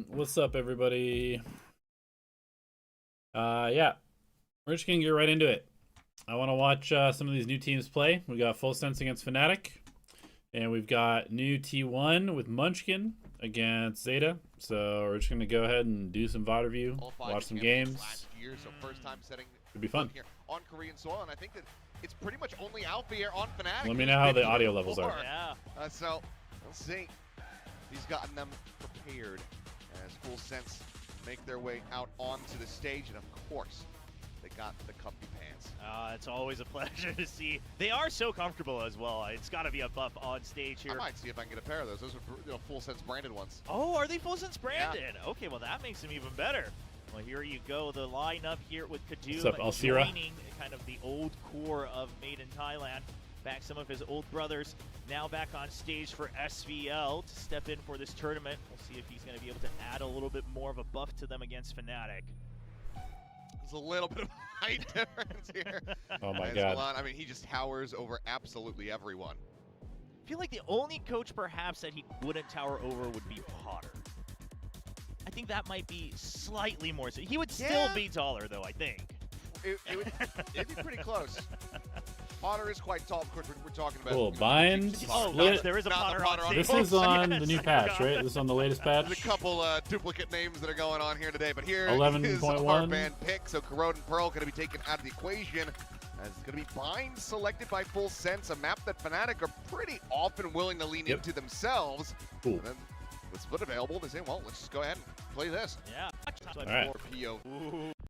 What's up, everybody? Yeah, we're just gonna get right into it. I want to watch some of these new teams play. We got Full Sense against FNATIC, and we've got new T1 with Munchkin against ZETA. So we're just gonna go ahead and do some VOD review, watch some games. Last year, so first time setting It'd be fun here on Korean soil, and I think that it's pretty much only Alpha here on FNATIC. Let me know how the audio levels are. Yeah. So we'll see. He's gotten them prepared as Full Sense make their way out onto the stage, and of course, they got the comfy pants. It's always a pleasure to see. They are so comfortable as well. It's got to be a buff on stage here. I might see if I can get a pair of those. Those are Full Sense branded ones. Oh, are they Full Sense branded? Yeah. Okay, well that makes them even better. Well, here you go. The lineup here with Kadum What's up, Alcira? joining kind of the old core of Made in Thailand. Back some of his old brothers, now back on stage for SVL to step in for this tournament. We'll see if he's going to be able to add a little bit more of a buff to them against FNATIC. There's a little bit of height difference here. Oh my god. I mean, he just towers over absolutely everyone. I feel like the only coach perhaps that he wouldn't tower over would be Potter. I think that might be slightly more so. He would still be taller though, I think. It'd be pretty close. Potter is quite tall. Of course, we're talking about. Cool. Bind. Yes, there is a Potter on stage. This is on the new patch, right? This is on the latest patch. There's a couple duplicate names that are going on here today, but here 11.1 is our band pick. So Corrode and Pearl going to be taken out of the equation. As it's going to be Bind selected by Full Sense, a map that FNATIC are pretty often willing to lean into themselves. Cool. And then with Split available, they say, well, let's just go ahead and play this. Yeah. All right. PO.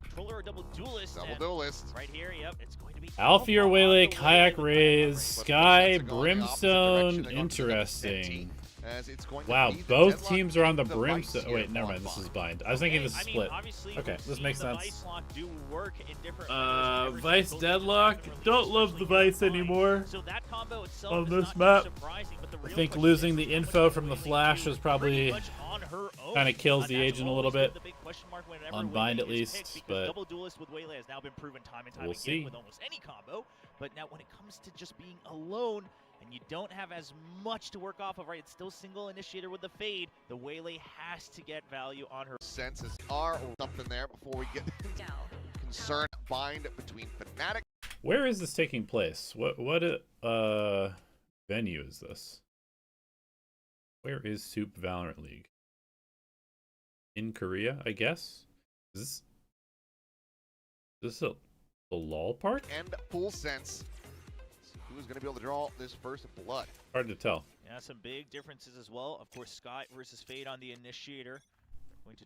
Controller or double duelist. Double duelist. Right here, yep, it's going to be Alfie or Waylay, Kayak Raise, Sky, But Full Sense are going the opposite Brimstone. direction. They're going to the Interesting. 15, as it's going to Wow, be the both deadlock teams are on the between Brimstone. Vice Oh, wait, here never on mind. This is Bind. Bind. I was thinking this is split. Obviously, Okay, we've this seen makes the sense. Vice lock do work in different Vice Deadlock. Don't love the Vice anymore. So that combo itself On is this not map. surprising, but the I real think question losing is the what info is from the Waylay Flash doing is probably pretty much on her own. kind of kills the That's agent a little always bit. the big question mark whenever On Waylay Bind at is least, picked, because but double duelist with Waylay has now been proven time and time we'll again see. with almost any combo. But now when it comes to just being alone, and you don't have as much to work off of, right? It's still single initiator with the fade. The Waylay has to get value on her. Senses are or something there before we get concerned. Bind between FNATIC. Where is this taking place? What venue is this? Where is SOOP Valorant League? In Korea, I guess? Is this a LOL park? And Full Sense. Who's going to be able to draw this first blood? Hard to tell. Yeah, some big differences as well. Of course, Sky versus Fade on the initiator. Going to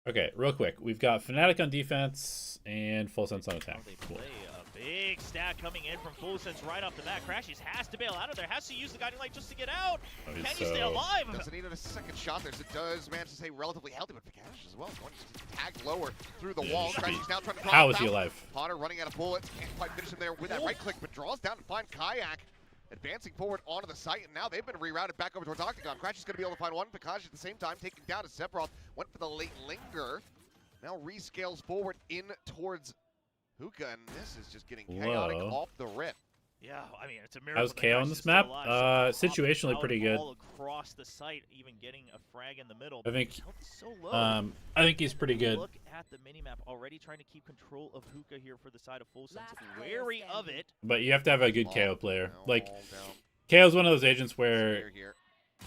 Okay, real quick. We've got FNATIC on defense and Full Sense on attack. they Cool. play a big stack coming in from Full Sense right off the bat. Crashies has to bail out of there. Has to use the guiding light just to get out. Oh, Can he's he stay so- alive? Doesn't need a second shot there. So it does manage to stay relatively healthy, but Vikash as well. Going to tag lower through the wall. should be- Crashies now trying to How drop is he out. alive? Potter running out of bullets. Can't quite finish him there with that right click, but draws down to find Kayak. Advancing forward onto the site, and now they've been rerouted back over towards Octagon. Crash is going to be able to find one. Vikash at the same time taking down as Sephiroth. Went for the late linger. Now rescales forward in towards Hookah, and this is just getting chaotic Whoa. off the rip. Yeah, I mean, it's a miracle. How's that KO on Crash this is still map? alive. So Situationally out pretty good. all across the site, even getting a frag in the middle. I think, His health is so low. I think he's pretty good. Look at the minimap already trying to keep control of Hookah here for the side of Full Sense. Wary of it. But you have to have a good All KO player. down, Like, all down. KO is one of those agents where Here.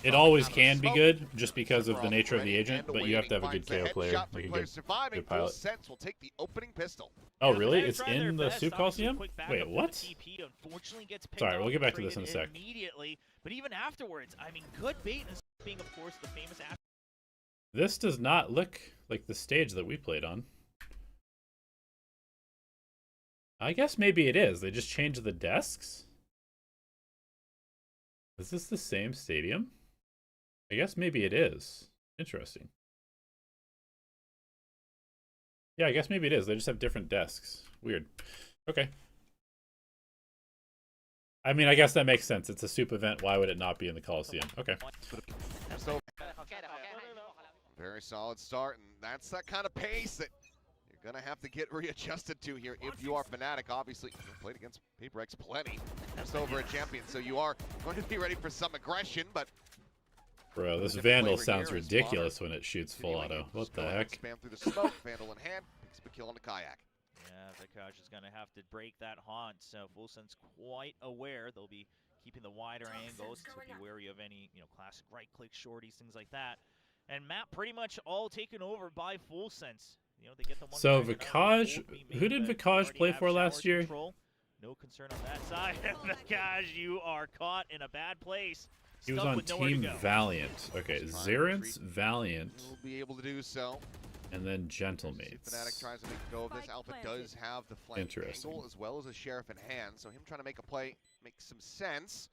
it always Out of can be smoke. good just because of the Sephiroth nature of the ready agent, and but you have to have a waiting. good Finds KO the player, headshot. like Three a players good surviving. Full pilot. Sense will take the opening pistol. Oh, Yeah, really? FNATIC It's tried their in the best. SOOP Obviously, Coliseum? quick backup Wait, for the what? TP unfortunately gets picked Sorry, off we'll get back to and this in a traded sec. immediately. But even afterwards, I mean, good bait is being, of course, the famous. This does not look like the stage that we played on. I guess maybe it is. They just changed the desks? Is this the same stadium? I guess maybe it is. Interesting. Yeah, I guess maybe it is. They just have different desks. Weird. Okay. I mean, I guess that makes sense. It's a SOOP event. Why would it not be in the Coliseum? Okay. So very solid start, and that's that kind of pace that you're gonna have to get readjusted to here if you are FNATIC. Obviously, you've played against Paper X plenty, just over a champion, so you are going to be ready for some aggression. But Bro, this Different Vandal flavor sounds here is ridiculous when it shoots full continuing auto. to What just the go ahead and heck? Spam through the smoke, Vandal in hand, picks up a kill on the kayak. Yeah, Vikash is going to have to break that haunt, so Fulsen's quite aware. They'll be keeping the wider angles to be wary of any, classic right-click shorties, things like that. And map pretty much all taken over by Fulsense. They get the one So guy tonight with Vikaj, Old Meat who Main, did but Vikaj already play have for last showers year? control. No concern on that side. Vikaj, you are caught in a bad place. He was Stuck on with nowhere to Team go. Valiant. Okay, Just trying to Zerance, retreat. Valiant, Will be able to do so. and then See if Gentlemates. FNATIC tries to make a go of this. Alpha does have the flank Interesting. angle as well as a sheriff in hand, so him trying to make a play makes some sense,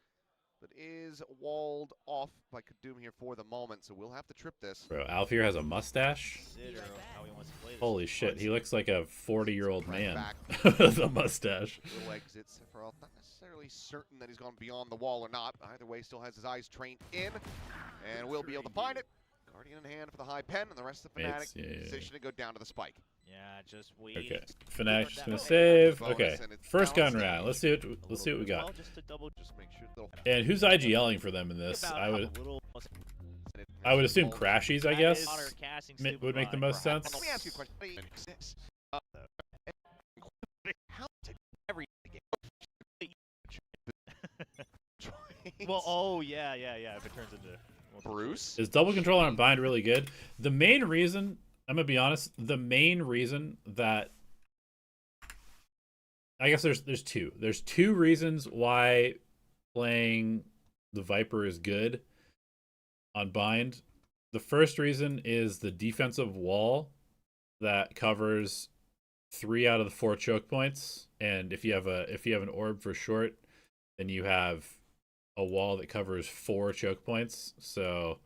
but is walled off by Kadum here for the moment, so we'll have to trip this. Bro, Alf here has a mustache. Consider how he wants to play this. Holy shit, he looks like a 40-year-old man Back. with a mustache. Little exits for all, not necessarily certain that he's gone beyond the wall or not. Either way, still has his eyes trained in, and will be able to find it. Guardian in hand for the high pen, and the rest of the FNATIC Yeah, yeah, yeah. position to go down to the spike. Yeah, just wait. Okay, Fnatic's gonna save. Bonus, Okay, and it's first gun balanced round. damage. Let's see what we got. Well, just to double Just make sure they'll And who's IGLing for them in this? about I how would little assume Crashies, I that guess, is modern casting would make the stupid most run. sense. Let me ask you a question. How to every Well, oh yeah. If it turns into Bruce? Is double control on bind really good? The main reason, I'm gonna be honest, the main reason that I guess there's two. There's two reasons why playing the Viper is good on bind. The first reason is the defensive wall that covers 3 out of the 4 choke points, and if you have an orb for short, then you have a wall that covers 4 choke points, so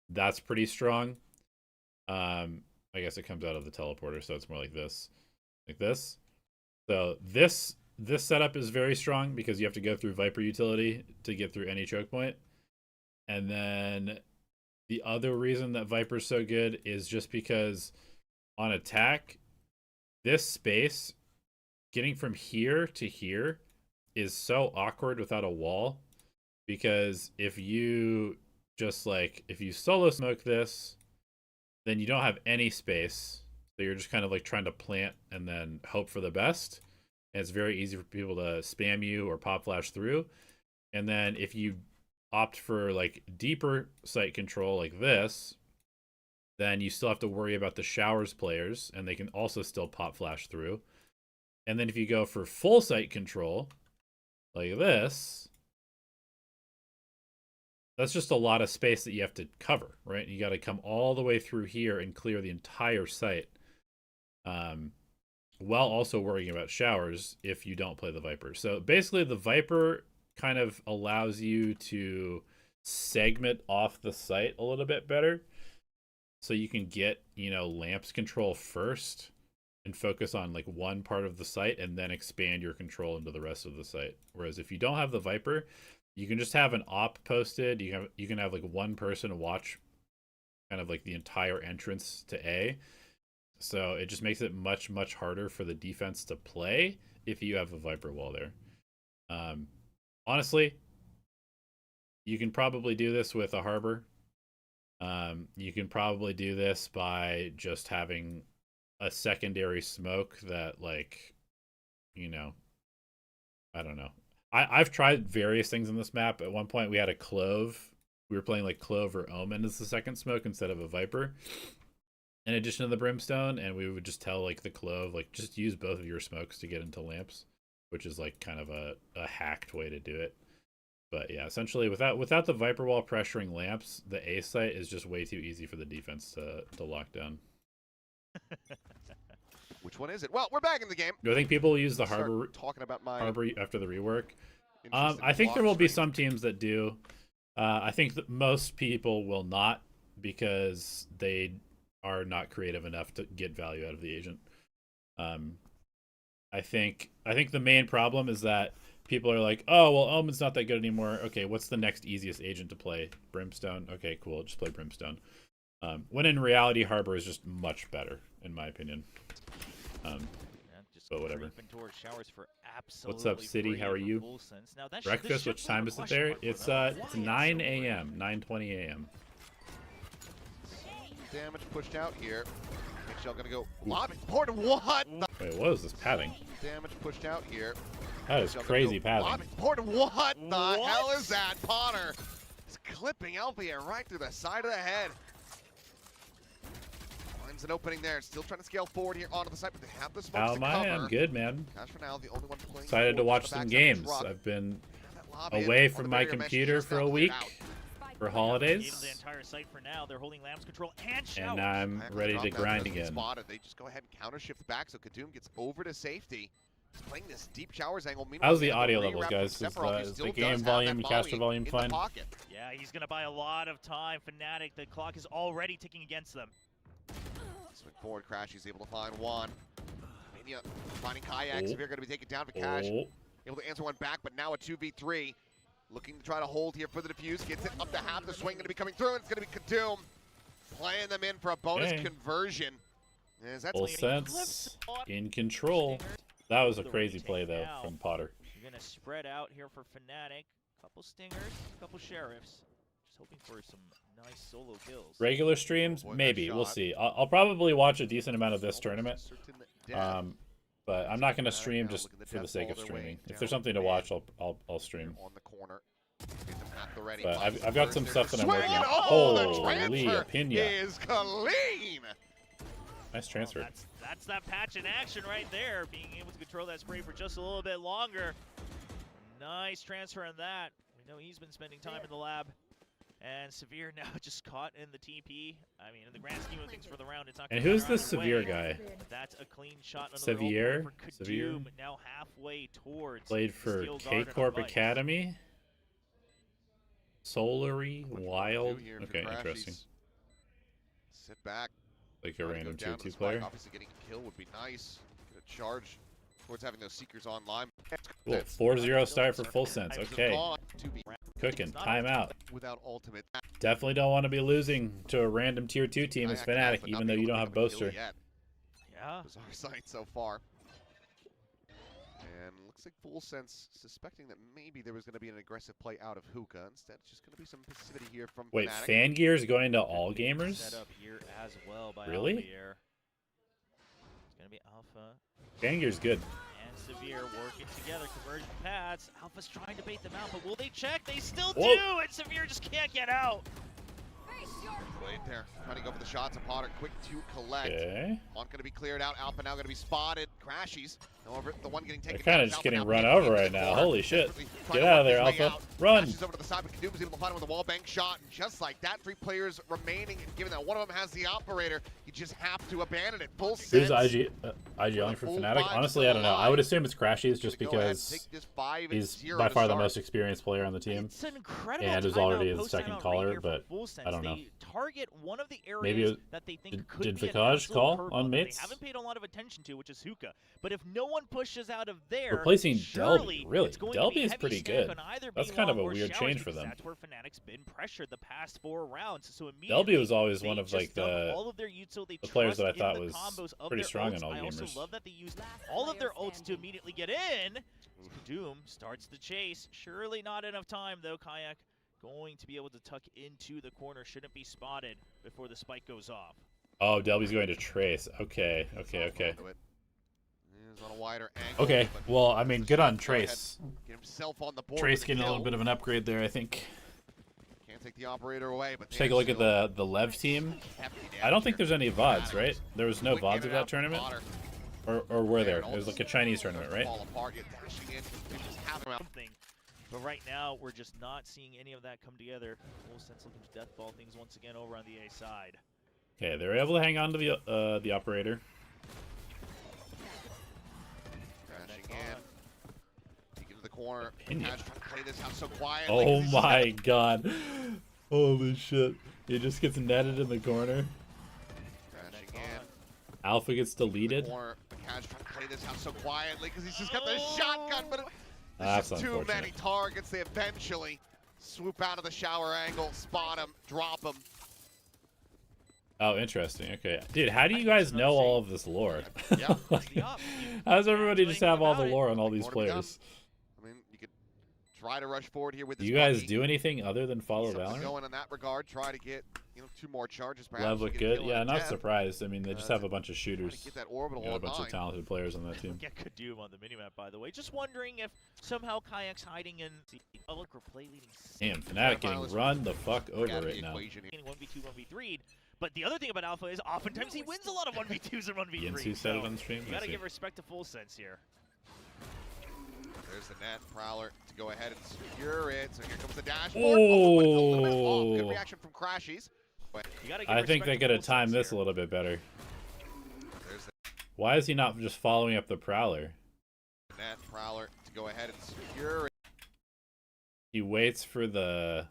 that's pretty strong. I guess it comes out of the teleporter, so it's more like this. So this setup is very strong because you have to go through Viper utility to get through any choke point. And then the other reason that Viper's so good is just because on attack, this space, getting from here to here, is so awkward without a wall. Because if you solo smoke this, then you don't have any space. So you're just kind of like trying to plant and then hope for the best. And it's very easy for people to spam you or pop flash through. And then if you opt for like deeper site control like this, then you still have to worry about the showers players, and they can also still pop flash through. And then if you go for full site control like this, that's just a lot of space that you have to cover, right? You got to come all the way through here and clear the entire site, while also worrying about showers if you don't play the Viper. So basically the Viper kind of allows you to segment off the site a little bit better, so you can get, lamps control first and focus on like one part of the site and then expand your control into the rest of the site. Whereas if you don't have the Viper, you can just have an op posted. You can have like one person watch kind of like the entire entrance to A. So it just makes it much, much harder for the defense to play if you have a Viper wall there. Honestly, you can probably do this with a Harbor. You can probably do this by just having a secondary smoke that, like, I don't know. I've tried various things in this map. At one point we had a Clove. We were playing like Clove or Omen as the second smoke instead of a Viper, in addition to the Brimstone, and we would just tell like the Clove, like, just use both of your smokes to get into lamps, which is like kind of a hacked way to do it. But yeah, essentially without the Viper wall pressuring lamps, the A site is just way too easy for the defense to lock down. Which one is it? Well, we're back in the game. Do I think people will use the Start Harbor talking about my after the rework? interest in I think there will block be stream. some teams that do. I think that most people will not, because they are not creative enough to get value out of the agent. I think the main problem is that people are like, oh, well, Omen's not that good anymore. Okay, what's the next easiest agent to play? Brimstone? Okay, cool, just play Brimstone. When in reality, Harbor is just much better, in my opinion. Yeah, but whatever. Creeping towards showers for absolutely What's up, City? free How are in the you? full sense. Now, that Breakfast. this Which time should is put a it there? question It's mark for them. it's Why 9 so early? a.m. 9:20 a.m. Damage pushed out here. HL gonna go lobbing. Port what? The Wait, what is this pathing? damage pushed out here. That is HL gonna crazy go pathing. lobbing. Port what the What? hell is that? Potter is clipping Althea right through the side of the head. Finds an opening there. Still trying to scale forward here onto the site, but they have the smokes How to am I? cover. I'm good, man. Cash for now, the only one playing. Excited to forward watch the some backside of the games. truck. I've been That lobby away on from the my barrier mesh computer just for now a cleared week out. for Gave holidays, the entire site for now. They're holding Lamb's control and showers. and I'm Back ready drop to down grind doesn't get again. spotted. They just go ahead and counter shift back, so Kadum gets over to safety. He's playing this deep showers angle. Meanwhile, How's the they have a audio reroute levels, from guys? Is Sephiroth, who the still game does have volume, that caster volley volume in fine? the pocket. Yeah, he's going to buy a lot of time. FNATIC, the clock is already ticking against them. Swing forward, Crash. He's able to find one. Mania finding Kayak. Oh. Severe going to be taken down for Cash. Oh, Able to answer one back, but now a 2v3. Looking to try to hold here for the defuse. Gets it up to half. The swing going to be coming through, and it's going to be Kadum playing them in for a bonus Okay. conversion. As that's full He sense, clips on in control. Stingers. That was a The crazy retake play though now. from Potter. You're going to spread out here for FNATIC. Couple Stingers, couple Sheriffs. Just hoping for some nice solo kills. Regular streams, boy, that maybe we'll shot. see. I'll probably watch a decent amount of this almost tournament, certain death. but I'm not gonna Fnatic stream now just looking to for the death sake ball of their way streaming. If down there's something to mid. watch, I'll stream. On the corner. Get them at the ready. But Finds I've got first some there stuff to that I'm swing. working on. Oh, the Holy transfer Opina. is clean. Nice transfer. That's that patch in action right there. Being able to control that spray for just a little bit longer. Nice transfer on that. We know he's been spending time in the lab. And Severe now just caught in the TP. I mean, in the grand scheme of things for the round, it's not And gonna who's matter this either Severe way. guy? But that's a clean shot. Another Severe? ult for Severe? Kadum, now halfway towards Played the for Steel K Garden Corp of Ice. Academy. Solary What you wanna Wild. do here for Okay, Crashies? interesting. Sit back. Like a Try to random go down to the 2-2 spike. player. Obviously, getting a kill would be nice. Get a charge towards having those seekers online. Cool. That's 4-0 start for full sense. Vibes of Okay, gone to be cooking. Timeout. without ultimate. Definitely don't want to be losing to a random tier 2 team as Kayak, Fnatic, but even not though being you able don't to have pick up a kill Boaster. yet. Yeah. Bizarre sight so far. And looks like Full Sense suspecting that maybe there was going to be an aggressive play out of Hookah. Instead, it's just going to be some passivity here from Wait, Fnatic. Fan Gear is going to all Set gamers? up here as well by Really? Alpha. It's gonna be Alpha Fan Gear's good. and Severe working together. Conversion pads. Alpha's trying to bait them out, but will they check? They still Whoa. do, and Severe just can't get out. Played there. Trying to go for the shots of Potter. Quick to collect. Okay. One going to be cleared out. Alpha now going to be spotted. Crashies. However, the one getting taken They're kinda down is just Alpha getting now run being over taken right to the now. floor. Holy shit. Desperately trying Get to out of work there, his way Alpha. out. Run. Crashes over to the side, but Kadum was able to find him with a wall bank shot. And just like that, 3 players remaining. And given that one of them has the operator, you just have to abandon it. Full Who's sense. IG only for Full Fnatic? five Honestly, I don't know. I would alive. assume it's Crashies just Gonna go ahead and because take this 5-0 he's by far the start most experienced player on the team. It's an incredible And is timeout, already the post second timeout caller, right here for but Full Sense. I don't know. They target one of the areas Maybe it- that they think did- could did be an Vikaj absolute call curveball on that mates? They haven't paid a lot of attention to, which is Hookah. But if no one pushes out of there, Replacing surely Delby, really. it's going to Delby be is heavy pretty stack good. on either That's B kind of long a or weird showers, change for because them. That's where Fnatic's been pressured the past 4 rounds. So Delby immediately was always they one of just like dump all of their Utsil. They the players trust that I in thought the was combos of pretty their strong ults. in all I also gamers. love that they use all of their ults to immediately get in. Doom starts the chase. Surely not enough time though. Kayak going to be able to tuck into the corner. Shouldn't be spotted before the spike goes off. Oh, Delby's going to Trace. Okay. He's on a wider angle, Okay. but Well, I mean, good on go ahead, Trace. get himself on the board Trace with a getting a little kill. bit of an upgrade there, I think. Can't take the operator away, but Take a look at the Lev team. I don't think there's any VODs, right? There was no VODs of that tournament? Or were there? It was like a Chinese tournament, right? Fall apart, get dashing in, they just have him out. Something. But right now, we're just not seeing any of that come together. Full Sense looking to deathball things once again over on the A side. Okay, they were able to hang on to the operator. Crashing in. Peek into the corner. Opinion. Cash trying to play this out so quietly. Oh 'cause he's my god. Holy shit. He just gets netted in the corner. crashing in. Alpha gets deleted. Corner. Cash trying to play this out so quietly because he's just got the shotgun, but That's there's just too many unfortunate. targets. They eventually swoop out of the shower angle, spot him, drop him. Oh, interesting. Okay, dude, how do you guys know all of this lore? Yeah. Like, how does everybody just have all the lore on all these More to be done. players? I mean, you could try to rush forward here with Do this you guys buggy. do anything other than follow Something Valorant? going in that regard. Try to get 2 more charges. Perhaps Lev you look get a good. kill Yeah, on not 10. surprised. I mean, they just have a bunch of Try shooters. to get that orbital You know, a bunch of online. talented players on that team. Get Kadoom on the minimap, by the way. Just wondering if somehow Kayak's hiding in the public or play leading. Damn, FNATIC getting run the fuck over Out of right the now. equation here. 1v2, 1v3'd. But the other thing about Alpha is oftentimes he wins a lot of 1v2s and 1v3s. Yensu said it on stream. You gotta give respect to Full Sense here. There's the net. Prowler to go ahead and secure it. So here comes the dashboard. Oh, but it's a little bit off. Good reaction from Crashies. But You gotta give I think respect they to could have Full timed Sense this a here. little bit better. there's the Why is he not just following up the Prowler? net. Prowler to go ahead and secure it. He waits for the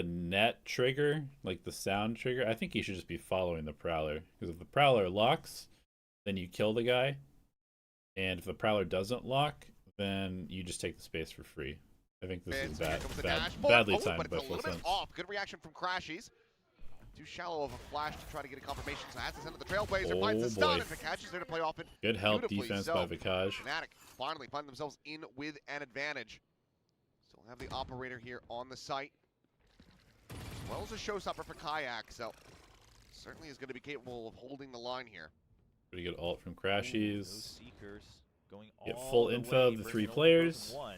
net trigger, like the sound trigger. I think he should just be following the Prowler, because if the Prowler locks, then you kill the guy, and if the Prowler doesn't lock, then you just take the space for free. I think this is So here comes the badly dashboard. timed But by it's a Full little bit Sense. off. Good reaction from Crashies. Too shallow of a flash to try to get a confirmation. So has to send to the Trailblazer. Finds the stun. boy. And Vikash is there to play off it. Good help Beautifully defense so. by Vikaj. FNATIC finally find themselves in with an advantage. Still have the operator here on the site. As well as a showstopper for Kayak. So certainly is going to be capable of holding the line here. Pretty good ult from Ooh, Crashies. those Seekers going Get all full the info way, of the 3 bringing over players. one.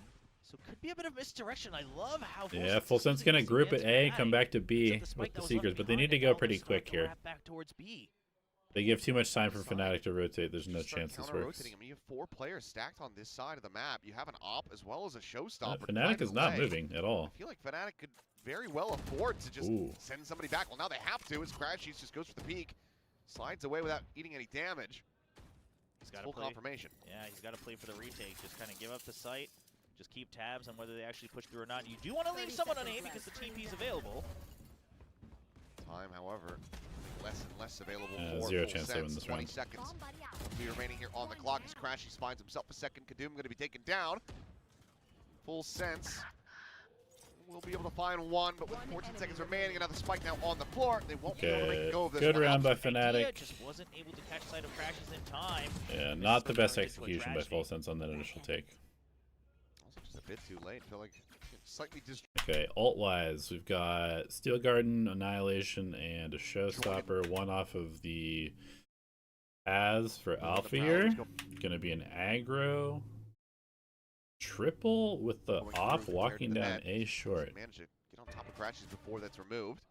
So could be a bit of misdirection. I love how Yeah, Full Sense gonna group at A, come back to B Except the spike with that the was Seekers, left but they behind, need to and go now they're pretty starting quick to here. wrap back towards B. They give too much time for FNATIC to rotate. There's no Just start chance this works. counter-rotating. I mean, you have 4 players stacked on this side of the map. You have an op as well as a showstopper. to FNATIC find is a not leg. moving at all. I feel like FNATIC could very well afford to just Ooh. send somebody back. Well, now they have to as Crashies just goes for the peak. Slides away without eating any damage. He's got to Full play. confirmation. Yeah, he's got to play for the retake. Just kind of give up the site. Just keep tabs on whether they actually push through or not. You do want to leave someone on A because the TP is available. Time, however, less and less available for zero Full chance to win Sense. this 20 round. seconds will be remaining here on the clock as Crashies finds himself a second. Kadoom going to be taken down. Full Sense will be able to find one, but with 14 seconds remaining, another spike now on the floor. They won't be able to make a go of this Good one. round by Idea FNATIC. just wasn't able to catch sight of Crashes in time. Yeah, This not is the gonna best turn into a execution by tragedy. Full Sense on that initial take. Also just a bit too late. Feel like slightly Okay, ult-wise, we've got Steel Garden, Annihilation, and a Showstopper. One off of the paths for Alpha here. Gonna be an aggro triple with the Going op through walking compared down to the net. A short. Managed to get on top of Crashes before that's removed.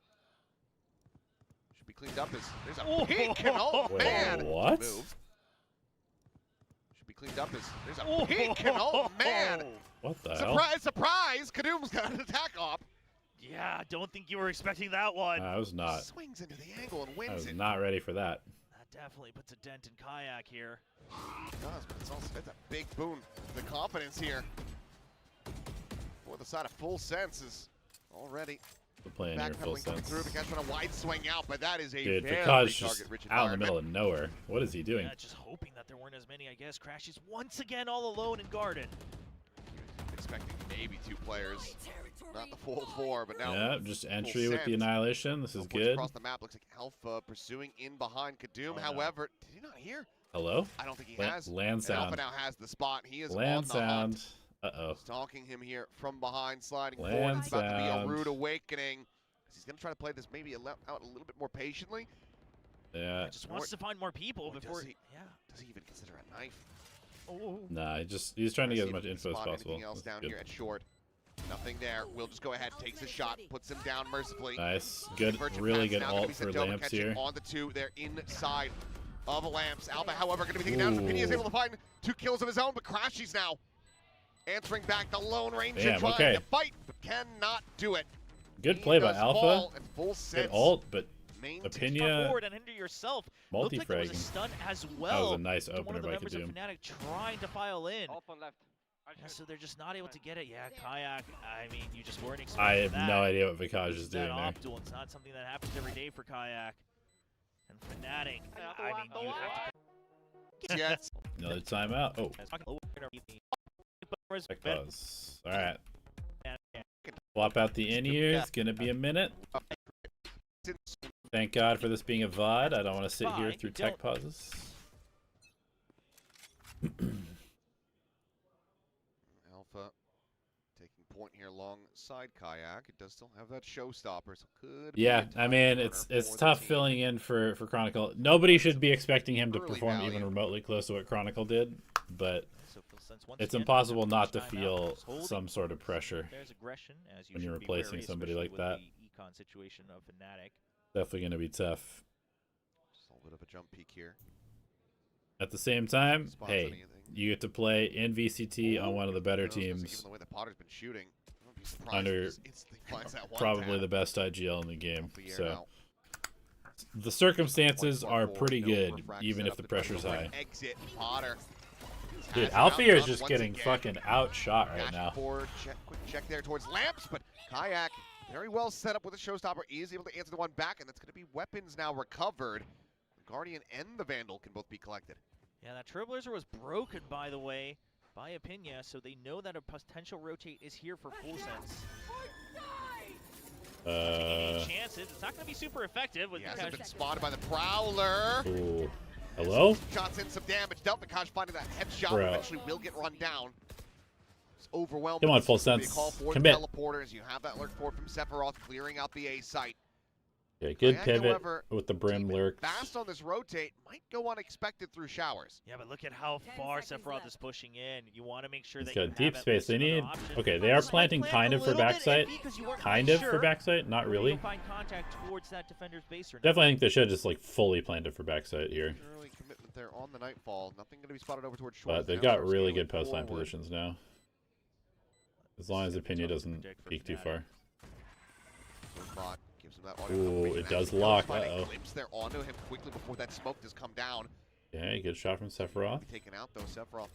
Should be cleaned up as there's a Oh. peek and oh Wait, man! what? Moved. Should be cleaned up as there's a peek and oh man! What the hell? Surprise, surprise! Kadoom's got an attack op. Yeah, don't think you were expecting that one. I was not. Swings into the angle and I wins was it. not ready for that. That definitely puts a dent in Kayak here. It does, but it's also it's a big boon. The confidence here for the side of Full Sense is already The plan here, Full backpedaling coming Sense. through. Vikash on a wide swing out, but that is a Dude, very Vikaj just target-rich out in the environment. middle of nowhere. What is he doing? Yeah, just hoping that there weren't as many, I guess. Crashes once again all alone in Garden. Expecting maybe 2 players, not the full 4, but now Yeah, just entry with the Sense. Annihilation. This is points good. across the map. Looks like Alpha pursuing in behind Kadoom. Oh, no. However, did he not hear? Hello? I don't think he Land- has. land And sound. Alpha now has the spot. He is Land on the hunt. sound. Uh-oh. Stalking him here from behind, sliding Land forward. It's about to be a sound. rude awakening. He's going to try to play this maybe out a little bit more patiently. Yeah. Just wants to find more people Or does before. he? Yeah. Does he even consider a knife? Oh. Nah, he's trying to get as much info as Spot possible. Anything else That's down good. here at short? Nothing there. Will just go ahead, takes a shot, puts him down mercifully. Nice. Good, Convergent really pass good now gonna ult be for sent over, Lamps catching here. On the 2, they're inside of Lamps. Alpha, however, going to be taken down. Pini is Ooh. able to find 2 kills of his own, but Crashies now answering back. The Lone Ranger Damn, trying okay. to fight, but cannot do it. Good He play by does Alpha. fall in full Good sense. ult, but Maintain- Step Opinia forward and hinder yourself. Looked like there was a multi-fragging. stun as That well. was a nice to one opener of the by members of Kadoom. FNATIC trying to file in. Open left. Yeah, so they're just not able to get it. Yeah, Kayak, I mean, you just weren't expecting I have that. no idea what Vikaj is It's doing that there. off duel. It's not something that happens every day for Kayak. And FNATIC, I mean, you have to... Yes. Another timeout. Oh, check Better- pause. Alright. Yeah. Swap out the in-ears. Gonna be a minute. Thank God for this being a VOD. I don't want to sit here through tech pauses. Alpha taking point here alongside Kayak. It does still have that showstopper, so could be Yeah, a I tough mean, corner it's for the tough team. filling in for Chronicle. Nobody should be expecting him to Early perform even value. remotely close to what Chronicle did, but So since once it's again, impossible after not each to timeout, feel just holding. some sort of pressure There's aggression, as you when you're should be replacing wary, somebody especially like with that. The econ situation of FNATIC. Definitely going to be tough. Just a little bit of a jump peek here. At the same time, Spots hey, anything. you get to play in VCT on one of the better I was gonna say, teams, given the way that Potter's been shooting, I wouldn't be surprised under if he instantly finds that one probably tap. the best IGL in the game. Off the air So now. the circumstances One far are forward, pretty no good, refract even setup if the to try to pressure's avoid high. Exit Potter. Dude, Has Alfie is outdone just once getting again. fucking outshot right Dashing now. forward, quick check there towards Lamps, but Kayak very well set up with a showstopper. He is able to answer the one back, and that's going to be weapons now recovered. The Guardian and the Vandal can both be collected. Yeah, that Trailblazer was broken, by the way, by Opinia, so they know that a potential rotate is here for Full Sense. Taking any chances. It's not going to be super effective. With He hasn't been spotted by the Prowler. Ooh. Hello? Shots in some damage. Delphicosh finding that headshot Bro. eventually will get run down. It's overwhelming. Come on, Full It's gonna be a Sense. call for the Commit. teleporters. You have that lurk forward from Sephiroth clearing out the A site. Yeah, good Kayak, pivot however, with the brim keeping lurk. fast on this rotate might go unexpected through showers. Yeah, but look at how far Sephiroth is pushing in. You want to make sure He's that you got deep have at space. least They need. another option. Okay, they are Just planting plant kind a of for little bit backside. iffy 'cause you weren't Kind really of for sure backside, not whether really. you'll find contact towards that defender's base or not. Definitely think they should have just like fully planted for backside here. Early commitment there on the Nightfall. Nothing going to be spotted over towards shores. But they've Now got starts really scaling good post line forward. positions now. As long as Opinia doesn't peek too far. Bot gives him that audio Ooh, confirmation. it does He lock, find a uh-oh. glimpse there onto him quickly before that smoke does come down. Yeah, good shot from Sephiroth. Taken out though, Sephiroth.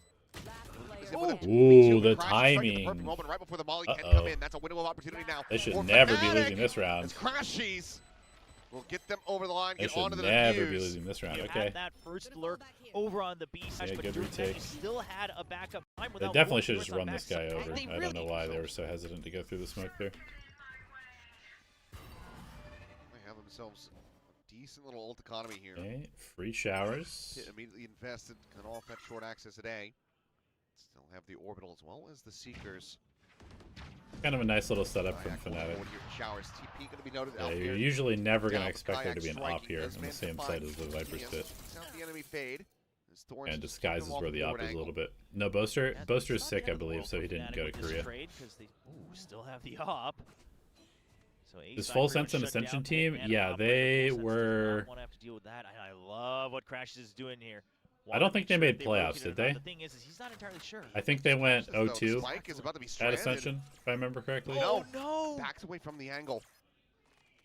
Ooh, the Perfect timing. moment right before the Molly can Uh-oh. come in. That's a window of opportunity now. They should for never be FNATIC. losing this round. As Crashies will get them over the line, They get onto should the never be defuse. losing this round. You Okay. had that first lurk over on the B side, Yeah, but good during that retake. you still had a backup time They without definitely more should have just force on run this back. guy So over. they I don't really know why they were so hesitant to go through the smoke there. They have themselves a decent little ult economy here. Okay, free showers. Hit immediately invested, cut off that short access at A. Still have the orbital as well as the Seekers. Kind of a nice little setup from Kayak going Fnatic. forward here. Showers TP going to be noted. Yeah, out you're here. usually never going to Down, expect there to Kayak be an striking. op here Does on the manage to same find side as the Viper's TM. pit. Sound the enemy fade. As Thorns And just disguises keep them where off the op forward is a angle. little bit. No, Boaster. Yeah, Boaster's it's not sick, the I end of the believe, world so for he didn't Fnatic go to with this Korea. trade, 'cause they still have the op. So Is A Full side pretty Sense an much shut Ascension down, team? and Yeah, operator they Full Sense does were. not wanna have to deal with that. I love what Crashes is doing here. I don't think they made rotate playoffs, or did not. they? The thing is he's not entirely sure. I think they went As though the 0-2 Spike is about to be at stranded. Ascension, if I remember correctly. No, no! backs away from the angle.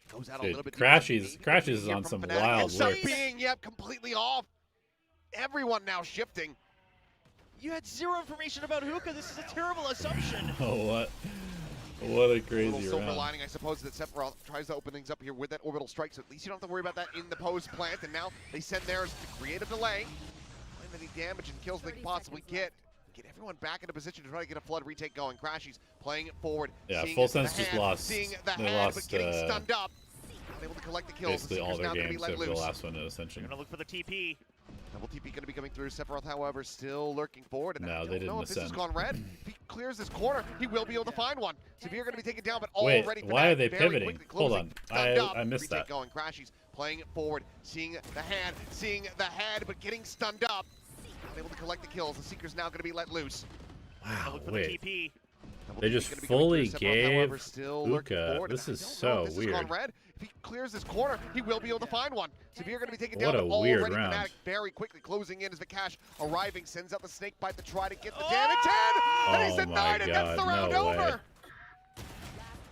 Goes out a Dude, little bit. Crashes deeper. Maybe is here on from some Fnatic. wild Ends up lurks. being, yep, completely off. Everyone now shifting. You had zero information about Hookah. This is a terrible assumption. Oh, what? What a A crazy little silver round. lining, I suppose, that Sephiroth tries to open things up here with that orbital strike, so at least you don't have to worry about that in the post plant. And now they send theirs to create a delay. Find any damage and kills they can possibly get. Get everyone back into position to try to get a flood retake going. Crashies playing it forward. Yeah, seeing Full the Sense just hand, lost. Seeing the They hand, lost but getting stunned up. Not able to collect the kills. basically the all Seekers their now gonna be games let except for the loose. last one at They're Ascension. gonna look for the TP. Double TP going to be coming through. Sephiroth, however, still lurking forward. And No, I they don't didn't know if this has ascend. gone red. If he clears this corner, he will be able to find one. Severe going to be taken down, but Wait, already why are they very pivoting? quickly Hold closing, on, stunned up. I missed Retake that. going. Crashies playing it forward, seeing the hand, but getting stunned up. Not able to collect the kills. The Seeker's now going to be let loose. Wow, Look for wait. the TP. Double They TP just gonna be coming through. fully Sephiroth, however, gave still lurking Hookah. forward. This I is don't know so if this has gone weird. red. If he clears this corner, he will be able to find one. Severe going to be taken What down, a but weird already round. Fnatic very quickly closing in as the cash arriving, sends out the snake bite to try to get the damage in, and he's Oh my denied, and that's the God, round no way. over.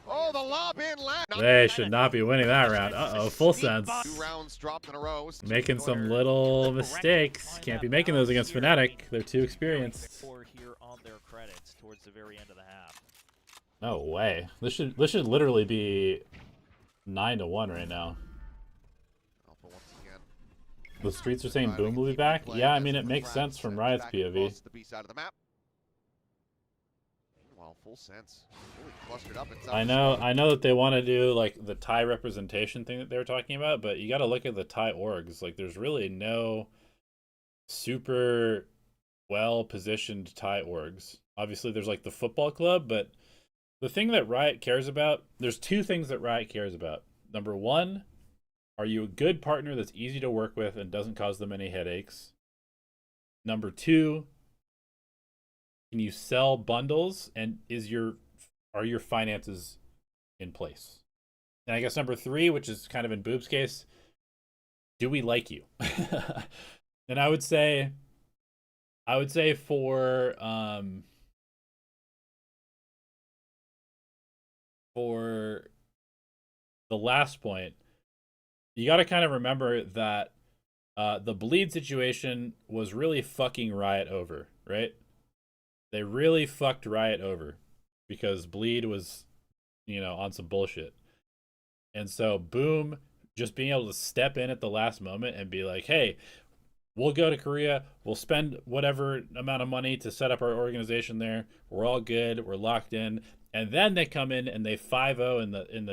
Oh, the lob in land. They should not be winning that round. Uh-oh, Full Sense. 2 rounds dropped in a row. Making some little mistakes. Can't be making those against Fnatic. They're too experienced. Four here on their credits towards the very end of the half. No way. This should literally be 9-1 right now. Alpha once again. The streets are saying Trying to Boom will be keep back. playing Yeah, I as mean the it makes Crabs sense from send Riot's back POV. across the B side of the map. Meanwhile, Wow, full sense. Really clustered up inside. I know that they want to do like the Thai representation thing that they were talking about, but you got to look at the Thai orgs. Like, there's really no super well positioned Thai orgs. Obviously, there's like the football club, but the thing that Riot cares about, there's two things that Riot cares about. Number one, are you a good partner that's easy to work with and doesn't cause them any headaches? Number two, can you sell bundles, and are your finances in place? And I guess number three, which is kind of in Boob's case, do we like you? And I would say for the last point, you got to kind of remember that the bleed situation was really fucking Riot over, right? They really fucked Riot over because bleed was, on some bullshit. And so Boom just being able to step in at the last moment and be like, hey, we'll go to Korea, we'll spend whatever amount of money to set up our organization there, we're all good, we're locked in. And then they come in and they 5-0 in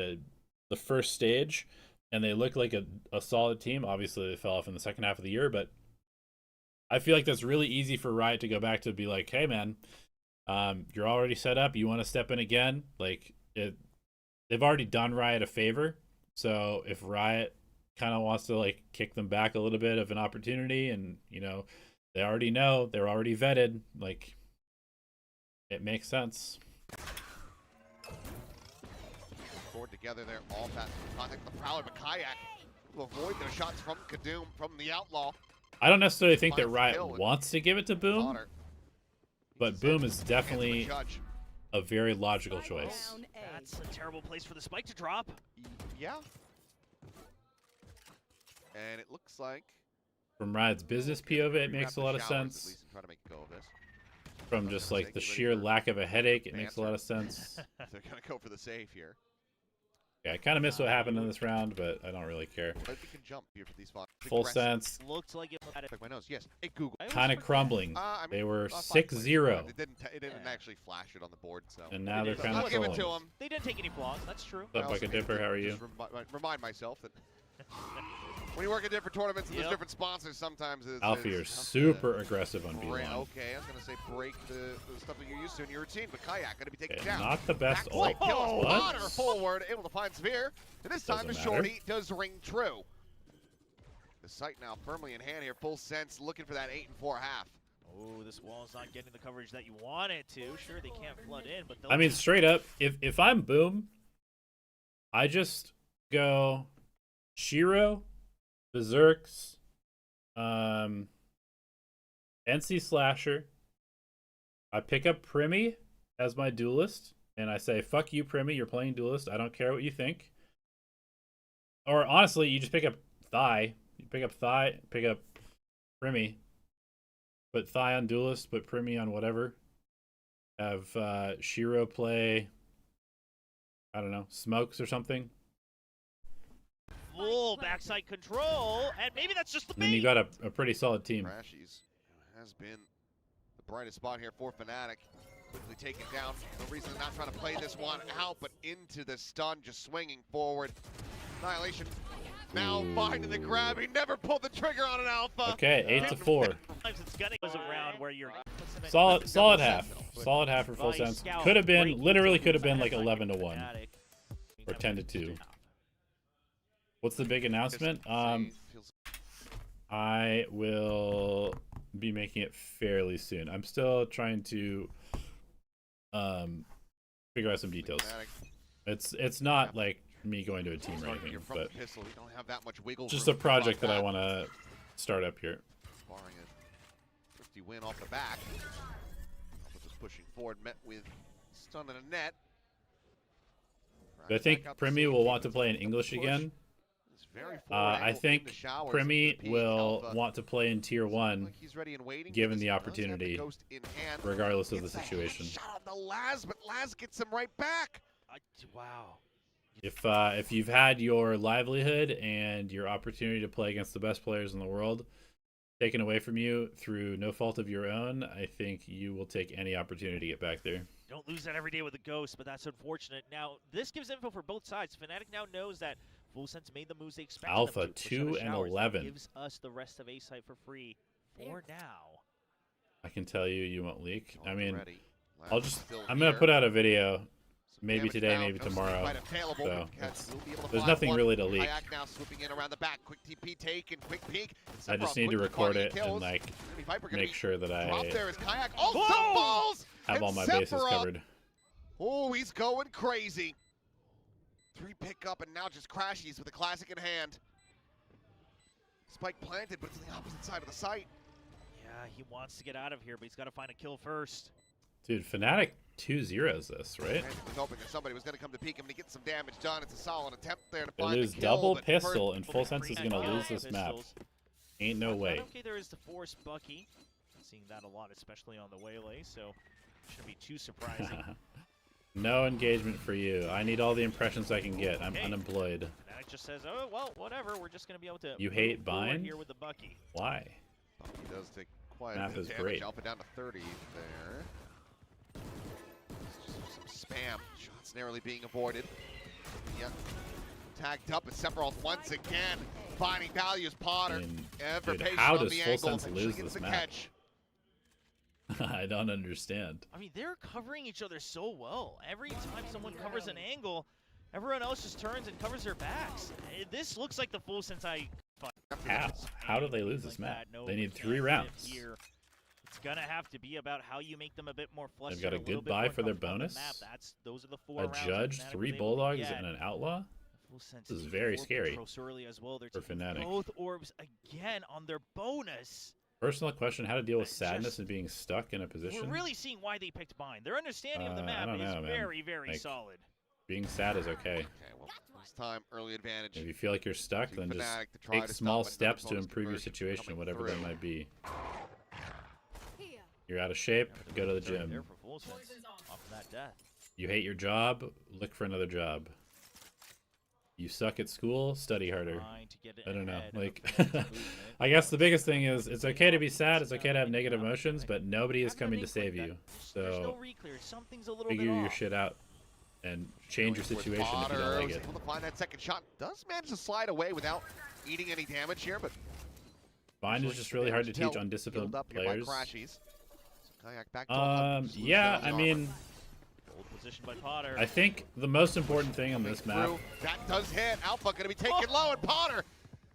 the first stage, and they look like a solid team. Obviously they fell off in the second half of the year, but I feel like that's really easy for Riot to go back to be like, hey man, you're already set up, you want to step in again? Like, they've already done Riot a favor, so if Riot kind of wants to like kick them back a little bit of an opportunity, and they already know, they're already vetted, like, it makes sense. Forward together there, all that contact the Prowler, but Kayak will avoid their shots from Kadoom, from the Outlaw. I don't necessarily think that Riot wants to give it to Boom, but Boom is definitely a very logical choice. That's a terrible place for the spike to drop. Yeah. And it looks like From Riot's business POV, it makes a lot of sense. At least try to make a go of this. From just like the sheer lack of a headache, it makes a lot of sense. They're gonna go for the save here. Yeah, I kind of miss what happened in this round, but I don't really care. But we can jump here for these spots. Full sense. Looked like it had Check my nose. Yes. Hey Google. Kind of crumbling. They were 6-0. It didn't actually flash it on the board, so. And now they're kind of I'll give it to trolling. them. They didn't take any flaws. That's true. What's up, Bucket Dipper? How are you? Just remind myself that when you work at different tournaments and there's different sponsors, sometimes it's Alfie, you're super aggressive on B1. Okay, I was gonna say break the stuff that you're used to in your routine, but Kayak gonna be taken down. Not the best ult. What? Forward, able to find Severe. And this time the shorty does ring true. The site now firmly in hand here, full sense, looking for that 8-4 half. Oh, this wall's not getting the coverage that you want it to. Sure, they can't flood in, but I mean, straight up, if I'm Boom, I just go Shiro, Berserks, NC Slasher. I pick up Primi as my duelist, and I say, fuck you, Primi, you're playing duelist. I don't care what you think. Or honestly, you just pick up Thigh. You pick up Thigh, pick up Primi. Put Thigh on duelist, put Primi on whatever. Have Shiro play, I don't know, Smokes or something. Full backside control, and maybe that's just the bait. And then you got a pretty solid team. Rashies has been the brightest spot here for FNATIC. Quickly taken down. No reason not trying to play this one out, but into the stun, just swinging forward. Annihilation now finding the grab. He never pulled the trigger on an alpha. Okay, 8-4. It's gonna go around where you're Solid half. Solid half for full sense. Could have been, literally could have been like 11-1 or 10-2. What's the big announcement? I will be making it fairly soon. I'm still trying to figure out some details. It's not like me going to a team or anything, but just a project that I want to start up here. Barring a thrifty win off the back. Just pushing forward, met with stun and a net. I think Primi will want to play in English again. I think Primi will want to play in Tier 1, given the opportunity, regardless of the situation. Shot on the Laz, but Laz gets him right back. Wow. If you've had your livelihood and your opportunity to play against the best players in the world taken away from you through no fault of your own, I think you will take any opportunity to get back there. Don't lose that every day with a ghost, but that's unfortunate. Now, this gives info for both sides. FNATIC now knows that Full Sense made the moves they expected Alpha them to. 2 and 11 gives us the rest of A site for free for now. I can tell you won't leak. I mean, Already. I'm gonna put out a video maybe Damage today, found, maybe no tomorrow. quite available, So but we'll be able to there's find nothing one. really to leak. Kayak now swooping in around the back. Quick TP take and quick peek. I just need to record it and like make sure that I there is Kayak. Oh, some balls! have And all my bases Sephiroth. covered. Oh, he's going crazy. 3 pickup and now just crashes with a classic in hand. Spike planted, but it's on the opposite side of the site. Yeah, he wants to get out of here, but he's got to find a kill first. Dude, FNATIC 2-0s this, right? Brandon was hoping that somebody was going to come to peek him to get some damage done. It's a solid attempt there to They find lose the kill, double but pistol, first- and Full Sense is gonna lose this map. Ain't no way. Okay, there is the force Bucky. Seeing that a lot, especially on the Waylay, so shouldn't be too surprising. No engagement for you. I need all the impressions I can get. I'm unemployed. FNATIC just says, oh, well, whatever. We're just going to be able to You move hate forward bind? here with the Bucky. Why? Bucky does take quite Map a bit is of damage. great. Alpha down to 30 there. Just some spam. Shots narrowly being avoided. Yeah. Tagged up as Sephiroth once again. Finding values Potter. And, Ever dude, patient how on does the Full angle. Sense Eventually lose gets this the map? catch. I don't understand. I mean, they're covering each other so well. Every time someone covers an angle, everyone else just turns and covers their backs. This looks like the Full Sense I How do they lose this map? They need 3 rounds. Here. It's gonna have to be about how you make them a bit more flustered. They've got a good buy for their bonus. Those are the 4 A rounds judge, that FNATIC 3 was able to bulldogs, get. and an outlaw? Full Sense This is taking very orb scary control so early as well. They're for taking FNATIC. both orbs again on their bonus. Personal question, how to deal with Just- sadness and being stuck in a position? We're really seeing why they picked Bind. Their understanding of the I map don't is know, man. very, very Like, solid. Being sad is okay. Okay, well, this time, early advantage. If you feel like you're stuck, then just FNATIC to try take to small stop steps to another improve your bonus situation, conversion whatever coming that through. might be. You're out of shape, go to the There gym. for Full Sense off that death. You hate your job, look for another job. You suck at school, study harder. Trying to get I don't know. ahead of Like, the movement. I guess the biggest thing is it's okay to be sad, it's okay to have negative emotions, but nobody is Having a coming to make like save that, you. there's no So re-clear. Something's a little figure bit your off. shit out and change your Going towards situation if you Potter, don't like was it. able to find that second shot. Does manage to slide away without eating any damage here, but Bind is just really hard to teach undisciplined healed up here by players. Crashies. So Kayak back to Yeah, I mean, Old position by Potter. I think the most important thing on this map, that does hit. Alpha going to be taken low, and Potter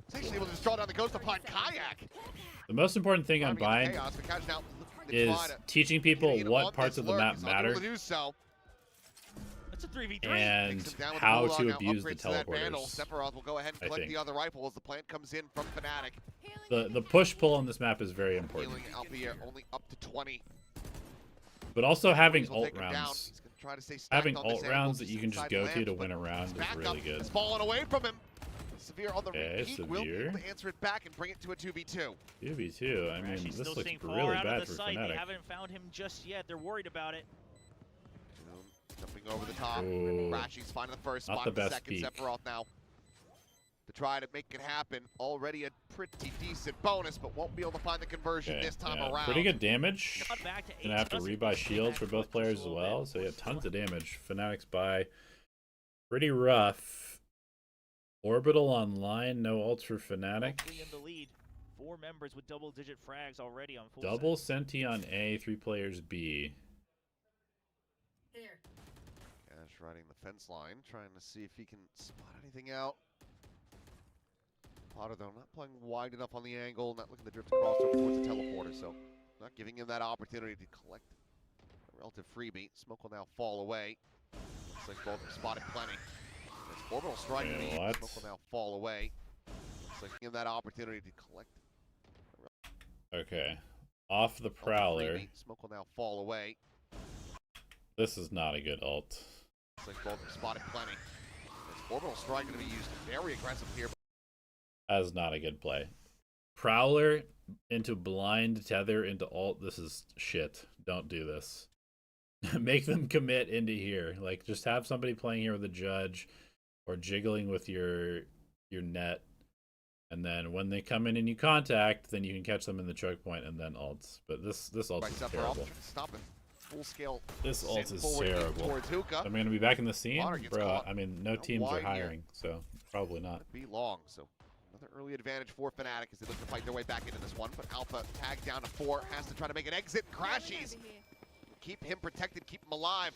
is actually able to just draw down the ghost upon Kayak. the most important thing on Climbing into Bind chaos, but Kaj now looking to is try to teaching get people in what on parts this of the lurk. map He's not able matter to do so. That's a 3v3. and Takes him down with how Bulldog, to now abuse the upgrades to that Vandal. teleporters. Sephiroth will go ahead and I collect think. the other rifle as the plant comes in from FNATIC. The push-pull on this map is very important. Healing Alpha here only up to 20. But also having He's will alt take him down. rounds. He's gonna try to stay stacked Having on this alt angle, rounds that you can just inside go lamps, to but win a round his is backup really good. has fallen away from him. Severe on the Okay, repeat will be Severe. able to answer it back and bring it to a 2v2. 2v2, I mean, Actually this still looks staying far really out bad of the for site. They FNATIC. haven't found him just yet. They're worried about it. Jumping over the top. Ooh. Crashy's finding the first Not spot, the the best second. peak. Sephiroth now to try to make it happen. Already a pretty decent bonus, but won't be able to find the conversion Okay, this time yeah, around. pretty good damage. Got back to Gonna eight. have to Doesn't rebuy push the shields for match both just players a as little well, bit. so yeah, tons of damage. FNATIC's buy. Pretty rough. Orbital online, no ults for FNATIC. Hopefully in the lead. 4 members with double-digit frags already on full Double set. Senti on A, 3 players B. Cash riding the fence line, trying to see if he can spot anything out. Potter, though, not playing wide enough on the angle, not looking to drift across towards the teleporter, so not giving him that opportunity to collect a relative freebie. Smoke will now fall away. Looks like both have spotted plenty. As orbital strike Yeah, lead, what? Smoke will now fall away. Looks like giving him that opportunity to collect Okay. Off the a relative Prowler. freebie. Smoke will now fall away. This is not a good ult. Looks like both have spotted plenty. As orbital strike going to be used very aggressive here. That is not a good play. Prowler into blind tether into ult. This is shit. Don't do this. Make them commit into here. Like, just have somebody playing here with a judge or jiggling with your net. And then when they come in and you contact, then you can catch them in the choke point and then ults. But this ult By is Sephiroth, terrible. trying to stop it. Full scale. This ult send is forward in terrible. towards Hookah. I'm gonna be back in the scene, Honor gets bro. caught. I mean, no Not teams are wide here. hiring, so probably not. Be long, so another early advantage for FNATIC as they look to fight their way back into this one. But Alpha tagged down to 4, has to try to make an exit. Crashes. Keep him protected, keep him alive.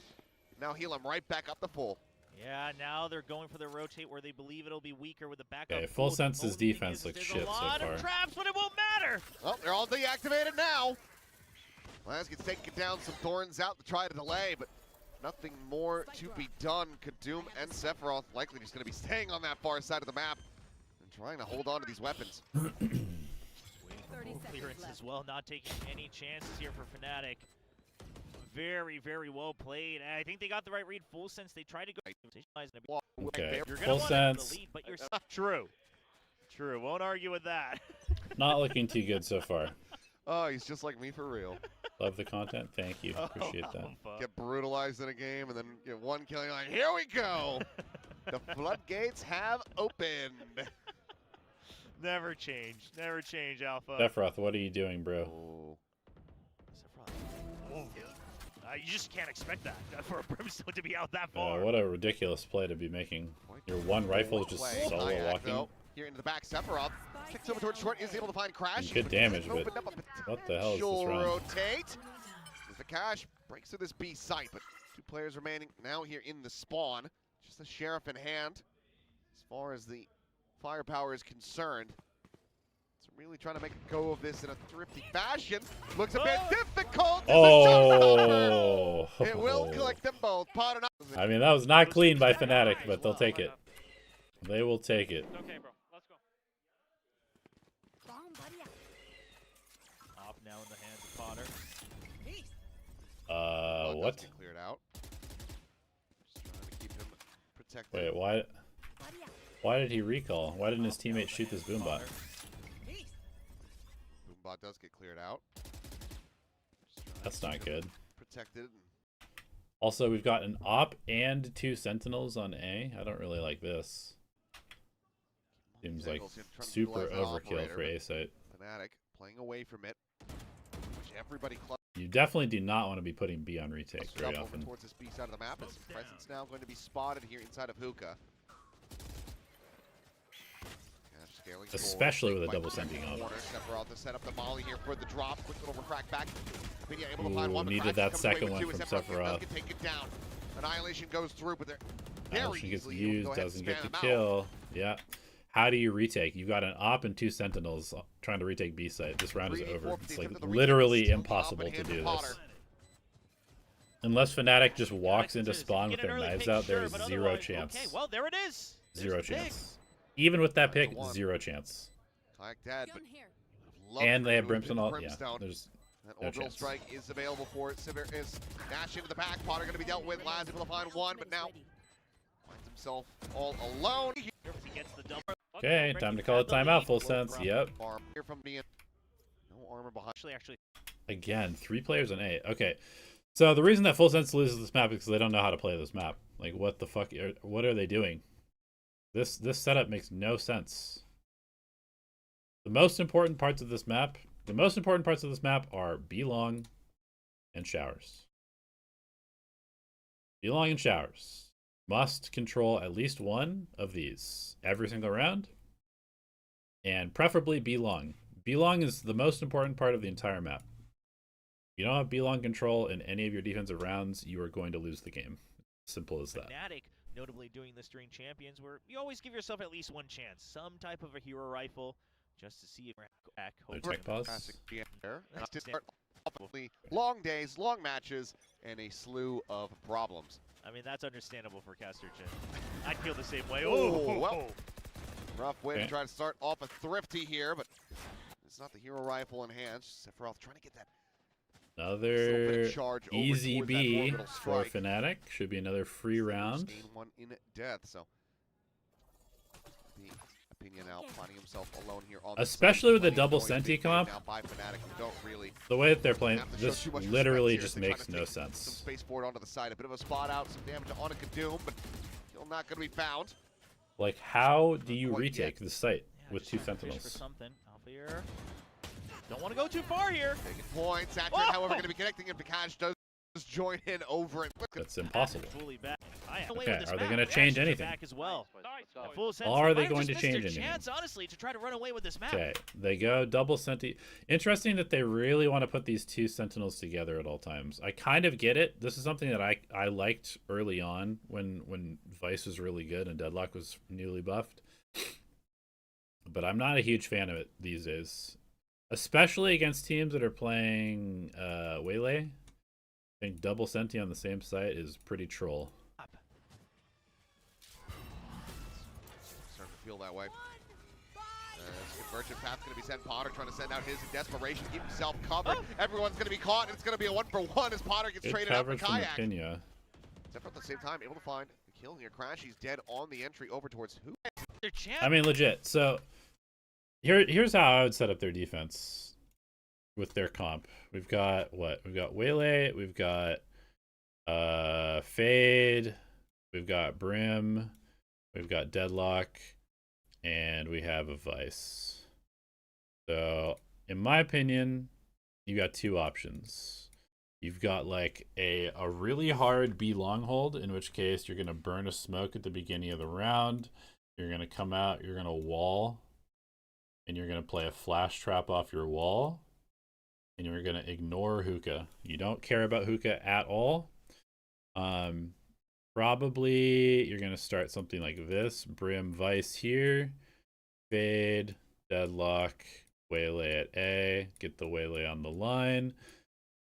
Now heal him right back up to full. Yeah, now they're going for the rotate where they believe it'll be weaker with the backup. Okay, Full The Sense's only thing defense is looks there's shit a so lot far. of traps, but it won't matter. Well, they're all deactivated now. Laz gets taken down, some thorns out to try to delay, but nothing more to be done. Kadoom and Sephiroth likely just going to be staying on that far side of the map and trying to hold on to these weapons. Waiting for full clearance as well, not taking any chances here for FNATIC. Very, very well played. I think they got the right read. Full Sense, they tried to go. Okay, You're gonna Full want them to Sense. lead, but you're true. True, won't argue with that. Not looking too good so far. Oh, he's just like me for real. Love the content. Thank you. Appreciate that. Get brutalized in a game and then get one kill. You're like, here we go. The floodgates have opened. Never change. Never change, Alpha. Sephiroth, what are you doing, bro? Oh. You just can't expect that for a Brimstone to be out that far. What a ridiculous play to be making. Your one rifle is just Play. solo Kayak, walking. though, here into the back, Sephiroth kicks over towards short, is able to find Crash. Good damage, but what the hell is this run? Rotate. As the Cash breaks through this B site, but 2 players remaining now here in the spawn. Just the Sheriff in hand. As far as the firepower is concerned. So really trying to make a go of this in a thrifty fashion. Looks a bit difficult. Oh! It will collect them both. Potter not. I mean, that was not clean by FNATIC, but they'll take it. They will take it. Okay, bro. Let's go. Off now in the hands of Potter. What? Get cleared out. Just trying to keep him protected. Wait, why? Why did he recall? Why didn't his teammate shoot this boombot? Boombot does get cleared out. That's not good. Protected. Also, we've got an op and 2 sentinels on A. I don't really like this. Seems like super overkill for A site. FNATIC playing away from it. Which everybody You definitely do not want to be putting B on retake very often. towards this B side of the map. His presence now going to be spotted here inside of Hookah. Especially with a double sending on. Sephiroth to set up the molly here for the drop. Quick little crack back. Ooh, needed that second one from Sephiroth. Take it down. Annihilation goes through, but they're Annihilation gets used, doesn't get the kill. Yeah. How do you retake? You've got an op and 2 sentinels trying to retake B site. This round is over. It's like literally impossible to do this. Unless FNATIC just walks into spawn with their knives out, there's zero chance. Okay, well, there it is. Zero chance. Even with that pick, zero chance. Kayak dead, but and they have Brimstone all. Yeah, there's that no orbital chance. strike is available for it. Sivir is Nash into the back. Potter going to be dealt with. Laz able to find one, but now finds himself all alone. Okay, time to call a timeout. Full Sense. Yep. Here from me. No armor behind. Actually. Again, 3 players on A. Okay. So the reason that Full Sense loses this map is because they don't know how to play this map. Like, what the fuck? What are they doing? This setup makes no sense. The most important parts of this map are B long and showers. B long and showers. Must control at least one of these every single round. And preferably B long. B long is the most important part of the entire map. If you don't have B long control in any of your defensive rounds, you are going to lose the game. Simple as that. FNATIC, notably doing this during Champions, where you always give yourself at least one chance. Some type of a hero rifle, just to see if back. No tech pause. Long days, long matches, and a slew of problems. I mean, that's understandable for Caster Chin. I'd feel the same way. Oh, well. Rough way to try to start off a thrifty here, but it's not the hero rifle in hand. Sephiroth trying to get that. Another easy B for FNATIC. Should be another free round. One in death, so the opinion now finding himself alone here on especially with the double senti come up. Really the way that they're playing, this literally just makes no sense. Some spaceport onto the side, a bit of a spot out, some damage on a Kadoom, but still not going to be found. Like, how do you retake the site? with Just 2 trying to fish sentinels. For something. Alpha here. Don't want to go too far here. Taking points. Saturated, Oh! however, going to be connecting him. Bakash does join in over and That's impossible. Fully back. Okay, are they going to change anything? Back as well. At full sense, Are they might have going just to missed change their anything? chance, honestly, to try to run away with this map. Okay, they go double senti. Interesting that they really want to put these 2 sentinels together at all times. I kind of get it. This is something that I liked early on when Vice was really good and Deadlock was newly buffed. But I'm not a huge fan of it these days, especially against teams that are playing Waylay. I think double senti on the same site is pretty troll. Starting to feel that way. Convergent path going to be sent. Potter trying to send out his in desperation, keep himself covered. Everyone's going to be caught, and it's going to be a 1-for-1 as Potter gets Good traded out for coverage from Kayak. Pinya. Except for at the same time, able to find the kill near Crash. He's dead on the entry over towards who? Their chance. I mean, legit. So here's how I would set up their defense with their comp. We've got what? We've got Waylay, we've got Fade, we've got Brim, we've got Deadlock, and we have a Vice. So in my opinion, you got 2 options. You've got like a really hard B long hold, in which case you're gonna burn a smoke at the beginning of the round. You're gonna come out, you're gonna wall, and you're gonna play a flash trap off your wall, and you're gonna ignore hookah. You don't care about hookah at all. Probably you're gonna start something like this: Brim Vice here, Fade, Deadlock, Waylay at A, get the Waylay on the line.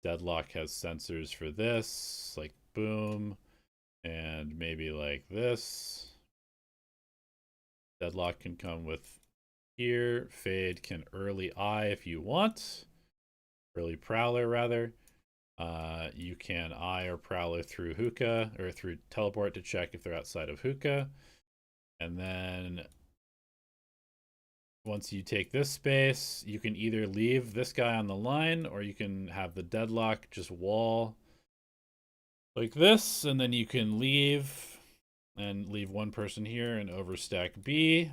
Deadlock has sensors for this, like boom, and maybe like this. Deadlock can come with here. Fade can early eye if you want. Early Prowler, rather. You can eye or Prowler through hookah, or through teleport to check if they're outside of hookah. And then once you take this space, you can either leave this guy on the line, or you can have the Deadlock just wall like this, and then you can leave and leave 1 person here and overstack B,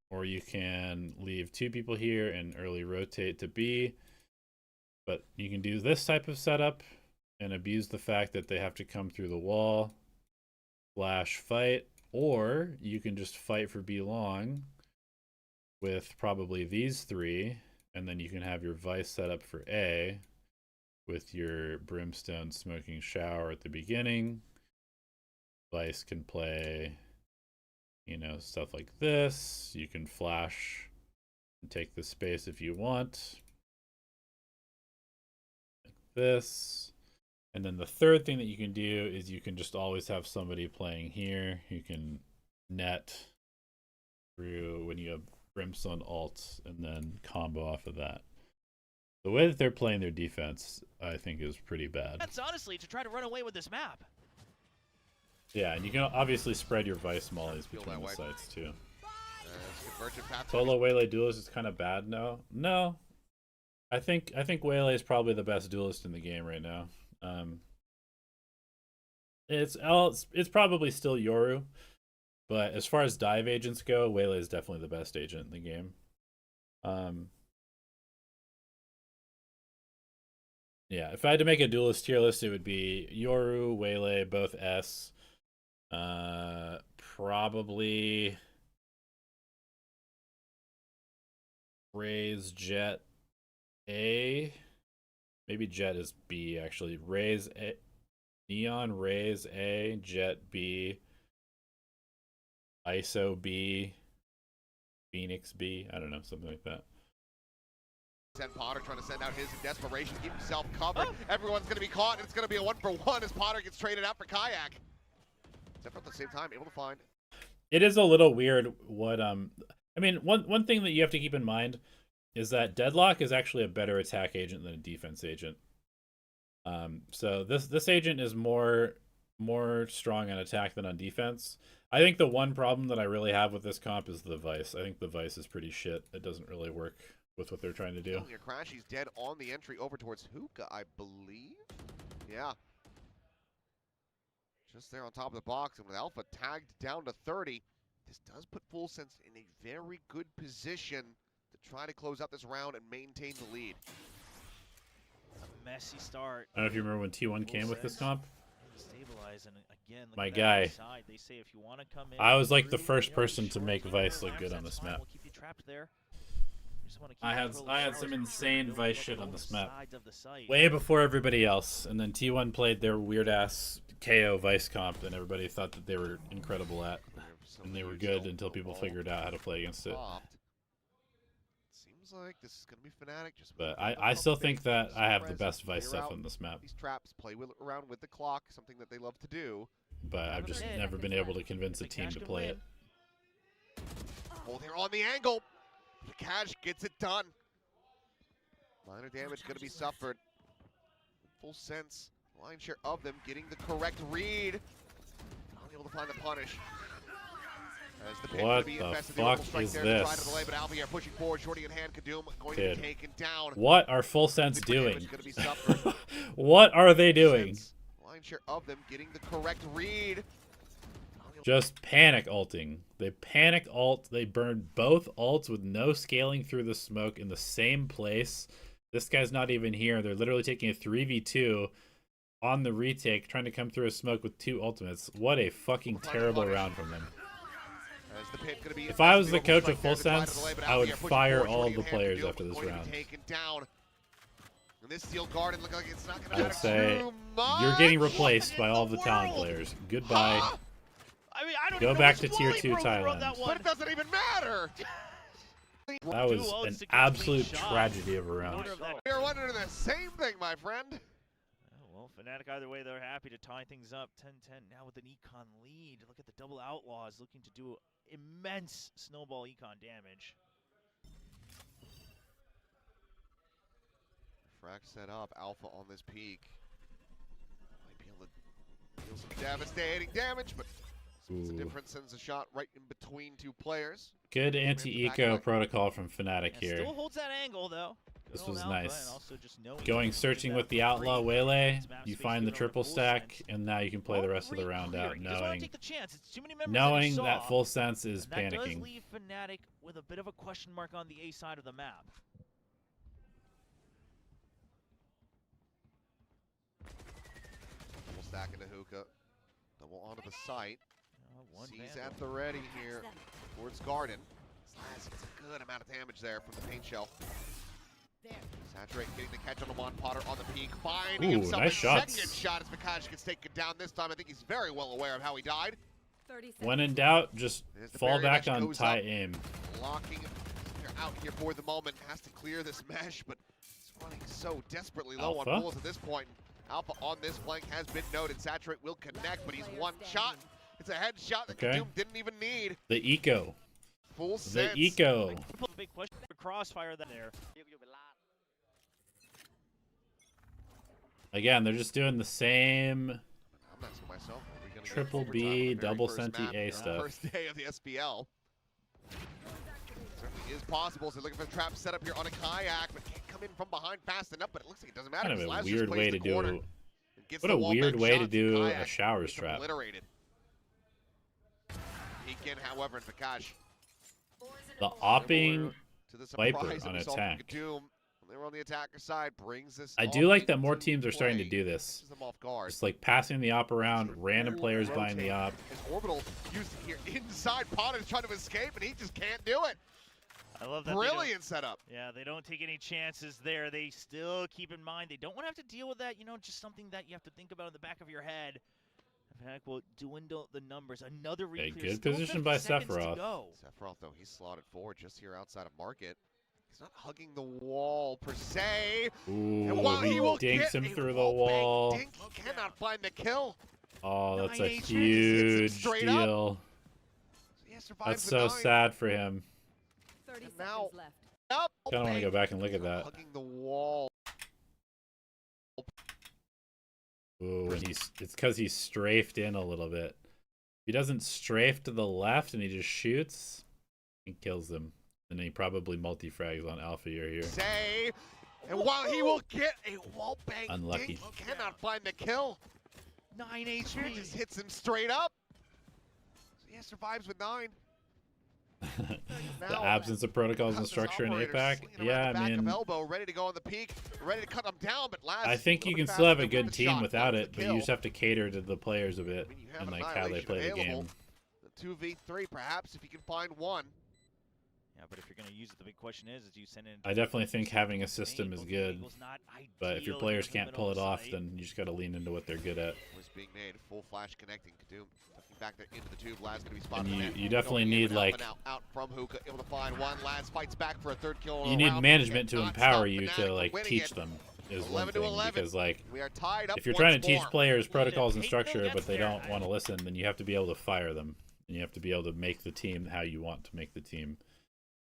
or you can leave 2 people here and early rotate to B. But you can do this type of setup and abuse the fact that they have to come through the wall, flash fight, or you can just fight for B long with probably these 3, and then you can have your Vice set up for A with your Brimstone Smoking Shower at the beginning. Vice can play, you know, stuff like this. You can flash and take the space if you want. Like this. And then the third thing that you can do is you can just always have somebody playing here. You can net through when you have Brimstone ult and then combo off of that. The way that they're playing their defense, I think, is pretty bad. That's honestly to try to run away with this map. Yeah, and you can obviously spread your Vice mollies between the sites too. Convergent path. Solo Waylay duelist is kind of bad now. No, I think Waylay is probably the best duelist in the game right now. It's probably still Yoru, but as far as dive agents go, Waylay is definitely the best agent in the game. Yeah, if I had to make a duelist tier list, it would be Yoru, Waylay, both S. Probably Raze, Jet, A. Maybe Jet is B, actually. Raze, A. Neon, Raze, A. Jet, B. ISO, B. Phoenix, B. I don't know, something like that. Potter trying to send out his in desperation, keep himself covered. Everyone's going to be caught, and it's going to be a 1-for-1 as Potter gets traded out for Kayak. Except for at the same time, able to find. It is a little weird what I mean, one thing that you have to keep in mind is that Deadlock is actually a better attack agent than a defense agent. So this agent is more strong on attack than on defense. I think the one problem that I really have with this comp is the Vice. I think the Vice is pretty shit. It doesn't really work with what they're trying to do. Your Crash, he's dead on the entry over towards Hookah, I believe. Yeah. Just there on top of the box, and with Alpha tagged down to 30, this does put Full Sense in a very good position to try to close out this round and maintain the lead. A messy start. I don't know if you remember when T1 came with this comp. Stabilize and again, look My at that guy. inside. They say if you want to come in, I was like the through, first you know, person to short make tunnel Vice look ramps, good on that's this fine. map. We'll keep you trapped there. We just wanna keep I had control of I had showers some and insane building Vice up shit on both this map. sides of the site. Way before everybody else, and then T1 played their weird ass KO Vice comp, and everybody thought that they were incredible at, and they were good until people figured out how to play against it. Seems like this is gonna be FNATIC. Just But I still think that I have the best Vice stuff on this map, these traps, play around with the clock, something that they love to do. but I've just never been able to convince a team to play it. Oh, they're on the angle. Cash gets it done. Minor damage going to be suffered. Full Sense, line share of them getting the correct read. Not able to find the punish. As the pin What be the invested, fuck the strike is there this? To try to delay, but Alvier pushing forward, shorty in hand. Kadoom going Dude. to be taken down. What are Full Sense The doing? damage gonna be suffered. What are they doing? Sense, line share of them getting the correct read. Just panic ulting. They panic ult. They burned both ults with no scaling through the smoke in the same place. This guy's not even here. They're literally taking a 3v2 on the retake, trying to come through a smoke with 2 ultimates. What a fucking terrible round from them. As the pin gonna be If I was the invested, coach of Full there to try to Sense, delay, but I would Alvier pushing fire forward, all shorty the in hand. players Kadoom after this going to be round. taken down. And this steel garden looks like it's not gonna I would matter say too much. you're getting replaced What by in all the talent world? players. Goodbye. Huh? I mean, I don't Go even know back which to Tier wall he 2 broke from Thailand. that one. But it doesn't even matter. That was Duo, an it's a complete absolute shot. tragedy of a round. Quarter of that. We're wondering the same thing, my friend. Oh, well, FNATIC either way, they're happy to tie things up. 10-10 now with an econ lead. Look at the double outlaws looking to do immense snowball econ damage. Frag set up, Alpha on this peak. Might be able to deal some devastating damage, but what's the Ooh. difference? Sends a shot right in between two players. Good anti-eco protocol from FNATIC And here. still holds that angle though. This Good old was Alpha, nice. and also just knowing Going that searching that with the free outlaw waylay, map you space find the given over triple Full stack, Sense. and now you can play the rest of the round out, He doesn't want to knowing take the chance. It's too many members that he that saw, Full Sense is and that does panicking. leave FNATIC with a bit of a question mark on the A side of the map. Double stack into hookah. Double onto the site. One Sees vandal. at the ready here towards Garden. Slash gets a good amount of damage there from the paint shell. Saturate getting the catch on the Mon Potter on the peak. Finding Ooh, himself nice a shots. second shot as Makash gets taken down this time. I think he's very well aware of how he died. When in doubt, just There's the fall barrier back mesh on goes tie up. aim. Locking out here for the moment. Has to clear this mesh, but he's running so desperately low Alpha? on bullets at this point. Alpha on this flank has been noted. Saturate will connect, but he's one shot. It's a headshot that Okay. Kadoom didn't even need. The eco. Full The sense. eco. Big question for Crossfire there. Again, they're just doing the same I'm asking myself, are we gonna get triple overtime B, on the very double first senti map A on the stuff. First day of the SPL. Certainly is possible. So looking for the trap set up here on a kayak, but can't come in from behind fast enough. But it looks like it doesn't matter. Kind of because a Laz just weird plays way the to corner do. and gets What the a weird wallbang way to shots. do a Kayak showers gets trap. Obliterated. Peek in, however, and Vakash. The opping. To the Viper surprise on of Assault from attack. Kadoom, they were on the attacker side, brings this. I all do like that more into teams are starting to play. do this. Catches them off guard. Just like passing the op around, random players Rotate. buying the op. His orbital used here inside. Potter's trying to escape, and he just can't do it. I love that. Brilliant setup. Yeah, they don't take any chances there. They still keep in mind they don't want to have to deal with that. You know, just something that you have to think about in the back of your head. FNATIC will dwindle the numbers. Another Okay, reclear. good Still position 50 by seconds to Sephiroth. go. Sephiroth, though, he's slotted forward just here outside of Market. He's not hugging the wall per se. And while Ooh, he will dinks get him a through the wall bang wall. dink, he cannot find the kill. Oh, that's a 9 HP, huge hits him straight up. deal. He survives That's the so 9. sad for him. 30 And now- seconds left. Up. Kind of want to go back and look at He's not that. Hugging the wall. Ooh, and it's because he's strafed in a little bit. If he doesn't strafe to the left and he just shoots, he kills them. And he probably multi-frags on Alpha here. Say, and while he will get a wall bang Unlucky. dink, he cannot find the kill. 9 Spear HP. just hits him straight up. So yeah, survives with 9. The absence of protocols and structure in APAC. Yeah, I mean, Elbow, ready to go on the peak, ready to cut them down, but Laz I think you can still have a good team without it, but you just have to cater to the players a bit and like how they play the game. The 2v3, perhaps, if you can find one. Yeah, but if you're going to use it, the big question is you send in... I definitely think having a system is good, but if your players can't pull it off, then you just got to lean into what they're good at. Was being made, full flash connecting, Kadoom tucking back there into the tube. Laz going to be spotted. And you definitely need like out from Hookah, able to find one. Laz fights back for a third kill. You need management to empower you to like teach them is one thing, because like we are tied up if you're trying to teach players protocols and structure, but they don't want to listen, then you have to be able to fire them, and you have to be able to make the team how you want to make the team.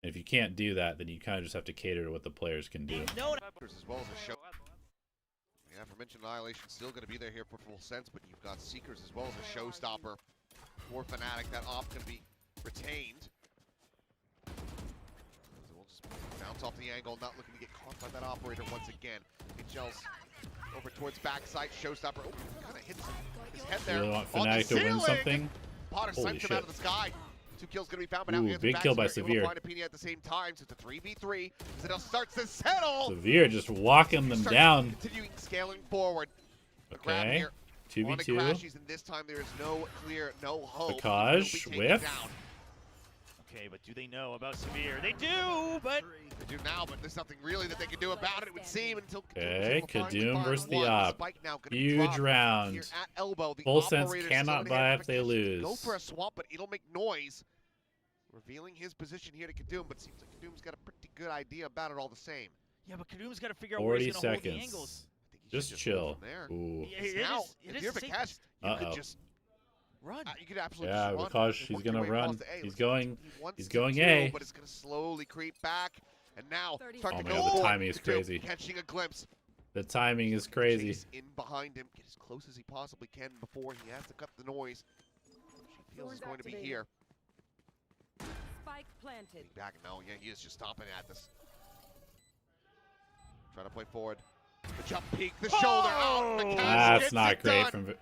And if you can't do that, then you kind of just have to cater to what the players can do. As well as a show. The aforementioned Annihilation still going to be there here for full sense, but you've got Seekers as well as a showstopper for FNATIC. That op can be retained. So we'll just bounce off the angle, not looking to get caught by that operator once again. HL's over towards backside. Showstopper kind of hits his head there. Really want FNATIC to win something? Potter snipes him out of the sky. 2 kills going to be found, but now big kill by Severe. Find a at the same time, so it's a 3v3. ZETA starts to settle. Severe just walking them down. Continuing scaling forward. Okay. 2v2. And this time there is no clear, no hope. Bakaj, whiff. Okay, but do they know about Severe? They do, but they do now, but there's nothing really that they can do about it, it would seem, until Kadoom versus the op. Huge round. At elbow, Full sense cannot buy if they lose. Go for a swap, but it'll make noise. Revealing his position here to Kadoom, but seems like Kadoom's got a pretty good idea about it all the same. Yeah, but Kadoom's got to figure out where he's going to hold the angles. Just chill. Ooh. Now, if you're Bakaj, you could just run. You could absolutely because he's gonna run. He's going A, but it's gonna slowly creep back, and now start to go. The timing is crazy. Catching a glimpse. The timing is crazy. Chase in behind him, get as close as he possibly can before he has to cut the noise. She feels is going to be here. Spike planted. Back no, yeah, he is just stomping at this. Trying to play forward. The jump peek, the shoulder. Oh, that's not great from.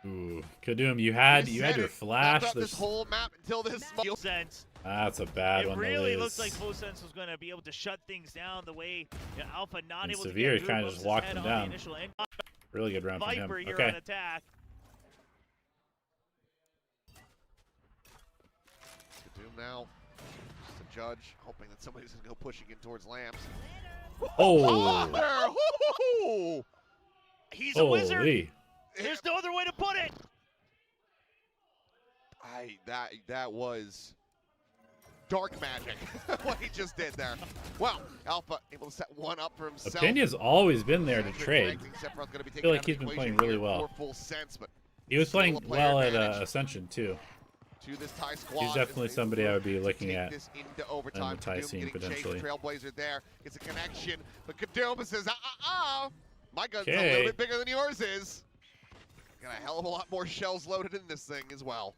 Ooh, Kadoom, you had your flash. This whole map until this sense. That's a bad one. It really looks like Full Sense was going to be able to shut things down the way Alpha not able Severe to get kind of just walked him down. Really good round from him. Viper, you're okay. on attack. Kadoom now, just a judge, hoping that somebody's going to go pushing in towards Lambs. Oh! He's a wizard. There's no other way to put it. That was dark magic, what he just did there. Well, Alpha able to set one up for himself. Opinion's always been there to trade. I feel like he's been playing really well. He was playing well at Ascension too. To this Thai squad, he's definitely somebody I would be looking at into overtime. in the Thai scene potentially. Trailblazer there gets a connection, but Kadoom says, my gun's a little bit bigger than yours is. Got a hell of a lot more shells loaded in this thing as well.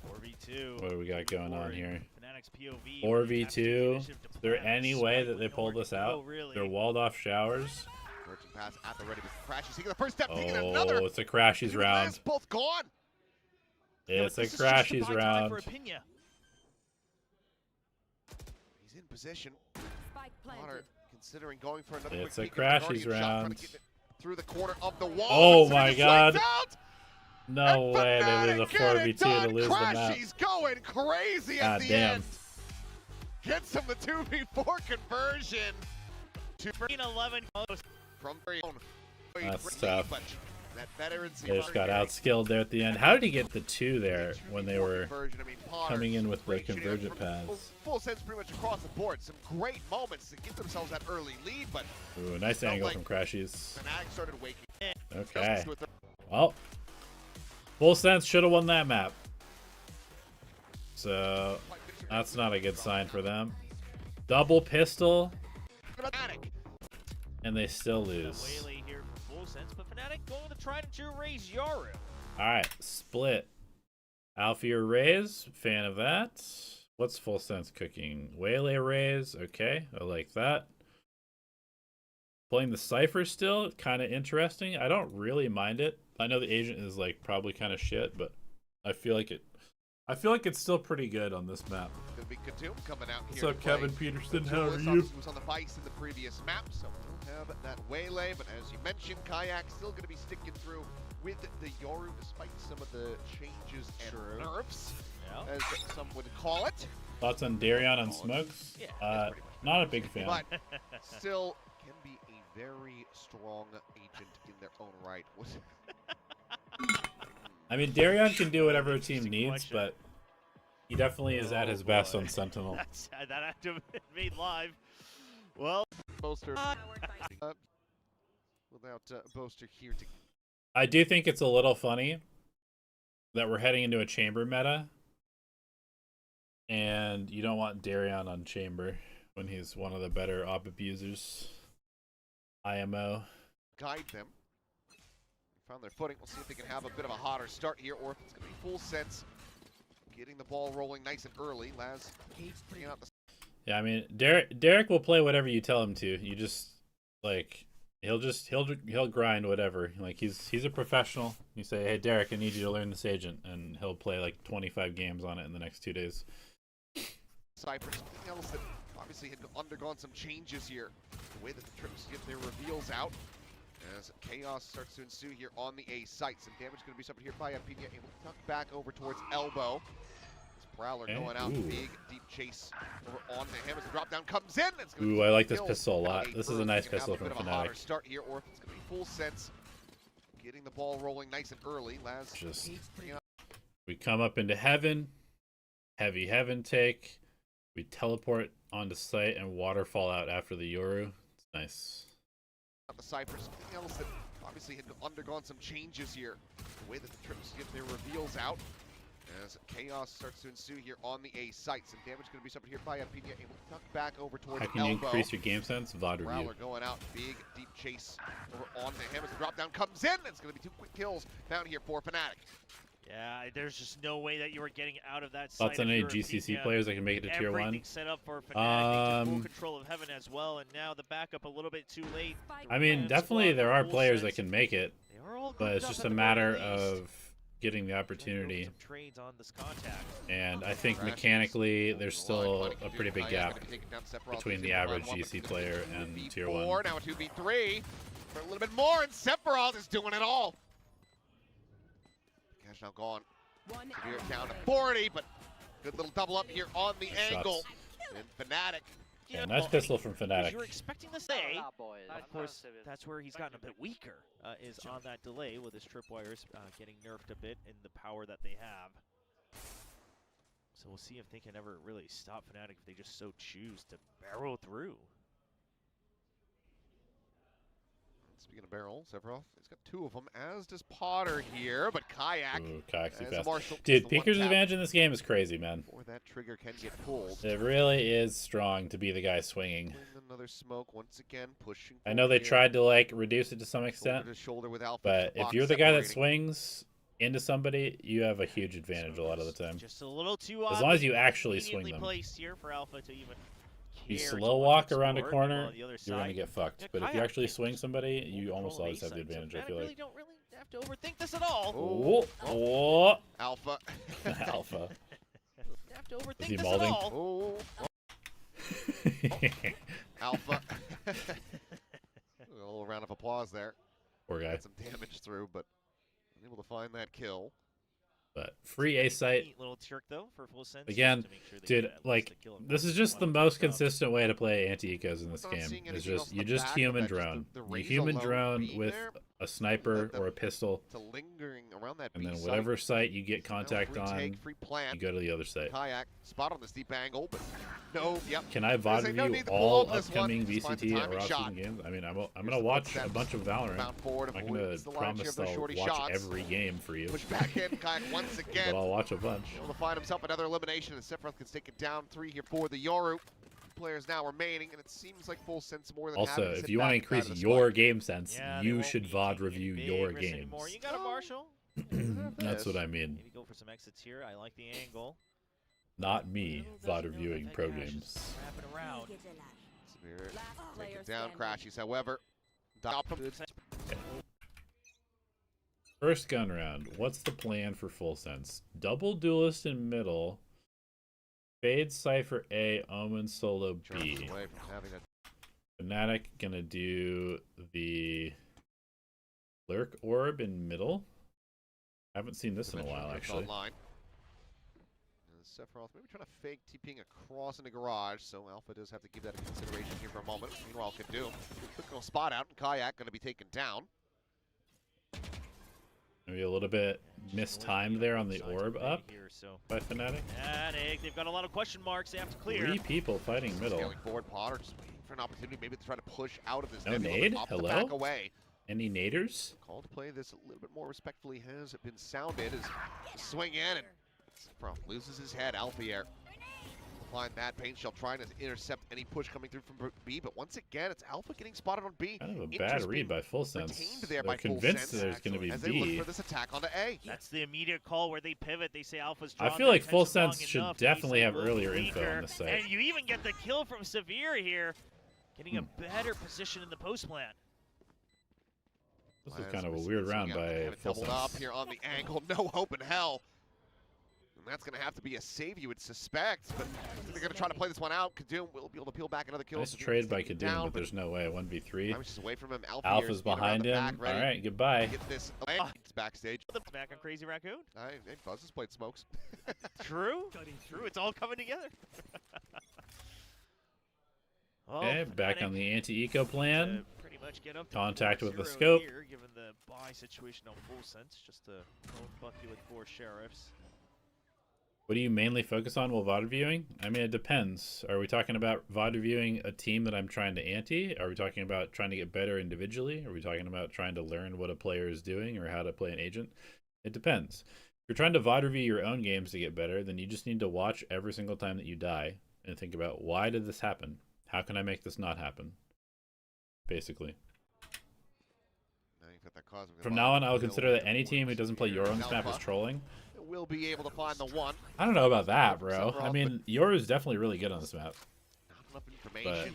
4v2. What do we got going on here? FNATIC's POV. 4v2. Is there any way that they pull this out? They're walled off showers. Merchant pass at the ready with Crashies. Taking the first step, taking another. Oh, it's a Crashies round. Both gone. It's a Crashies round. He's in position. Potter considering going for another. It's a Crashies round. Through the corner of the wall. Oh my god. No way they lose a 4v2 to lose the map. He's going crazy at the end. Gets him the 2v4 conversion. 11 from their own. That's tough. They just got outskilled there at the end. How did he get the 2 there when they were coming in with the convergent paths? Full sense pretty much across the board. Some great moments to give themselves that early lead, but ooh, nice angle from Crashies. FNATIC started waking. Okay. Well, Full Sense should have won that map. So that's not a good sign for them. Double pistol. And they still lose. Here for Full Sense, but FNATIC going to try to raise Yaru. Alright, split. Alfie or Raze, fan of that. What's Full Sense cooking? Waylay Raze, okay, I like that. Playing the Cypher still, kind of interesting. I don't really mind it. I know the agent is like probably kind of shit, but I feel like it's still pretty good on this map. be Katoom coming out What's here. up, Kevin Peterson? How are Duelist you? obviously was on the Vice in the previous map, so we don't have that waylay. But as you mentioned, Kayak still going to be sticking through with the Yoru, despite some of the changes and nerfs, as some would call it. Thoughts on Darion on smokes? Yeah, Not a big fan. But still can be a very strong agent in their own right. I mean, Darion can do whatever a team Interesting needs, question. but he definitely is at his best on Sentinel. That had to have been made live. Well, Boaster without Boaster here to. I do think it's a little funny that we're heading into a chamber meta, and you don't want Darion on chamber when he's one of the better op abusers. IMO. Guide them. Found their footing. We'll see if they can have a bit of a hotter start here, or if it's going to be full sense. Getting the ball rolling nice and early. Laz bringing out the. Yeah, I mean, Derek will play whatever you tell him to. You just like he'll grind whatever. Like he's a professional. You say, "Hey, Derek, I need you to learn this agent," and he'll play like 25 games on it in the next 2 days. Cypher, something else that obviously had undergone some changes here. The way that the trips get their reveals out. As chaos starts to ensue here on the A site. Some damage going to be suffered here by Pina, able to tuck back over towards elbow. This Prowler going out, big deep chase over onto him as the drop down comes in. It's gonna Ooh, I like this kill pistol a lot. This is a nice Can have pistol a from bit of a hotter FNATIC. start here, or if it's going to be full sense. Getting the ball rolling nice and early. Laz Just we come up into heaven, heavy heaven take. We teleport onto site and waterfall out after the Yoru. It's nice. The Cypher, something else that obviously had undergone some changes here. The way that the trips get their reveals out. As chaos starts to ensue here on the A site. Some damage going to be suffered here by Pina, able to tuck back over towards How can you elbow. increase your game sense? VOD review. Prowler going out, big deep chase over onto him as the drop down comes in. It's going to be 2 quick kills down here for FNATIC. yeah, there's just no way that you were getting out of that site. Thoughts on if any you were GCC Pina. players that can make it to tier 1? Everything set up for FNATIC. They took full control of heaven as well, and now the backup a little bit too late. I mean, definitely there are players that can make it, They are all but it's grouped just up a at the matter very least. of getting the Some opportunity. trades on this contact. And I think mechanically there's still a pretty big gap between the average GC player and tier 1. Now a 2v3 for a little bit more, and Sephiroth is doing it all. Cash now gone. Severe down to 40, but good little double up here on the angle. And FNATIC. Yeah, nice pistol from FNATIC. You're expecting the say. Of course, that's where he's gotten a bit weaker, is on that delay with his tripwires getting nerfed a bit in the power that they have. So we'll see if they can ever really stop FNATIC if they just so choose to barrel through. Speaking of barrel, Sephiroth, he's got 2 of them, as does Potter here, but Kayak. Ooh, Kayak's too as fast. Marshall Dude, gets the Peeker's one tap advantage in this game is crazy, man. before that trigger can get pulled. It really is strong to be the guy swinging. And another smoke once again, pushing. I know they forward here. tried to like reduce it to some Shoulder extent, to shoulder with Alpha. but if box you're the guy that separating. swings into somebody, you have a huge advantage a lot of the time. Just a little too As long as you actually swing conveniently them. placed here for Alpha to even You care slow to walk want to around a explore. corner, Meanwhile, on the other you're gonna side, get fucked. yeah, But if you Kayak actually can swing somebody, full you almost control always have the A-site, so advantage, I FNATIC feel really like. don't really have to overthink this at all. Oh, Alpha. Alpha. Have to overthink he this malding? at all. Alpha. A little round of applause there. Poor guy. Got some damage through, but able to find that kill. But free A site. Neat little trick though for full sense. Again, just to make sure they dude, get at least like, a kill. this is just the most consistent way to play anti-ecos in this Not game. seeing It's anything else just in you the just back of human that, just drone. the You raise human alone drone being with there, a sniper let or a them pistol, to lingering around that and B then site. whatever site you get Now contact free on, take, free plant. you go to the other site. Kayak spot on this deep angle, but no, yep. Can I VOD say no review need to pull all up this one, upcoming just find the VCT timing or shot. off-season games? I mean, I'm Here's gonna the watch a footsteps. bunch of Valorant. Bound forward, I'm not avoids gonna the lion's share promise of those I'll shorty watch shots. every game for you, Push back in, Kayak once but again. I'll watch a bunch. Able to find himself another elimination, and Sephiroth can take it down 3 here for the Yoru. Players now remaining, and it seems like full sense more than Also, having to if sit you want to back and increase out of the your spike. game sense, Yeah, they you won't should be VOD taking review big your risks games. anymore. You got a Marshall. That's what I mean. Maybe go for some exits here. I like the angle. Not me Little does VOD he know reviewing that pro Cash is games. wrapping around. Spirit Last take player it down, standing. Crashies, however. Stop him. First gun round. What's the plan for full sense? Double duelist in middle. Fade, Cypher A, Omen, Solo Germs B. away from having a FNATIC gonna do the Lurk Orb in middle. I haven't seen this in a while, actually. Online. And Sephiroth maybe trying to fake TPing across in the garage, so Alpha does have to give that a consideration here for a moment. Meanwhile, can do. Quick little spot out, and Kayak going to be taken down. Maybe a little bit mistimed there on the orb up here, so by FNATIC. FNATIC, they've got a lot of question marks they have to clear. 3 people fighting middle. Scaling forward, Potter just waiting for an opportunity, maybe to try to push out of this No nebula, nade? but opt to Hello? back away. Any naders? Call to play this a little bit more respectfully has been sounded as swing in and Sephiroth loses his head. Alfier applying that paint shell, trying to intercept any push coming through from B, but once again it's Alpha getting spotted on B. Kind of a bad Interest read being by Full Sense. retained They're there by Full convinced Sense, there's going to be as they look B. for this attack onto A. That's the immediate call where they pivot. They say Alpha's I drawn feel their like Full attention long Sense should enough. definitely He's a have little earlier info weaker, on the site. And you even get the kill from Severe here, getting a better position in the post plant. This is kind of a weird round by Full doubled up Sense. here on the angle. No hope in hell. And that's going to have to be a save, you would suspect. But they're going to try to play this one out. Kadum will be able to peel back another kill. Nice trade by Kadum, but there's no way. 1v3. Just away from him. Alpha's behind him. All right, goodbye. Get this backstage. Back on Crazy Raccoon. Hey, Buzz has played smokes. True. True. It's all coming together. Okay, back on the anti-eco plan. Pretty much get up to Contact with the 4-0 scope. Here, given the buy situation on Full Sense, just a lone bucky with 4 sheriffs. What do you mainly focus on while VOD viewing? I mean, it depends. Are we talking about VOD viewing a team that I'm trying to anti? Are we talking about trying to get better individually? Are we talking about trying to learn what a player is doing or how to play an agent? It depends. If you're trying to VOD review your own games to get better, then you just need to watch every single time that you die and think about, why did this happen? How can I make this not happen? Basically. From now on, I'll consider that any team who doesn't play your own map is trolling. Will be able to find the one. I don't know about that, bro. I mean, yours is definitely really good on this map. Not enough information.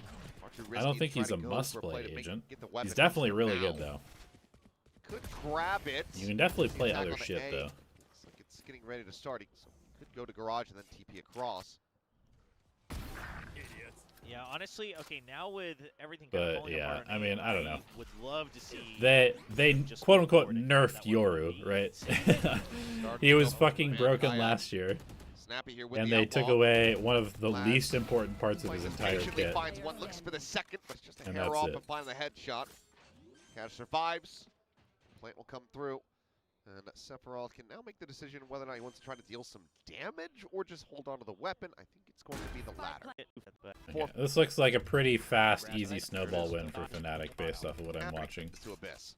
I don't think he's a must-play agent. He's definitely really good, though. Could grab it. You can definitely play other shit, though. Looks like it's getting ready to start. So could go to garage and then TP across. Yeah, honestly, okay, now with everything But, falling yeah, apart, I mean, I don't know. Would love to see They quote-unquote nerfed Yoru, right? He was fucking broken last year. Snappy here with And the they outlaw. took away one of the least important parts of his entire kit. Finds one, looks for the second, but it's just a And hair that's off it. and finds the headshot. Cash survives. Plant will come through. And Sephiroth can now make the decision whether or not he wants to try to deal some damage or just hold on to the weapon. I think it's going to be the latter. Okay, this looks like a pretty fast, easy snowball win for FNATIC based off of what I'm watching. To Abyss.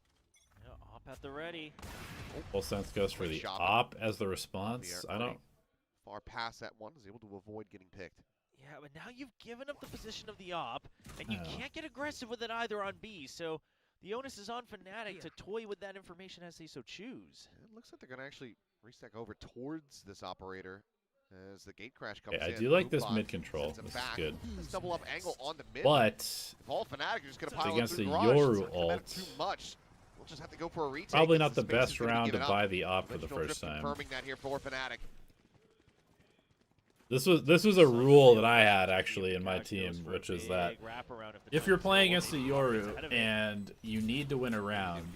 Yeah, op at the ready. Full Sense goes for the op as the response. I don't... Far past that one, is able to avoid getting picked. Yeah, but now you've given up the position of the op, and you can't get aggressive with it either on B, so the onus is on FNATIC to toy with that information as they so choose. It looks like they're going to actually restack over towards this operator as the gate crash comes Yeah, in. I do like this Rupon mid control. sends him This is back. good. This double up angle on the mid. But If all FNATIC are just going to it's pile against up the through garage, Yoru it's not gonna matter ult. too much. We'll just have to go for a retake. Probably as not the space is best gonna be round to given up. buy the op for the Original first Drift time. confirming that here for FNATIC. This was a rule that I had actually in my team, which is that if you're playing against a Yoru and you need to win a round,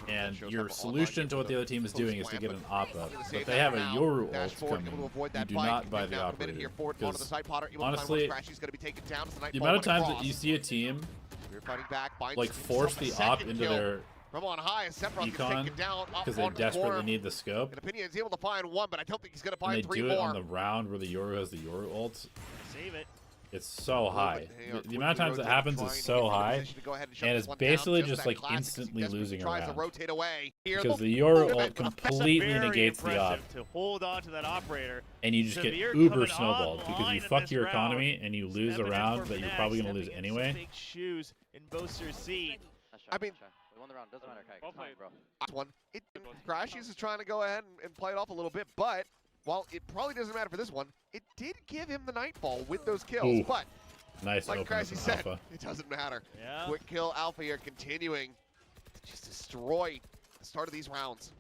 and your solution to what the other team is doing is to get an op up, but they have a Yoru ult coming, you do not buy the operator. Because honestly, the amount of times that you see a team like force the op into their from on high, econ because they desperately need the scope, in opinion, he's able to find one, but I don't think he's going to find and they three do more. it on the round where the Yoru has the Yoru ult, Save it. it's so high. The amount of times it happens is so high, and it's basically just like instantly losing a round. Because the Yoru ult completely negates the op, to hold on to that operator. and you just get uber snowballed because you fuck your economy and you lose a round that you're probably going to lose anyway. Big shoes in Boaster's seat. I mean, we won the round. Doesn't matter, Kai. Come on, bro. one. Crashies is trying to go ahead and play it off a little bit, but while it probably doesn't matter for this one, it did give him the Nightfall with those kills. Ooh. But Nice like opener Crashy from said, Alpha. it doesn't matter. Yeah. Quick kill Alpha here, continuing to just destroy the start of these rounds.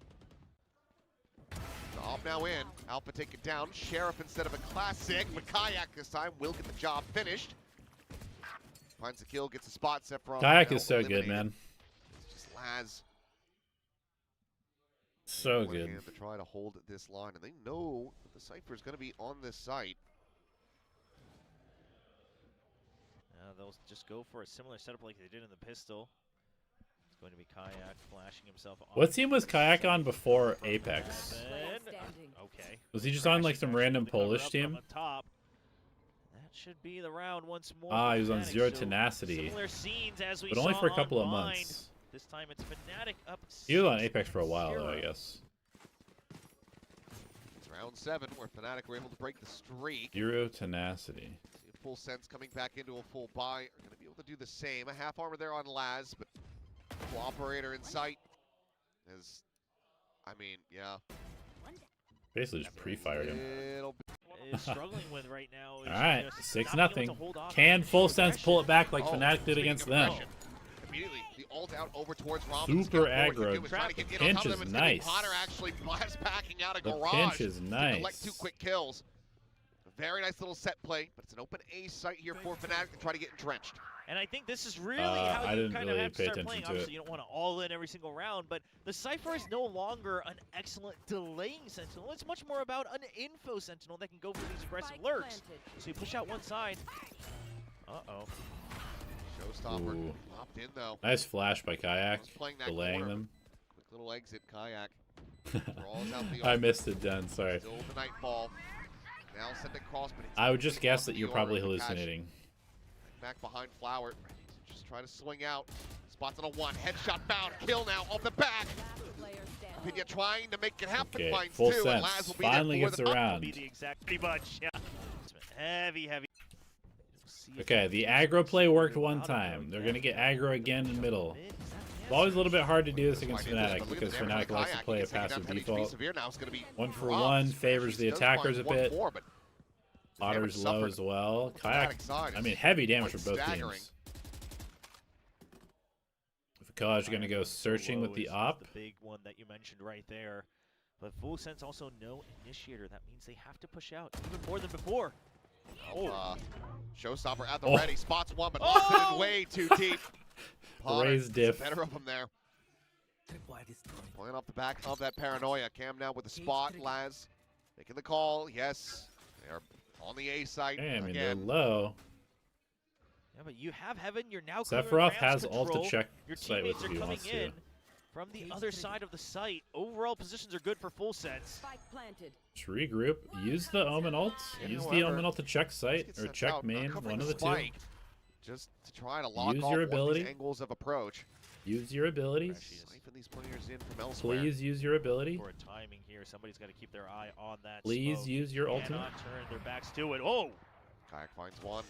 Off now in. Alpha taken down. Sheriff instead of a classic, but Kayak this time will get the job finished. Finds the kill, gets a spot. Sephiroth Kayak now is so good, eliminated. man. It's just Laz. So One good. hand to try to hold this line, and they know that the Cypher is going to be on this site. They'll just go for a similar setup like they did in the pistol. It's going to be Kayak flashing himself on. What team was Kayak on before Apex? Last standing. Okay. Was he just on like some random Actually Polish covered up team? from the top. That should be the round once more. Ah, for he was on FNATIC, Zero so Tenacity. Similar scenes as we But only saw for a couple on of Mind. months. This time it's FNATIC up. He was on Apex for a while though, I 6-0. guess. It's round 7 where FNATIC were able to break the streak. Zero Tenacity. See a full sense coming back into a full buy. Are going to be able to do the same. A half armor there on Laz, but full operator in sight. As, I mean, yeah. Basically just pre-fired him. Little bit. Is struggling with right now. Is Alright, just not being 6-0. able to hold off Can on Full the Sense aggression. pull it back like Oh, Fnatic did speaking against of them? aggression, immediately, the ult out over towards Robin. Super aggro. Trying to get in on Pinch top of is them. It's gonna be nice. Potter actually blast backing out a The garage. pinch is to nice. collect 2 quick kills. A very nice little set play, but it's an open A site here for Fnatic to try to get entrenched. And I think this is really I how you didn't kind really of have to pay start attention playing. to Obviously, it. you don't want to all in every single round, but the Cypher is no longer an excellent delaying sentinel. It's much more about an info sentinel that can go for these aggressive Spike lurks. planted. So you push out one side. Uh-oh. Showstopper Ooh. popped in though. Nice flash by Kayak, Was playing that delaying corner. them. Quick little exit, Kayak. Draws out the I ult. missed it, Den. Sorry. Still the nightfall. Now send it cross, but it's I would just off guess of that you're the probably order. Catch hallucinating. Back behind Flower. Just try to swing out. Spots on a 1. Headshot found. Kill now off the back. Last player standing. Pinya trying to make it happen. Okay, Finds Full 2. And Sense Laz will be finally there for gets the around. Be the exact pretty much, yeah. It's been heavy. We'll see if Okay, the aggro play worked one time. They're gonna get aggro again in middle. It's always a little bit hard to do this against Right into it, Fnatic but look at because the damage Fnatic by likes to Kayak. play He a gets taken down passive heavy to be default. severe. Now it's gonna be 1 for Robs. 1 favors the Does attackers a find one bit. more, but the damage Potter's low suffered. as well. Fnatic Kayak, side I is mean, heavy damage quite for both staggering. teams. Fakaj gonna go searching with the Low is op. the big one that you mentioned right there. But Full Sense also no initiator. That means they have to push out even more than before. Showstopper at the Oh. ready. Spots 1, but locks it in Oh! way too deep. Potter Raise diff. gets better of him there. Playing off the back of that paranoia. Cam now with the spot. Laz making the call. Yes, they are on the A site Hey, I mean, they're again. low. Yeah, but you have Heaven. You're now Sephiroth clearing has Ram's ult to control. check Your site with teammates if are he coming wants to. in from the other side of the site. Overall positions are good for Full Sense. Spike planted. Just regroup. Use the Omen ult. Yeah, Use the however, Omen ult to check site Gets or sent check out, main. covering One of the two. spike, just to try to lock Use off your one of ability. these angles of approach. Use your abilities. Siphoning these players in from elsewhere. Please use your ability. For a timing here, somebody's got to keep their eye on that. Please smoke. use your ultimate. Cannot turn their backs to it. Oh! Kayak finds 1.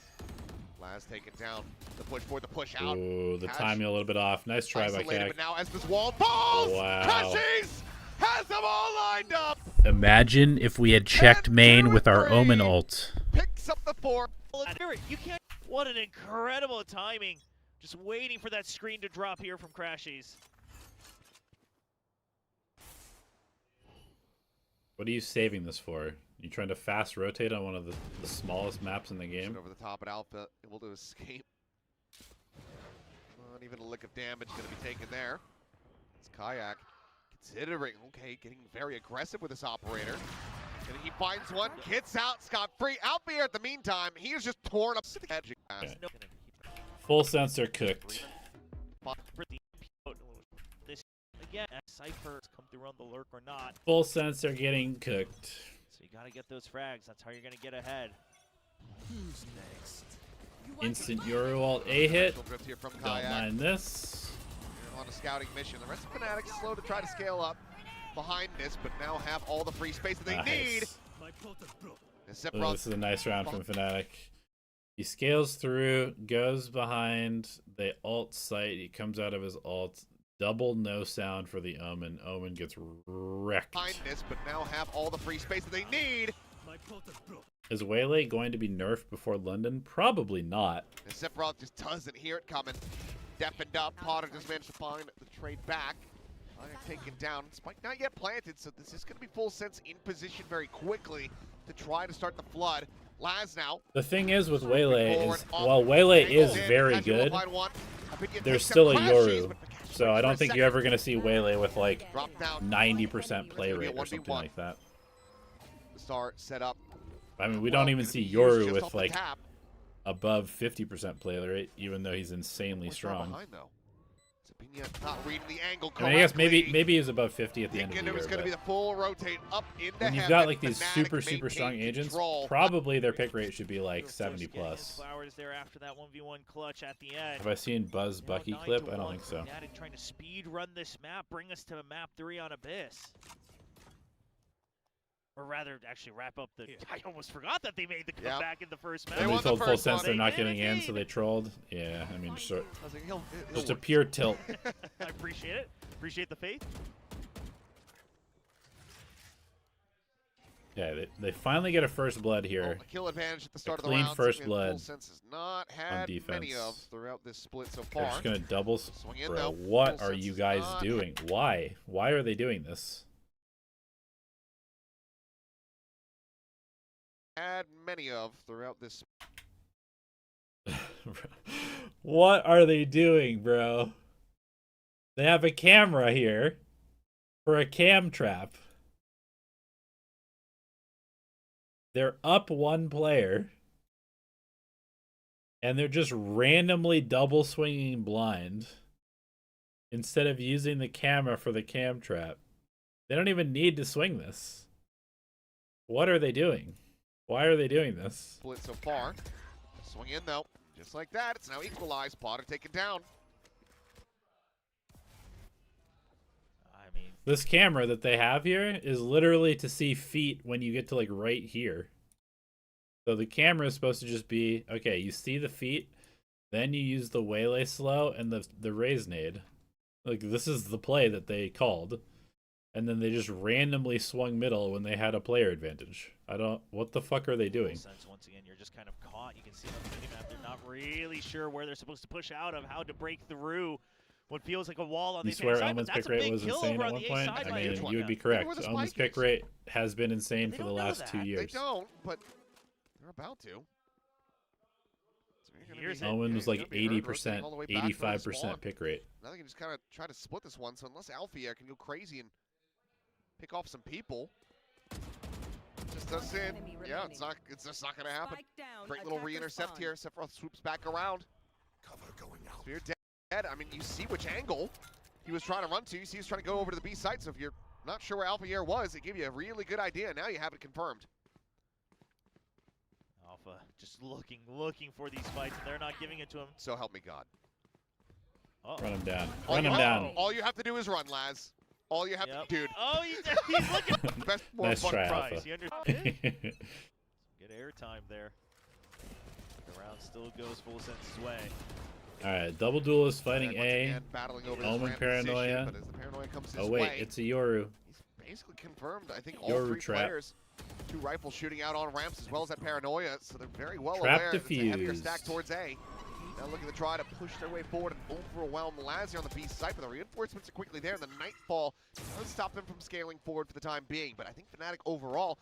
Laz taken down. The push forward, the push out. Ooh, the Cash. timing a little bit off. Nice try by Isolated, Kag. but now as this wall falls, Wow. Crashes has them all lined up. Imagine if we had checked main with our Omen ult. Picks up the 4. You can't. What an incredible timing. Just waiting for that screen to drop here from Crashies. What are you saving this for? You trying to fast rotate on one of the smallest maps in the game? Over the top at Alpha, able to escape. Not even a lick of damage going to be taken there. It's Kayak considering, okay, getting very aggressive with this operator. And he finds 1, gets out scot-free. Alpha here at the meantime, he is just torn up the edge. Okay. Full sensor cooked. This again, Cypher has come through on the lurk or not. Full sensor getting cooked. So you got to get those frags. That's how you're going to get ahead. Who's next? Instant Euro ult A hit. Drift here from Don't Kayak. mind this. On a scouting mission. The rest of Fnatic slow to try to scale up behind this, but now have all the free space that they need. And Oh, Sephiroth this is a nice round from Fnatic. He scales through, goes behind, they ult site, he comes out of his ult. Double no sound for the Omen. Omen gets wrecked. behind this, but now have all the free space that they need. Is Waylay going to be nerfed before London? Probably not. And Sephiroth just doesn't hear it coming. Deafened up. Potter just managed to find the trade back. Taken down. Spike not yet planted, so this is going to be full sense in position very quickly to try to start the flood. Laz now. The thing is with Waylay is, while Waylay is very good, there's still a Yoru. So I don't think you're ever going to see Waylay with like 90% play rate or something like that. The star set up. I mean, we don't even see Yoru with like above 50% play rate, even though he's insanely strong. Not reading the angle I mean, I guess maybe he's above 50 at the end of the year. It was going to be the full rotate up into when you've got like these super strong agents, probably their pick rate should be like 70 plus. Flowers there after that 1v1 clutch at the end. Have I seen Buzz Bucky clip? I don't think so. FNATIC trying to speed run this map, bring us to map 3 on Abyss. Or rather, actually wrap up the... I almost forgot that they made the comeback in the first match. They told full sense they're not getting in, so they trolled. Yeah, I mean, just a pure tilt. I appreciate it. Appreciate the faith. Yeah, they finally get a first blood here. Kill advantage at the start of the clean round. first blood Full sense has not had many of throughout this split so far. They're just going to double... Swing in, Bro, though. what are you guys doing? Why? Why are they doing this? Had many of throughout this. What are they doing, bro? They have a camera here for a cam trap. They're up one player, and they're just randomly double swinging blind instead of using the camera for the cam trap. They don't even need to swing this. What are they doing? Why are they doing this? Split so far. Swing in though. Just like that. It's now equalized. Potter taken down. I mean, this camera that they have here is literally to see feet when you get to like right here. So the camera is supposed to just be, okay, you see the feet, then you use the Waylay slow and the raise nade. Like this is the play that they called. And then they just randomly swung middle when they had a player advantage. What the fuck are they doing? Once again, you're just kind of caught. You can see on the minimap, they're not really sure where they're supposed to push out of, how to break through what feels like a wall on the side. You swear Omen's pick rate was insane at one point? I mean, you would be correct. Omen's pick rate has been insane for the last 2 years. They don't, but they're about to. Omen was like 80%, 85% pick rate. Now they can just kind of try to split this one, so unless Alfia can go crazy and pick off some people. Just doesn't. Yeah, it's just not gonna happen. Great little re-intercept here. Sephiroth swoops back around. Cover going out. Spear dead. I mean, you see which angle he was trying to run to. You see he's trying to go over to the B site. So if you're not sure where Alpha was, it gave you a really good idea. Now you have it confirmed. Alpha just looking for these fights, and they're not giving it to him. So help me God. Run him down. Run him down. All you have to do is run, Laz. All you have to, dude. Oh, he's looking. Best nice try, Alpha. Good airtime there. The round still goes full sense's way. All right, double duelist fighting A. Omen paranoia. But as the paranoia comes oh wait, it's a Yoru. He's basically confirmed. I think all Yoru three trap. players, 2 rifles shooting out on ramps as well as that paranoia. So they're very well Trap aware that it's a heavier defused. stack towards A. Now looking to try to push their way forward and overwhelm Lazio on the B site, but the reinforcements are quickly there. The Nightfall does stop them from scaling forward for the time being, but I think FNATIC overall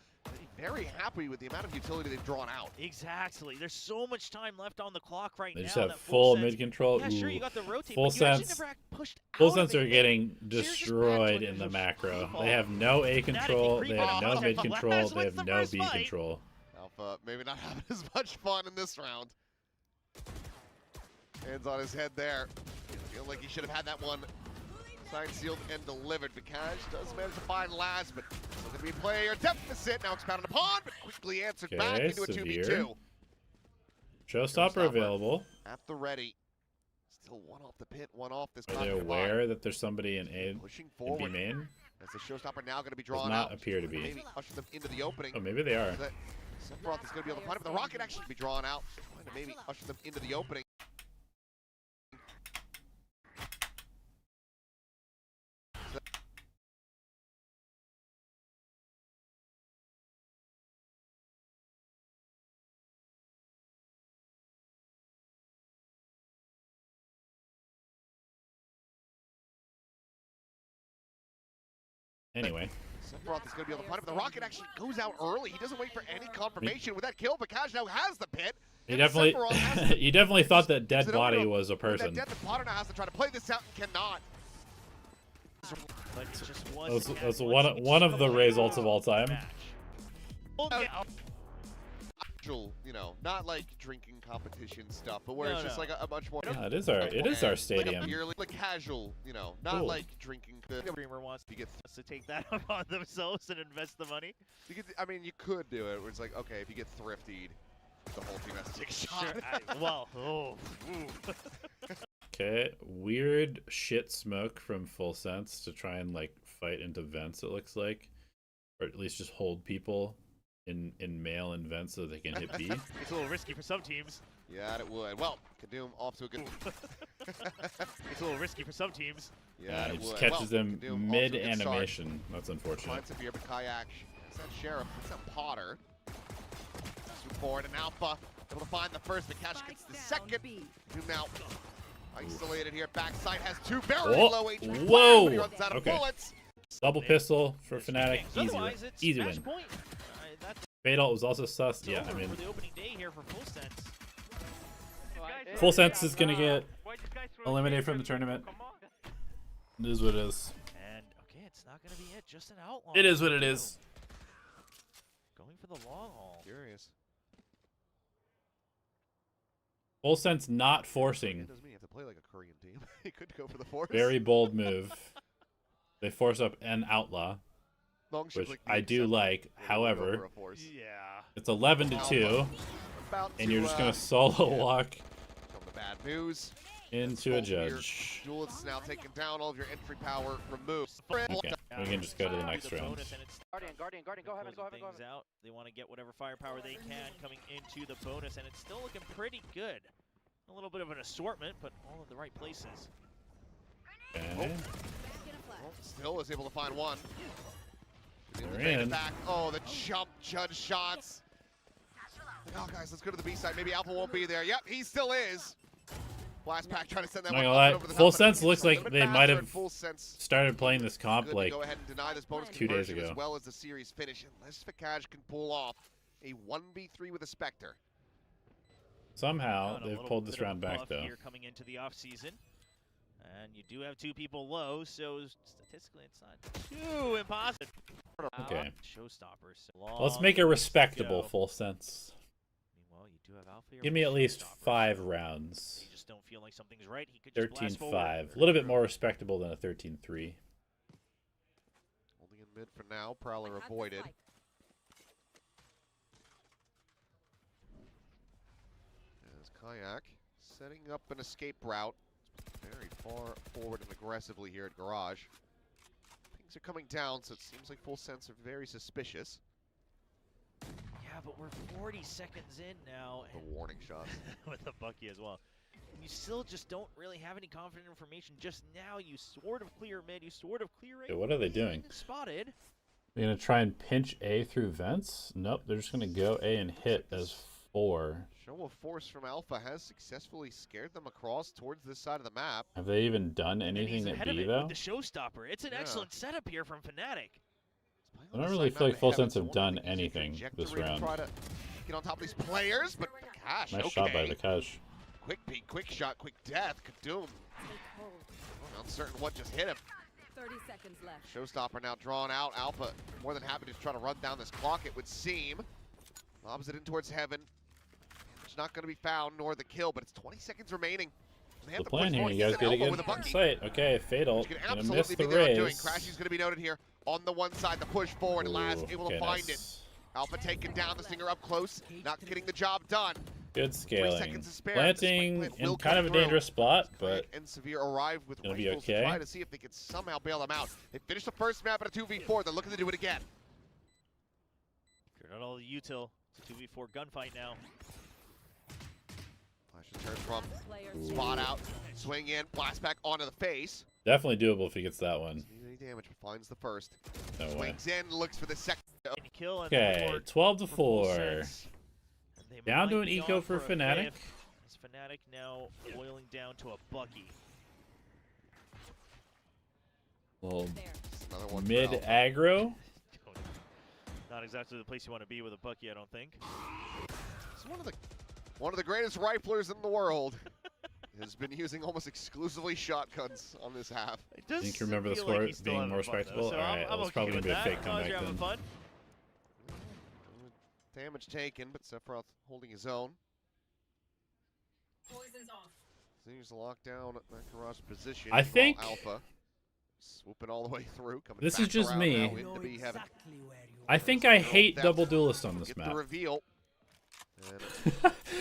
very happy with the amount of utility they've drawn out. Exactly. There's so much time left on the clock right now. They just have full mid control. Yeah, sure, you got the rotate, full but you sense. never pushed Full out sense of are it. getting destroyed in the macro. They have no A control. They have no mid control. They have no B control. Alpha maybe not having as much fun in this round. Hands on his head there. Feel like he should have had that one signed, sealed, and delivered. Vikash does manage to find Laz, but still going to be a player deficit. Now expounded upon, but quickly answered back into a 2v2. Showstopper available. At the ready. Still one off the pit, one off this. Are they aware that there's somebody in A pushing in forward B main? as the showstopper now going to be drawn Does not out. appear to be. Maybe usher them into the opening. Oh, maybe they are. Sephiroth is going to be able to find it, but the rocket actually be drawn out. Trying to maybe usher them into the opening. Anyway, Sephiroth is going to be able to find it, but the rocket actually goes out early. He doesn't wait for any confirmation with that kill. Vakash now has the pit. he and definitely Sephiroth has to- he definitely thought that dead Is it over body to- was a That person. dead Potter now has to try to play this out and cannot. But it just That's, wasn't that's as one of the achievable results of all time. match. Actual, you know, not like drinking competition stuff, but where it's No, just no. like a much more. Yeah, it is our stadium. Like a purely like casual, you know, not Cool. like drinking. The Dreamer wants you get. to take that upon themselves and invest the money. You could, I mean, you could do it. Where it's like, okay, if you get thriftied, the whole team has to take a shot. Sure. Well, ooh. Okay, weird shit smoke from Full Sense to try and like fight into vents. It looks like, or at least just hold people in male in vents so they can hit B. It's a little risky for some teams. Yeah, it would. Well, Kadoom off to a good. It's a little risky for some teams. Yeah, He it just would. catches well, them Kadoom off to a mid good start. animation. That's unfortunate. Finds a beer, but Kayak. It's that Sheriff. It's that Potter. Swoop forward and Alpha. Able to find the first, but Cash gets the second. Kadoom now isolated here. Backside has two very Oh, low HP. whoa. But he runs out of Okay. bullets. Double pistol for FNATIC. Otherwise, it's Easy match win. point. That's Fatal was also sus. Yeah, I over mean, for the opening day here for Full Sense. Full Sense is gonna get eliminated from the tournament. It is what it is. And okay, it's not gonna be it. Just an outlaw. It is what it is. Going for the long haul. Curious. Full Sense not forcing. It doesn't mean you have to play like a Korean team. He could go for the force. Very bold move. They force up an outlaw, Long ship which like I the do exception. like. They will go for However, a force. Yeah. it's 11-2, About and to, you're just gonna solo walk Come the bad news. into a Both of your judge. Duelists now taking down all of your entry power removed. Okay, we can just go to the next round. Guardian, go heaven, go heaven, go Things heaven. out. They want to get whatever firepower they can coming into the bonus, and it's still looking pretty good. A little bit of an assortment, but all in the right places. Okay. Well, still is able to find one. They're Fade it in. back. Oh, the jump judge shots. Oh, guys, let's go to the B side. Maybe Alpha won't be there. Yep, he still is. Blast Pack trying to send that Not one gonna up lie, and over the Full top, but Sense it's looks a like little bit they might faster, have and Full Sense started playing this comp good to like go ahead and deny this bonus 2 days conversion ago. as well as the series finish, unless Fakaj can pull off a 1v3 with a Spectre. somehow Got a they've little pulled this bit of a round back buff though. Here coming into the off season, and you do have two people low, so statistically it's not too impossible. Okay. Showstoppers. Let's make it respectable, go. Full Sense. Meanwhile, you do have Alpha here Give with me at least Showstoppers. 5 rounds. You just don't feel like something's right. He could just blast forward. 13-5. A little bit more respectable than a 13-3. Holding in mid for now. Prowler avoided. As Kayak setting up an escape route. Very far forward and aggressively here at Garage. Things are coming down, so it seems like Full Sense are very suspicious. Yeah, but we're 40 seconds in now. The and warning shots. with the Bucky as well. And you still just don't really have any confident information. Just now, you sort of clear mid, you sort of clear A. Okay, what are they doing? Spotted. They're gonna try and pinch A through vents? Nope, they're just gonna go A and hit as 4. Show of force from Alpha has successfully scared them across towards this side of the map. Have they even done And he's anything at ahead of B it though? with the showstopper. It's an Yeah. excellent setup here from FNATIC. I don't really feel like Full Sense have done anything this round. Try to get on top of these players, but gosh, Nice okay. shot by Vakash. Quick peek, quick shot, quick death. Kadoom. Uncertain what just hit him. 30 seconds left. Showstopper now drawn out. Alpha more than happy to try to run down this clock, it would seem. Lobs it in towards heaven. It's not going to be found, nor the kill, but it's 20 seconds remaining. They have The to push plan here, forward. you guys He's gotta an elbow get with a in Bucky. sight. Okay, Fatal. Which can Gonna miss absolutely the be there undoing. raise. Crashy's going to be noted here on the one side. The push forward. Last Ooh, able okay, to find it. nice. Alpha taking down the Stinger up close. Not getting the job done. Good 3 scaling. seconds to spare. Planting This in will kind come of a through. dangerous spot, but and Severe arrived with Gonna be rifles okay. to try to see if they could somehow bail them out. They finished the first map at a 2v4. They're looking to do it again. Cleared out all the util. It's a 2v4 gunfight now. Flash turns from Player spot out, swing in, blast back onto the face. definitely doable if he gets that one. Doesn't need any damage, but finds the first. No way. Swings in, looks for the second. Any kill and Okay, forward 12 to for Full 4. Sense. And they Down to might an be eco on for a FNATIC. fifth, as FNATIC now boiling down to a Bucky. Well, there. Another Another one for Mid Alpha. aggro. Not exactly the place you want to be with a Bucky, I don't think. He's one of the greatest riflers in the world. Has been using almost exclusively shotguns on this half. It does I think you remember the feel score like he's still being having more fun, though, respectable. so Alright, I'm it's okay probably with gonna be a that. fake As long as you're comeback having then. fun. Damage taken, but Sephiroth holding his own. Poison's off. Continues to lock down Nakarat's position. I think- while Alpha swooping all the way through. Coming This back is just around me. now into B heaven. I think I hate Depth. double duelist on this Get the map. reveal. And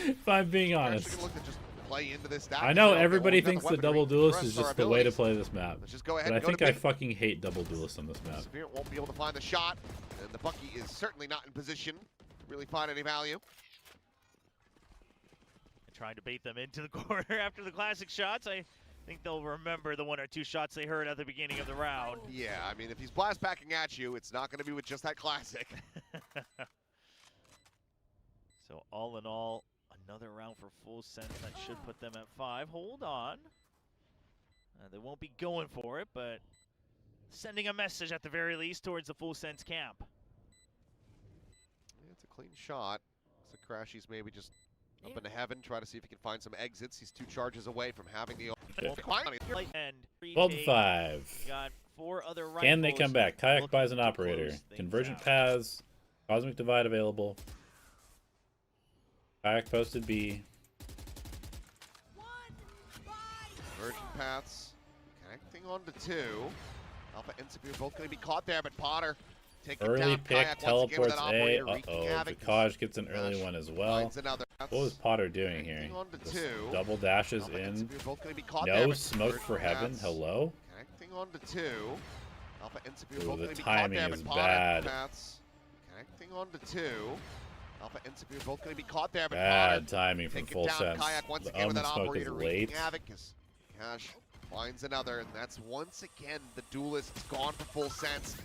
If I'm being we're actually honest. gonna look to just play into this stack. I know So, okay, everybody well, we've thinks got the weaponry double duelist for is our just the way to abilities. play this map. Let's just go ahead But I and go think to I mid. fucking hate double duelists on this map. Spirit won't be able to find the shot, and the Bucky is certainly not in position to really find any value. And trying to bait them into the corner after the classic shots. I think they'll remember the 1 or 2 shots they heard at the beginning of the round. Yeah, I mean, if he's blast backing at you, it's not going to be with just that classic. So all in all, another round for Full Sense that should put them at 5. Hold on. They won't be going for it, but sending a message at the very least towards the Full Sense camp. Yeah, it's a clean shot. So Crashy's maybe just up into heaven, try to see if he can find some exits. He's 2 charges away from having the. And 12 to 5. got 4 other rifles. Can they come back? Kayak looking buys an to operator. close things Convergent out. paths. Cosmic divide available. Kayak posted B. Virgin paths connecting on to 2. Alpha and Severe both going to be caught there, but Potter taking Early down pick Kayak once again with teleports that A. operator, wreaking Uh-oh. havoc. Vikaj gets an early one as well. Finds another. What was Potter doing here? Connecting on to Just 2. double dashes Alpha and in. Severe both going to be caught there, No but smoke Virgin for heaven. paths Hello? Connecting on to 2. Alpha and Severe Ooh, both the going to be caught timing there, is but Potter bad. paths connecting on to 2. Alpha and Severe both going to be caught there, but Bad Potter timing from taking Full down Sense. Kayak once The again with that smoke is operator late. wreaking havoc. As Cash finds another, and that's once again the duelist is gone for Full Sense.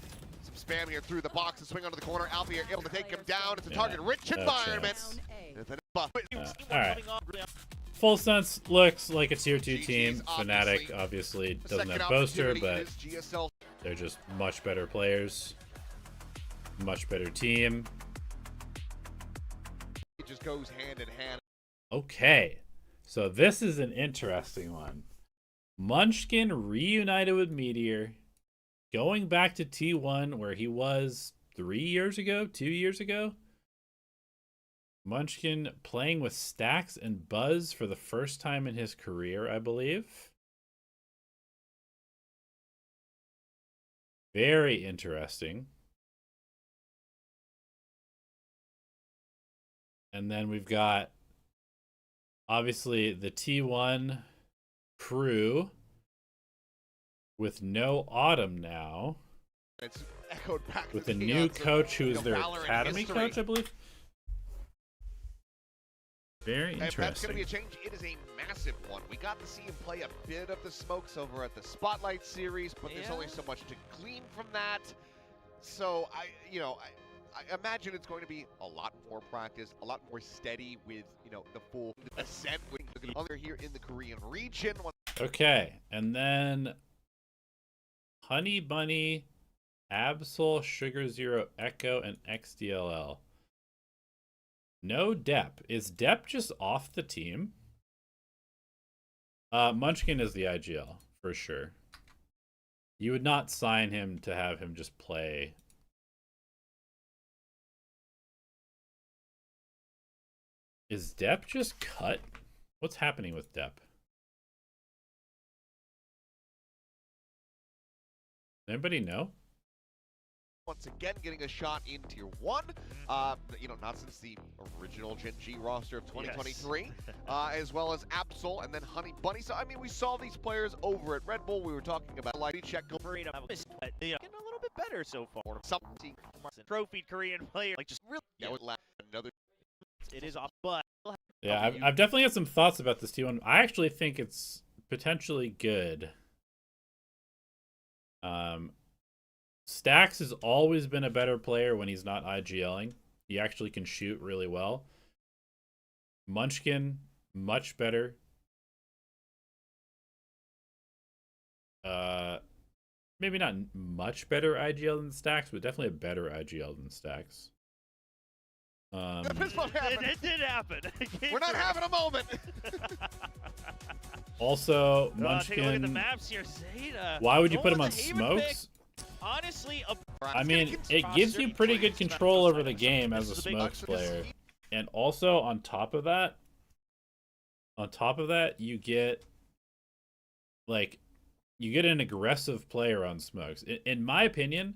Some spam here through the box and swing onto the corner. Alpha able to take him down. It's a target-rich no environment. chance. With an buff. Alright. Full Sense looks like a tier 2 GG's team. FNATIC obviously doesn't have Boaster, but GSL they're just much better players. Much better team. it just goes hand in hand. Okay, so this is an interesting one. Munchkin reunited with Meteor, going back to T1 where he was 3 years ago, 2 years ago. Munchkin playing with Stacks and Buzz for the first time in his career, I believe. Very interesting. And then we've got, obviously, the T1 crew with no Autumn now. It's echoed back With to a the new odds of, coach who's you know, their Valorant academy history. coach, I believe. Very If that's going to interesting. be a change, it is a massive one. We got to see him play a bit of the smokes over at the Spotlight series, but there's only so much to glean from that. So I imagine it's going to be a lot more practice, a lot more steady with, the full ascent with the other here in the Korean region. Okay, and then Honey Bunny, Absol, Sugar Zero, Echo, and XDLL. No Depp. Is Depp just off the team? Munchkin is the IGL, for sure. You would not sign him to have him just play. Is Depp just cut? What's happening with Depp? Anybody know? Once again, getting a shot in Tier 1. Not since the original Gen G roster of 2023. As well as Absol and then Honey Bunny. So, we saw these players over at Red Bull. We were talking about Lighty Check. Getting a little bit better so far. Something. Trophy Korean player, just really. That would last another. It is off, but Yeah, I've definitely had some thoughts about this T1. I actually think it's potentially good. Stacks has always been a better player when he's not IGLing. He actually can shoot really well. Munchkin, much better. maybe not much better IGL than Stacks, but definitely a better IGL than Stacks. The fist bump happened. It did happen. We're not having a moment. Also, Take a look at the Munchkin. maps here. ZETA. Why would you put him going on with the Haven smokes? pick. Honestly, I mean, it gives you pretty good control over the game as a smokes player. And also, on top of that, you get, like, you get an aggressive player on smokes. In my opinion,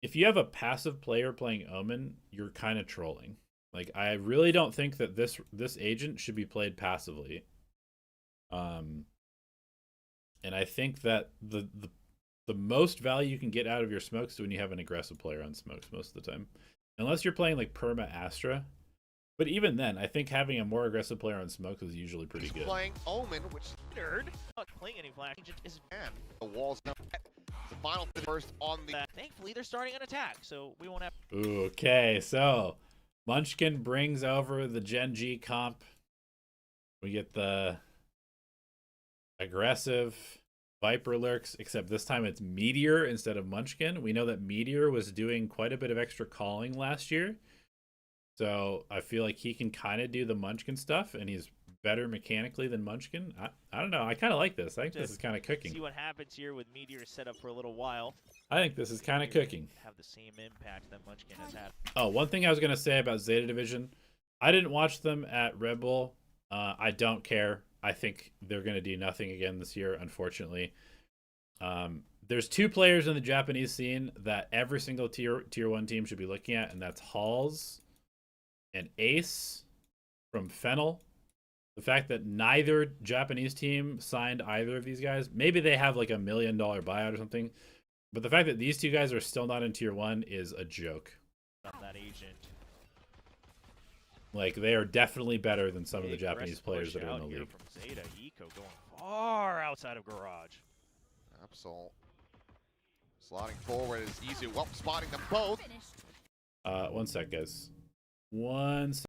if you have a passive player playing Omen, you're kind of trolling. Like, I really don't think that this agent should be played passively. And I think that the most value you can get out of your smokes is when you have an aggressive player on smokes most of the time. Unless you're playing like Perma Astra. But even then, I think having a more aggressive player on smokes is usually pretty good. Playing Omen, which Nerd. Not playing any flash. Is the walls now. The final first on the. Thankfully, they're starting an attack, so we won't have. Okay, so Munchkin brings over the Gen G comp. We get the aggressive Viper lurks, except this time it's Meteor instead of Munchkin. We know that Meteor was doing quite a bit of extra calling last year. So I feel like he can kind of do the Munchkin stuff, and he's better mechanically than Munchkin. I don't know. I kind of like this. I think this is kind of cooking. See what happens here with Meteor set up for a little while. I think this is kind of cooking. Have the same impact that Munchkin has had. Oh, one thing I was going to say about Zeta Division. I didn't watch them at Red Bull. I don't care. I think they're going to do nothing again this year, unfortunately. There's two players in the Japanese scene that every single tier 1 team should be looking at, and that's Halls and Ace from Fennel. The fact that neither Japanese team signed either of these guys, maybe they have like $1 million buyout or something, but the fact that these two guys are still not in tier 1 is a joke. That agent. Like, they are definitely better than some of the Japanese players that are in the league. From ZETA, Eco going far outside of garage. Absol slotting forward is easy. Well, spotting them both. One sec, guys. One sec.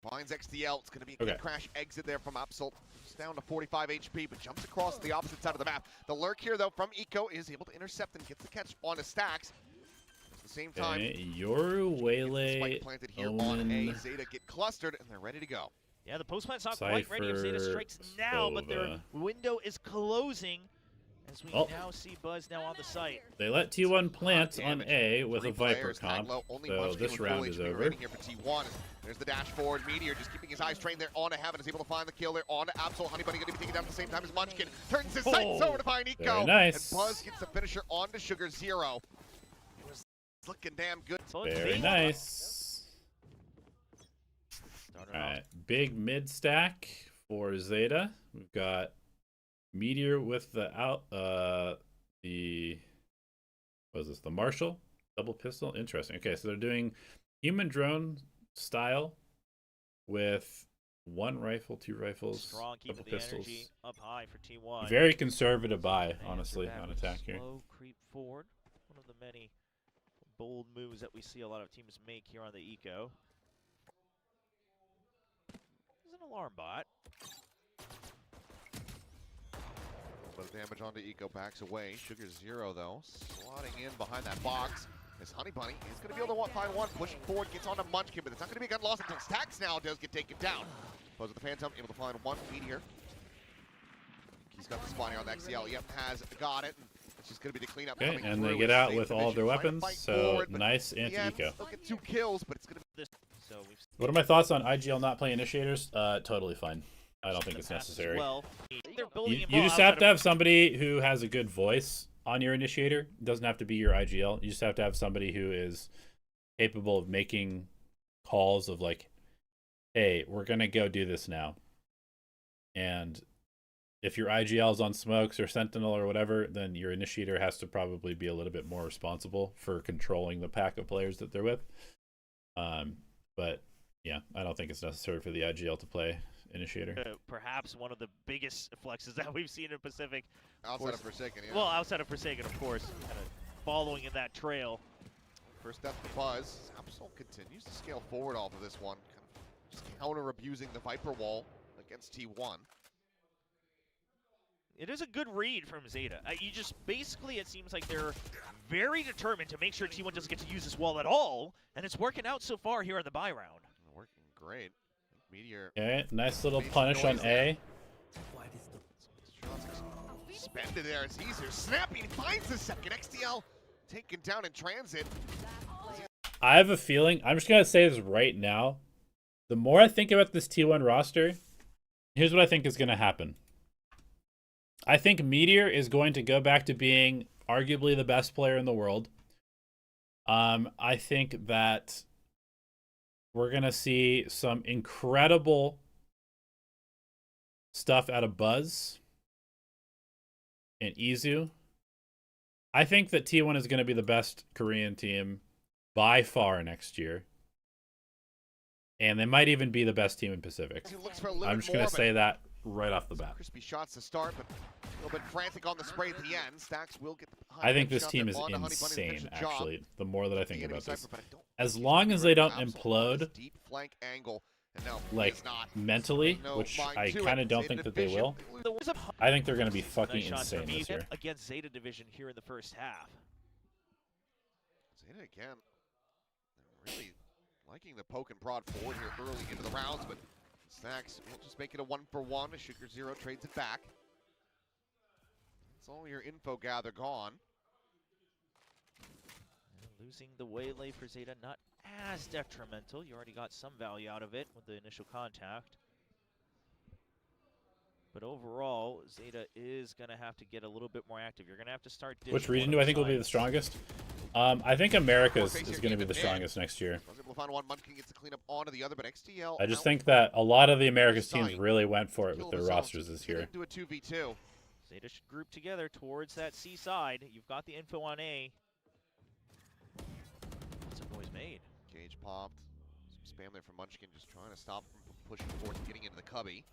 Finds XDL. It's going to be a good crash exit there from Absol. It's down to 45 HP, but jumps across the opposite side of the map. The lurk here, though, from Eco is able to intercept and gets the catch on a Stacks. At the same time, Yoru, Waylay, spike planted here on A. Zeta get clustered, and they're ready to go. Yeah, the postman's not quite ready. If Zeta strikes now, but their window is closing. As we now see Buzz now on the site. They let T1 plant on A with a Viper comp, so this round is over. Here for T1. There's the dash forward. Meteor just keeping his eyes trained there on to Heaven, is able to find the kill there on to Absol. Honeybunny going to be taken down at the same time as Munchkin. Turns his sights over to find Eco. Very nice. And Buzz gets the finisher on to Sugar Zero. It was looking damn good. Very nice. Alright, big mid stack for Zeta. We've got Meteor with the what is this? The Marshall double pistol. Interesting. Okay, so they're doing human drone style with 1 rifle, 2 rifles, strong, double keeping pistols. the energy up high for T1. Very conservative buy, honestly, on attack here. Slow creep forward. One of the many bold moves that we see a lot of teams make here on the Eco. There's an alarm bot. But damage onto Eco, backs away. Sugar Zero, though, slotting in behind that box. As Honey Bunny is going to be able to find one, pushing forward, gets onto Munchkin, but it's not going to be a gun loss until Stacks now does get taken down. Pose with the Phantom, able to find one Meteor. He's got the spawning on the XCL. Yep, has got it. It's just going to be the cleanup. Okay, and they get out with all of their weapons, so nice anti-eco. They'll get 2 kills, but it's going to be This, so we've What are my thoughts on IGL not playing initiators? Totally fine. I don't think it's necessary. well. They're building You just have to have somebody who has a good voice on your initiator. It doesn't have to be your IGL. You just have to have somebody who is capable of making calls of like, hey, we're going to go do this now. And if your IGL is on smokes or sentinel or whatever, then your initiator has to probably be a little bit more responsible for controlling the pack of players that they're with. But yeah, I don't think it's necessary for the IGL to play initiator. Perhaps one of the biggest flexes that we've seen in Pacific. outside of Forsaken. Yeah. Well, outside of Forsaken, of course, kind of following in that trail. First death for Buzz. Absol continues to scale forward off of this one. Kind of just counter abusing the Viper wall against T1. It is a good read from ZETA. You just basically, it seems like they're very determined to make sure T1 doesn't get to use this wall at all, and it's working out so far here in the buy round. Working great. Meteor. Okay, nice little punish on A. Suspended there as he's here. Snapping, finds the second. XTL taken down in transit. I have a feeling, I'm just going to say this right now. The more I think about this T1 roster, here's what I think is going to happen. I think Meteor is going to go back to being arguably the best player in the world. I think that we're going to see some incredible stuff out of Buzz and Izu. I think that T1 is going to be the best Korean team by far next year. And they might even be the best team in Pacific. I'm just going to say that right off the bat. Crispy shots to start, but a little bit frantic on the spray at the end. Stacks will get the I think this team is insane, actually, the more that I think about this. As long as they don't implode, deep flank angle. And now like, mentally, which I kind of don't think that they will, I think they're going to be fucking insane this year. Against ZETA Division here in the first half. ZETA again. They're really liking the poke and prod forward here early into the rounds, but Stacks will just make it a 1-for-1. A Sugar Zero trades it back. That's all your info gather gone. And losing the waylay for ZETA, not as detrimental. You already got some value out of it with the initial contact. But overall, ZETA is going to have to get a little bit more active. You're going to have to start. Which region do I think will be the strongest? I think America's is going to be the strongest next year. I just think that a lot of the America's teams really went for it with their rosters this year. Do a 2v2. ZETA should group together towards that C side. You've got the info on A. What's a noise made? Cage popped. Some spam there from Munchkin, just trying to stop him from pushing forward and getting into the cubby.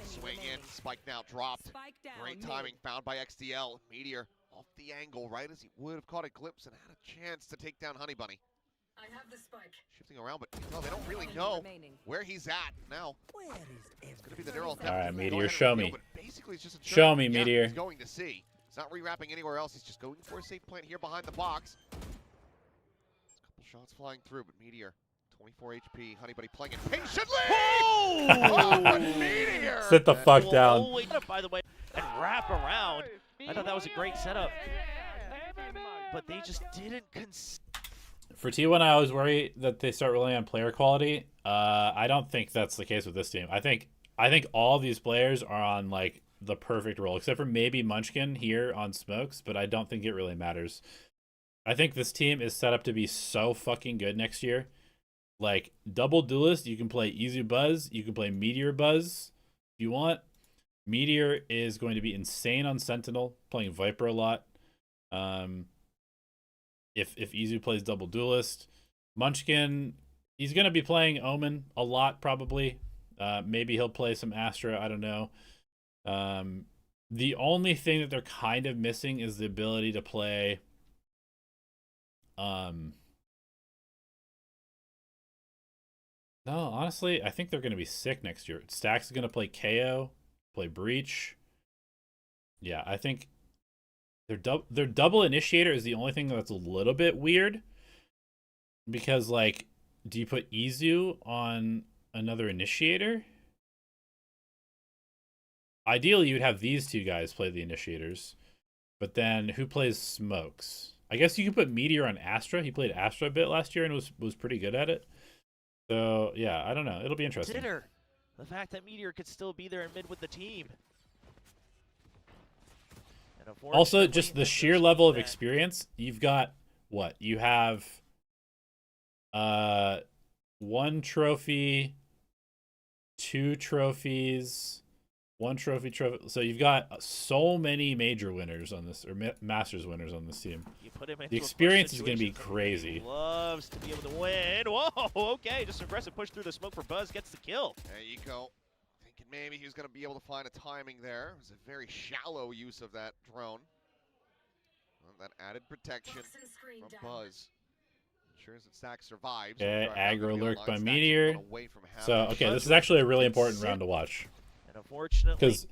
Swing in, spike now dropped. Great timing found by XDL. Meteor off the angle right as he would have caught a glimpse and had a chance to take down Honey Bunny. I have the spike. Shifting around, but no, they don't really know where he's at now. It's going to be the neural. All right, Meteor, show me. Basically, it's just a show me, Meteor. He's going to see. He's not rewrapping anywhere else. He's just going for a safe plant here behind the box. There's a couple shots flying through, but Meteor, 24 HP. Honey Bunny playing it patiently. Oh, Meteor! Sit the fuck down. By the way, and wrap around. I thought that was a great setup, but they just didn't. For T1, I always worry that they start relying on player quality. I don't think that's the case with this team. I think all these players are on like the perfect role, except for maybe Munchkin here on smokes, but I don't think it really matters. I think this team is set up to be so fucking good next year. Like, double duelist, you can play Easy Buzz, you can play Meteor Buzz if you want. Meteor is going to be insane on Sentinel, playing Viper a lot. If Izu plays double duelist, Munchkin, he's going to be playing Omen a lot probably. Maybe he'll play some Astra, I don't know. The only thing that they're kind of missing is the ability to play no, honestly, I think they're going to be sick next year. Stacks is going to play KO, play Breach. Yeah, I think Their double initiator is the only thing that's a little bit weird. Because, like, do you put Izu on another initiator? Ideally, you'd have these two guys play the initiators. But then, who plays smokes? I guess you could put Meteor on Astra. He played Astra a bit last year and was pretty good at it. So, yeah, I don't know. It'll be interesting. Consider the fact that Meteor could still be there in mid with the team. And Also, unfortunately, just the that sheer goes level of that. experience. You've got, what? You have 1 trophy, 2 trophies, 1 trophy. So you've got so many major winners on this, or Masters winners on this team. You put him into The a clutch experience is going to be situation, crazy. he loves to be able to win. Whoa, okay, just aggressive push through the smoke for Buzz, gets the kill. There you go. Thinking maybe he was going to be able to find a timing there. It was a very shallow use of that drone. Well, that added protection from Buzz. Ensures that Stack survives. Okay, aggro lurk by Stack's Meteor. one away from So, having okay, it. this is actually a really important round to watch. And unfortunately, Because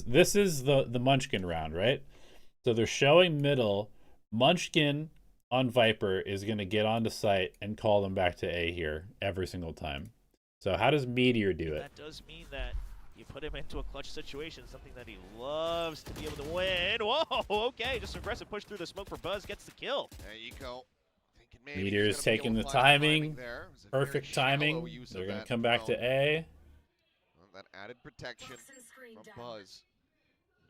this is the Munchkin round, right? So they're showing middle. Munchkin on Viper is going to get onto site and call them back to A here every single time. So how does Meteor do it? that does mean that you put him into a clutch situation, something that he loves to be able to win. Whoa, okay, just aggressive push through the smoke for Buzz, gets the kill. There you go. Thinking maybe Meteor he's is gonna be taking able the to find timing. there. It was a very Perfect shallow timing. use of They're going to that come back drone. to A. Well, that added protection from Buzz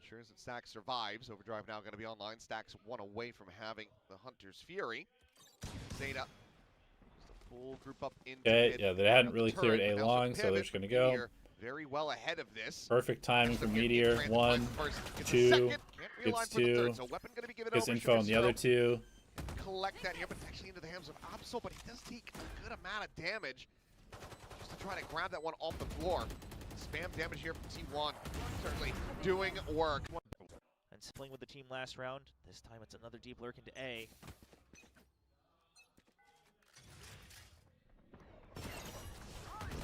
ensures that Stack survives. Overdrive now going to be online. Stack's 1 away from having the Hunter's Fury. ZETA. Just a full group up into Okay, mid. yeah, they hadn't Now really the cleared turret, A but now long, some so they're pivot. just going to go. Meteor very well ahead of this. Perfect timing for Still getting Meteor. transit 1, by the first. Gets a 2, second. Can't realign gets for the 2, third, so weapon gonna be given gets over. info on the other Sugar 2. Collect that here, but it's actually into the hands of Absol, but he does take a good amount of damage just to try to grab that one off the floor. Spam damage here from T1. Certainly doing work. And playing with the team last round. This time it's another deep lurk into A.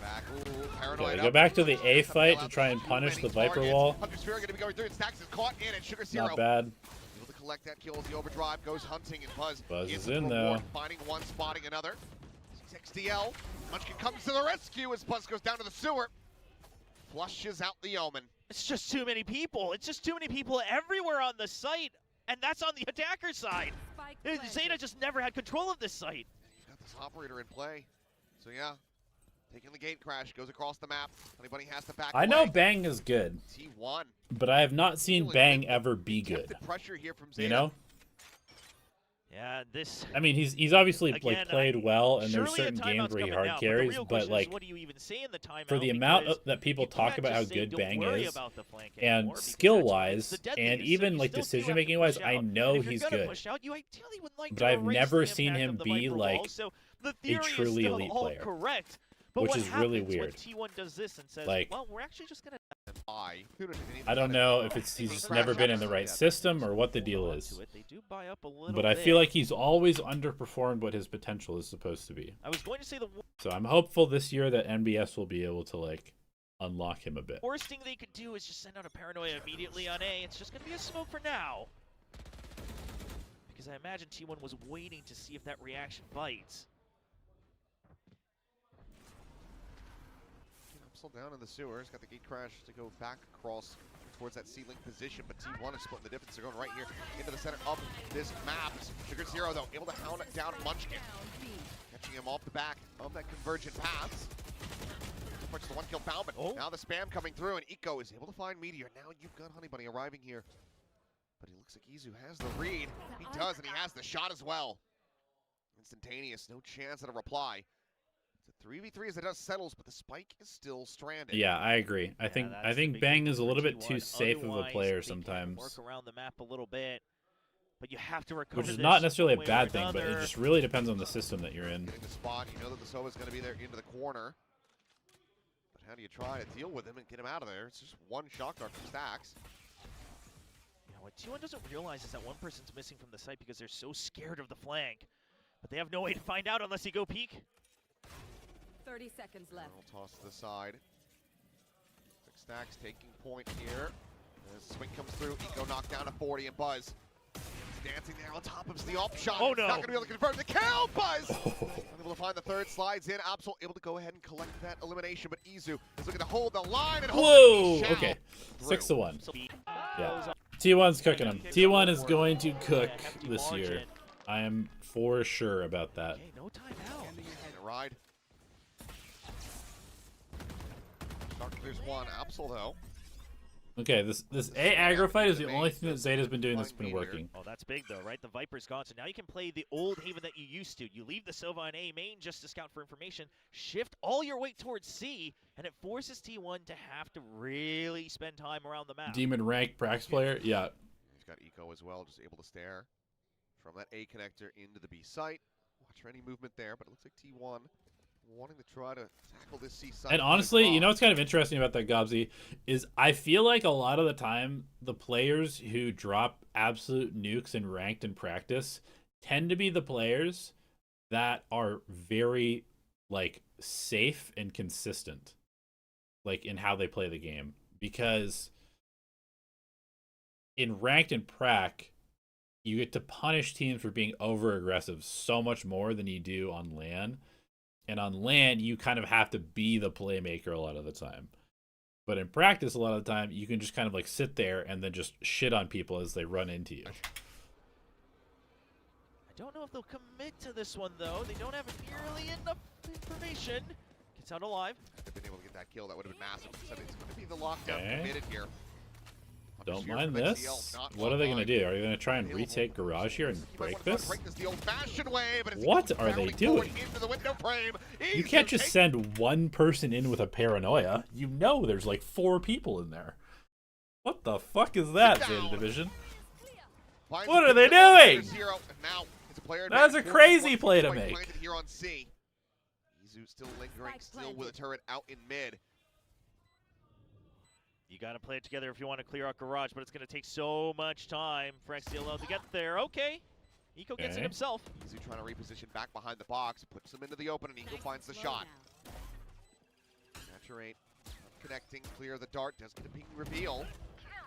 Back. Ooh, Yeah, paranoid they go up. back to the A Tough fight kill to out. try and Too punish many the Viper targets. wall. Hunter's Fury gonna be going through, and Stacks is caught in it. Sugar Zero. Not bad. Able to collect that kill as the overdrive goes hunting, and Buzz Buzz gets is the in, reward, though. finding one, spotting another. 6DL. Munchkin comes to the rescue as Buzz goes down to the sewer. Flushes out the Omen. It's just too many people. It's just too many people everywhere on the site. And that's on the attacker side. Spike ZETA planted. just never had control of this site. You've got this operator in play. So yeah, taking the gate crash, goes across the map. Anybody has to back I know away. Bang is good, T1. but I have not seen Feeling Bang with ever be good. attempted pressure here from ZETA. You know? Yeah, this. I mean, he's obviously Again, like played well, and there's surely a certain games timeout's where he coming hard now, carries, the real but question like is, what do you even say in the timeout? for the amount Because that people you talk can't about how just say, good "Don't Bang worry is, about the flank and anymore," because skill that's wise, the and deadliest. even So like you still do have decision to making wise, push I out. know And if you're he's gonna good. push out, you ideally would like But to I've erase never the seen impact him of the be, Viper like, wall. So the theory is truly still elite all player, correct. But which what is really happens when weird. T1 does this and says, Like, well, we're actually just gonna. I don't know if it's he's never been in the right system or what the deal hold on is, to it. They do buy up a little but I bit. feel like he's always underperformed what his potential is supposed to be. I was going to say the So I'm hopeful this year that NBS will be able to like unlock him a bit. worst thing they could do is just send out a paranoia immediately on A. It's just going to be a smoke for now. Because I imagine T1 was waiting to see if that reaction bites. Still down in the sewers, got the gate crash to go back across towards that ceiling position, but T1 is splitting the difference. They're going right here into the center of this map. Sugar Zero, though, able to hound it down Munchkin, catching him off the back of that convergent paths. Puts the 1 kill found, but now the spam coming through, and Eco is able to find Meteor. Now you've got Honey Bunny arriving here, but he looks like Izu has the read. He does, and he has the shot as well. Instantaneous, no chance at a reply. It's a 3v3 as the dust settles, but the spike is still stranded. Yeah, I agree. I that's the think big Bang thing is a for little bit T1. too safe of a Otherwise, player they can sometimes, work around the map a little bit, but you have to recover which is this not necessarily a one way or bad thing, but it another. just really depends on the system that you're in. Getting the spot, you know that the Sova is going to be there into the corner. But how do you try to deal with him and get him out of there? It's just one shock dart from Stacks. You know what T1 doesn't realize is that one person's missing from the site because they're so scared of the flank. But they have no way to find out unless you go peek. 30 seconds left. I'll toss to the side. Stacks taking point here. As swing comes through, Eco knocked down to 40, and Buzz dancing there on top of the op shot. Oh, It's no. not going to be able to convert the kill. Buzz unable to find the third, slides in. Absol able to go ahead and collect that elimination, but Izu is looking to hold the line and hold Whoa! it. Okay, 6-1. So he Yeah, goes on T1's cooking them. T1 is for going to a cook hefty this year. margin. I am for sure about that. Okay, no timeout. Ride. Dark clears one. Absol though. Okay, this A aggro fight is the only thing that Zeta's been doing that's been working. Oh, that's big though, right? The Viper's gone, so now you can play the old Haven that you used to. You leave the Sova in A main just to scout for information, shift all your weight towards C, and it forces T1 to have to really spend time around the map. Demon rank Prax player, yeah. He's got Eco as well, just able to stare from that A connector into the B site. Watch for any movement there, but it looks like T1 wanting to try to tackle this C site. And honestly, you know what's kind of interesting about that, Gobsy, is I feel like a lot of the time the players who drop absolute nukes in ranked and practice tend to be the players that are very like safe and consistent, like in how they play the game. Because in ranked and prac, you get to punish teams for being over aggressive so much more than you do on LAN. And on LAN, you kind of have to be the playmaker a lot of the time. But in practice, a lot of the time, you can just kind of like sit there and then just shit on people as they run into you. I don't know if they'll commit to this one though. They don't have nearly enough information. Gets out alive. If they've been able to get that kill, that would have been massive. Instead, it's going to be the lockdown Okay. committed here. Don't mind this. What are they going to do? Are they going to try and retake Garage here and break this? The old-fashioned way, but it's What are they doing? into the window frame. You can't just send one person in with a paranoia. You know there's like 4 people in there. What the fuck is that, Zeta Division? What are they doing? That's a crazy play to make. Here on C. Izu still lingering, still with a turret out in mid. You got to play it together if you want to clear out Garage, but it's going to take so much time for XDLO to get there. Okay. Eco gets it himself. Izu trying to reposition back behind the box, puts him into the open, and Eco finds the shot. Saturate, connecting, clear the dart, does get a ping reveal.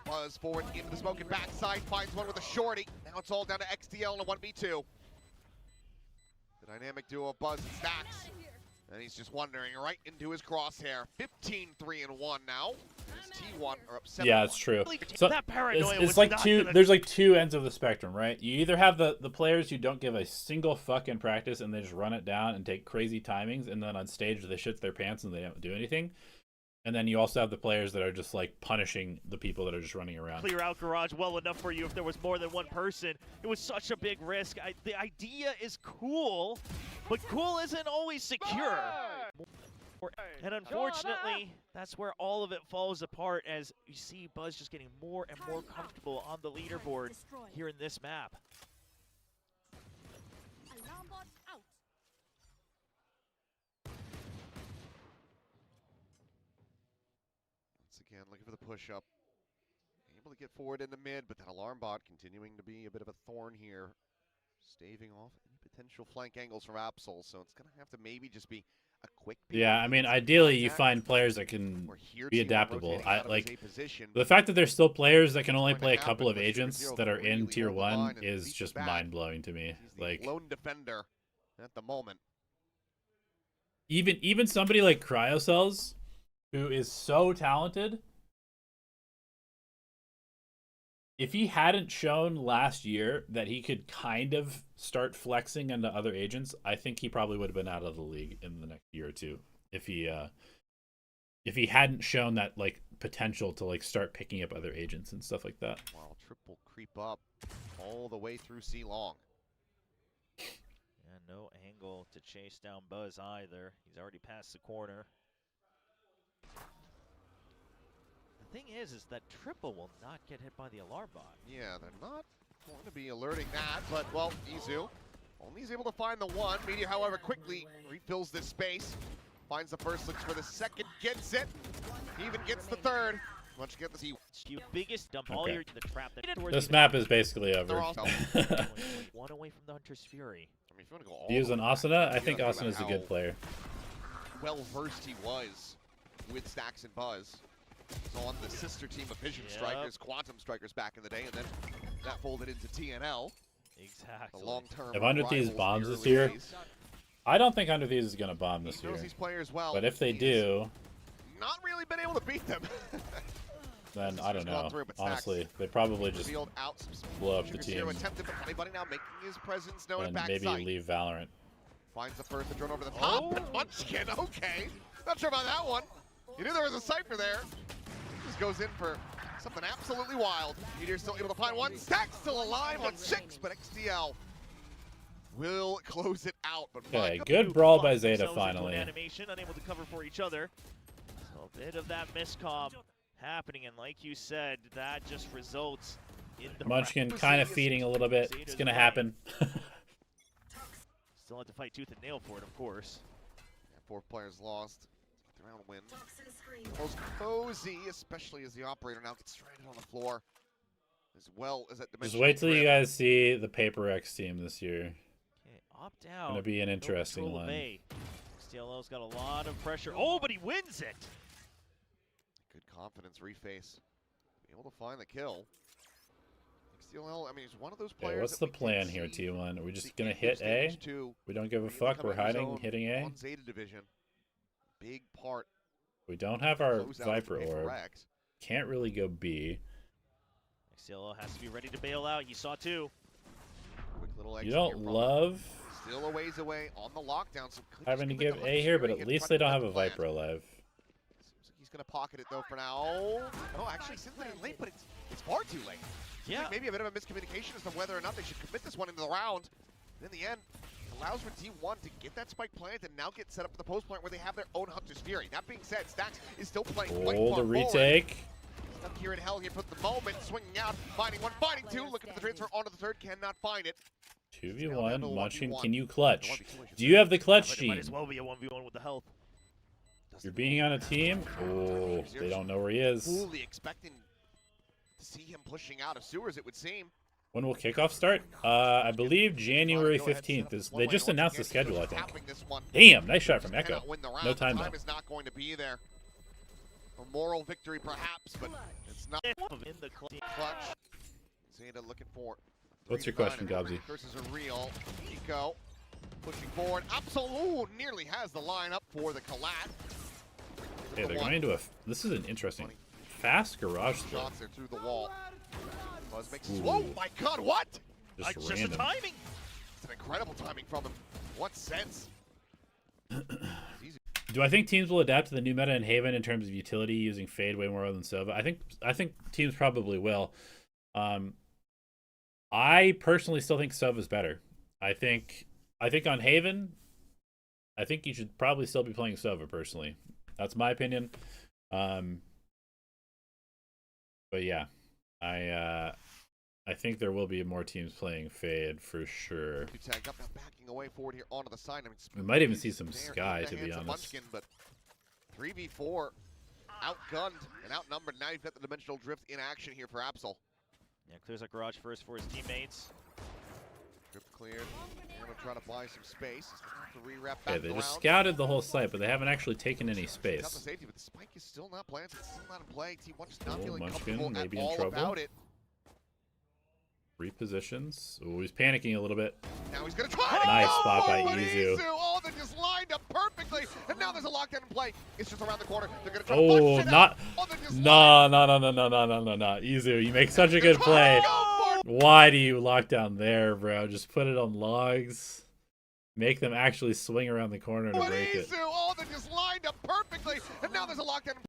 Buzz forward into the smoke and backside, finds one with a shorty. Now it's all down to XDL and a 1v2. The dynamic duo of Buzz and Stacks. And he's just wandering right into his crosshair. 15-3-1 now. T1 are up 7-1. Yeah, it's true. So that paranoia it's was like not two. gonna- There's like 2 ends of the spectrum, right? You either have the players who don't give a single fucking practice and they just run it down and take crazy timings, and then on stage they shit their pants and they don't do anything. And then you also have the players that are just like punishing the people that are just running around. Clear out Garage well enough for you if there was more than one person. It was such a big risk. The idea is cool, but cool isn't always secure. And unfortunately, that's where all of it falls apart as you see Buzz just getting more and more comfortable on the leaderboard here in this map. Alarm bot out. Once again, looking for the push-up. Able to get forward into mid, but that alarm bot continuing to be a bit of a thorn here. Staving off any potential flank angles from Absol, so it's going to have to maybe just be a quick peek. Yeah, I mean, ideally you find players that can be adaptable. The fact that there's still players that can only play a couple of agents that are in tier 1 is just mind-blowing to me. Like, lone defender at the moment. even somebody like Cryocells, who is so talented, if he hadn't shown last year that he could kind of start flexing into other agents, I think he probably would have been out of the league in the next year or two. If he hadn't shown that like potential to like start picking up other agents and stuff like that. Wow, triple creep up all the way through C long. And no angle to chase down Buzz either. He's already past the corner. The thing is that triple will not get hit by the alarm bot. Yeah, they're not going to be alerting that, but, well, Izu only is able to find the one. Media, however, quickly refills this space. Finds the first, looks for the second, gets it. He even gets the third. Once you get the Your biggest dump all your the trap that This map is basically over. One away from the Hunter's Fury. I mean, if you want to go all Views the on way back, Asuna? I you think gotta think Asuna's a about good how player. well versed he was with Stacks and Buzz. So on the sister team of Vision Strikers, Quantum Strikers back in the day, and then that folded into TNL. Exactly. The long-term If Under Thieves rivals bombs in the this early year, days. I don't think Under Thieves is gonna bomb He this knows year. these players well. But if they He's do, not really been able to beat them. then I don't Gone know. through, but Honestly, they probably just revealed out some blow up the Sugar Zero team attempted, but Honeybunny now making his presence known in and backside. maybe leave Valorant. Finds the first, the drone over the top, Oh. and Munchkin, okay. Not sure about that one. You knew there was a Cypher there. Just goes in for something absolutely wild. Meteor's still able to find one. Stack still alive on 6, but XDL will close it out. But my Okay, God. good brawl by Locked Zeta themselves into an finally. Animation, unable to cover for each other. So a bit of that miscomm happening, and like you said, that just results in the Munchkin round. kind of feeding a little bit. It's gonna happen. Still have to fight tooth and nail for it, of course. Yeah, 4 players lost. The round win. Most cozy, especially as the operator now gets stranded on the floor. As well as that Just dimensional wait till you grip. guys see the Paper X team this year. Okay, opt out. Gonna be an No interesting control of one. A. XTLO's got a lot of pressure. Oh, but he wins it! Good confidence reface. Be able to find the kill. XDL, I mean, he's one of those players. Okay, what's that the we can plan here, see T1? Are we at just the gonna end of hit A? stage 2, We don't give a really fuck. come We're into his hiding, own hitting A. on Zeta division. Big part. We don't have our Close out of Viper Paper Orb. Rex. Can't really go B. XTLO has to be ready to bail out. You saw two. Quick little exit You here don't from love still a ways away on the lockdown, so could having to just commit give the A Hunter's here, but Fury at in least front they of don't the have a plant. Viper alive. Seems like he's gonna pocket it though for now. No, actually, since they're late, but it's far too late. Yeah. Like maybe a bit of a miscommunication as to whether or not they should commit this one into the round. But in the end, allows for T1 to get that spike planted and now get set up for the post plant where they have their own Hunter's Fury. That being said, Stax is still playing quite Oh, far the forward. retake. Stuck here in hell here for the moment, swinging out, finding one, finding two, looking for the transfer onto the third, cannot find it. 2v1. Munchkin, 1v1. can you clutch? 1v2, I should Do you have the clutch But it might as gene? well be a 1v1 with the health. You're being on a team? Oh, they don't know where he is. Fully expecting to see him pushing out of sewers, it would seem. When will kickoff start? I believe January Go ahead, set 15th. up Is one they way just once announced the again. schedule, I He's think. tapping this one. Damn, nice shot from Just Echo. cannot win the round. No time The though. time is not going to be there. A moral victory perhaps, but it's not In the clutch. clutch. Zeta looking for. What's your 3 to 9, question, and Gobsy? Versus a real Nico pushing forward. Absolute nearly has the line up for the collat. Hey, they're going into a. This is an interesting, fast garage split. Shots there through the wall. Buzz makes. Ooh. Oh my God! What? Just Just the random. timing. It's an incredible timing from him. What sense? Do I think teams will adapt to the new meta in Haven in terms of utility using Fade way more than Sova? I think teams probably will. I personally still think Sova's better. I think on Haven, I think you should probably still be playing Sova personally. That's my opinion. But yeah, I think there will be more teams playing Fade for sure. Two tagged up, now backing away forward here onto the side. I mean, We might even see Smoothie's some there in Sky, the to be hands of honest. Munchkin, but 3v4, outgunned and outnumbered. Now you've got the dimensional drift in action here for Absol. Yeah, clears a garage first for his teammates. Drift cleared. They're gonna try to buy some space. He's gonna have to re-wrap Okay, back they around. just scouted the whole site, but they haven't actually taken any Got the space. safety, but the spike is still not planted, still not in play. T1 just not Oh, feeling Munchkin comfortable maybe at in all trouble. about it. Repositions. Oh, he's panicking a little bit. Now he's gonna try to Nice go spot by for it, Izu. Oh, they just lined up perfectly, and now there's a lockdown in play. It's just around the corner. They're gonna try to Oh, punch it not. out. Oh, they just No. Izu, you make such a good play. Why do you lock down there, bro? Just put it on logs. Make them actually swing around the corner to break it. Oh, they just lined up perfectly, and now there's a lockdown in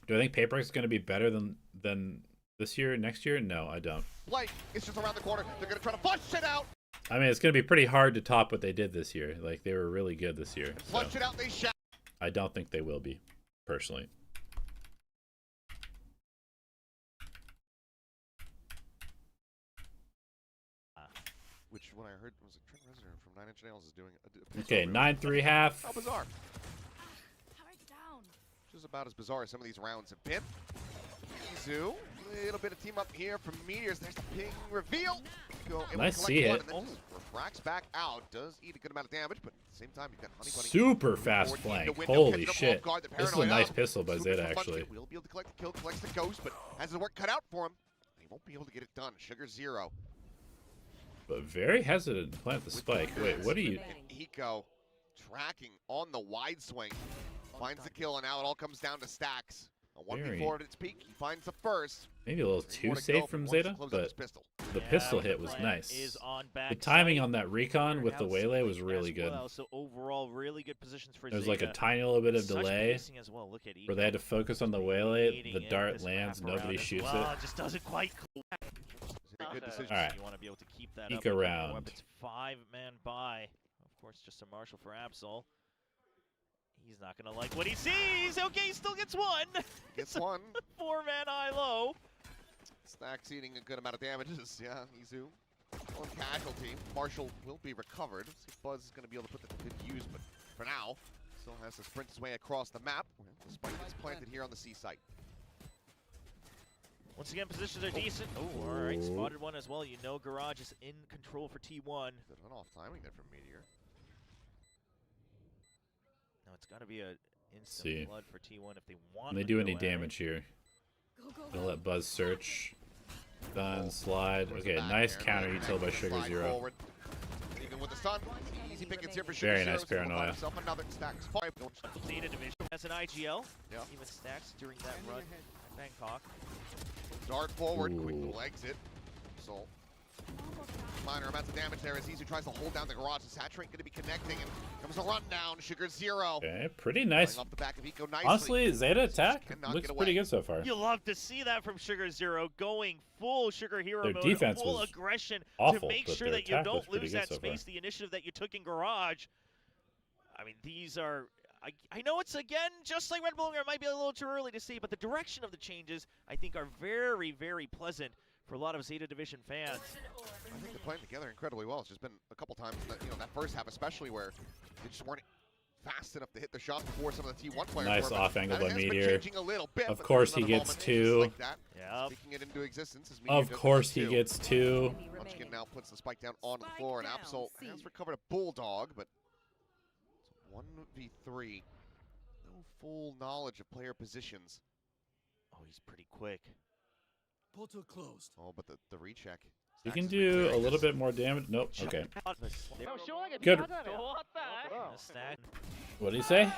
Do I think Paper X is going to be better than this year, next year? No, I don't. play. It's just around the corner. They're gonna try to punch it out. I mean, it's going to be pretty hard to top what they did this year. Like, they were really good this year. So Punch it out. They shot. I don't think they will be, personally. Which one I heard was a Trent Reznor from 9 Inch Nails is doing. A Okay, 9-3 half. How bizarre. Turret down. Just about as bizarre as some of these rounds have been. Izu, little bit of team up here from Meteors. There's the ping reveal. Go, able to Nice collect C one, hit. and then just refracts back out. Does eat a good amount of damage, but at the same time, you've got Honeybunny. Super fast forward into flank. window, Holy catching up shit. off guard, the This is a paranoia. nice pistol by Super Zeta, from Munchkin. actually. Will be able to collect the kill, collects the ghost, but has his work cut out for him. He won't be able to get it done. Sugar 0. but very hesitant to plant the spike. Wait, what are you? Eco tracking on the wide swing. Finds the kill, and now it all comes down to Stacks. A 1v4 at its peak. He finds the first. Maybe a little too safe from ZETA, but the pistol hit was nice. The timing on that recon with the waylay was really good. So overall, really good positions for There's like a ZETA. tiny little bit of Such delay pacing as well. Look at where they had to focus on the waylay. The Leading dart this lands, wrap around nobody as shoots well. it. Just doesn't quite connect. Good decision. All right. You want to be able to keep that Eke up. with more around. weapons. 5-man buy. Of course, just a marshal for Absol. He's not going to like what he sees. Okay, he still gets one. Gets one. 4-man high-low. Stacks eating a good amount of damages. Yeah, Izu. One casualty. Marshall will be recovered. See if Buzz is going to be able to put that to good use, but for now, still has to sprint his way across the map. The spike is planted here on the C site. Once again, positions are decent. Oh, all right. Spotted one as well. You know Garage is in control for T1. Bit of an off timing there from Meteor. No, it's got to be an instant flood for T1 if they want Can they to do go any at it. damage here? Go, go, Gonna go. let Buzz search. Done, slide. Towards Okay, the back nice there. counter util by Sugar Slide Zero. forward. Even with the stun, easy pickets here for Sugar Very Zero. nice He's gonna find paranoia. himself another Stacks 5. ZETA division has an IGL. Yeah. Even Stacks during that run at Bangkok. Dart forward, quick Ooh. little exit. So, minor amounts of damage there as Izu tries to hold down the garage. The Saturate going to be connecting, and comes a run down. Sugar Zero. Okay, pretty Playing nice. off the back of Eco nicely. Honestly, ZETA attack Cannot looks get pretty away. good so far. You love to see that from Sugar Zero, going full Sugar Hero Their mode, defense full was aggression awful, to make but sure their that you attack looks don't pretty lose good that so far. space, the initiative that you took in Garage. I mean, these are... I know it's, again, just like Red Bull, it might be a little too early to see, but the direction of the changes, I think, are very, very pleasant for a lot of ZETA Division fans. I think they're playing together incredibly well. It's just been a couple times, that, that first half especially, where they just weren't fast enough to hit the shot before some of the T1 players Nice were. off angle That by has been Meteor. changing a little bit, Of but course there's he another gets moment just two. like that, Yep. speaking it into existence as Meteor Of does course that he too. gets two. Munchkin now puts the spike down onto the Spike floor, and down, Absol C. has recovered a Bulldog, but it's 1v3. No full knowledge of player positions. Oh, he's pretty quick. Portal closed. Oh, but the recheck. You Stacks can is do a redoing little this. bit more damage. Nope. Okay. Good. Good. Stack. What did he say?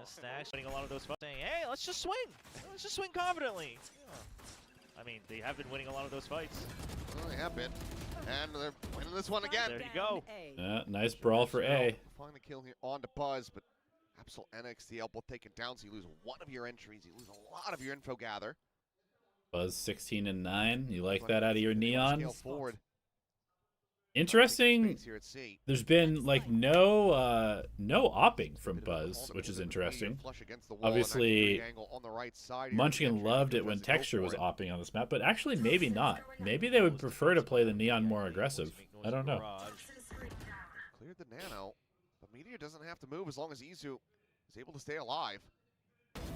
Stacks winning a lot of those fights, saying, hey, let's just swing. Let's just swing confidently. Yeah. I mean, they have been winning a lot of those fights. Well, they have been. And they're winning this one again. There you go. Nice brawl for A. Find the kill here on to Buzz, but Absol NXTL both taken down, so you lose one of your entries. You lose a lot of your info gather. Buzz 16 and 9. You like But that out of your they neon? Scale forward. Interesting. Here at C. There's been like no opping from Bit of a Buzz, call to which is put the interesting. Meteor flush against the wall, and that Obviously, good angle on the right side here. Munchkin Texture loved it tries when to go Texture for was it. opping on this map, but actually maybe not. Maybe they would prefer to play the neon more aggressive. I don't know. Cleared the nano, but Meteor doesn't have to move as long as Izu is able to stay alive.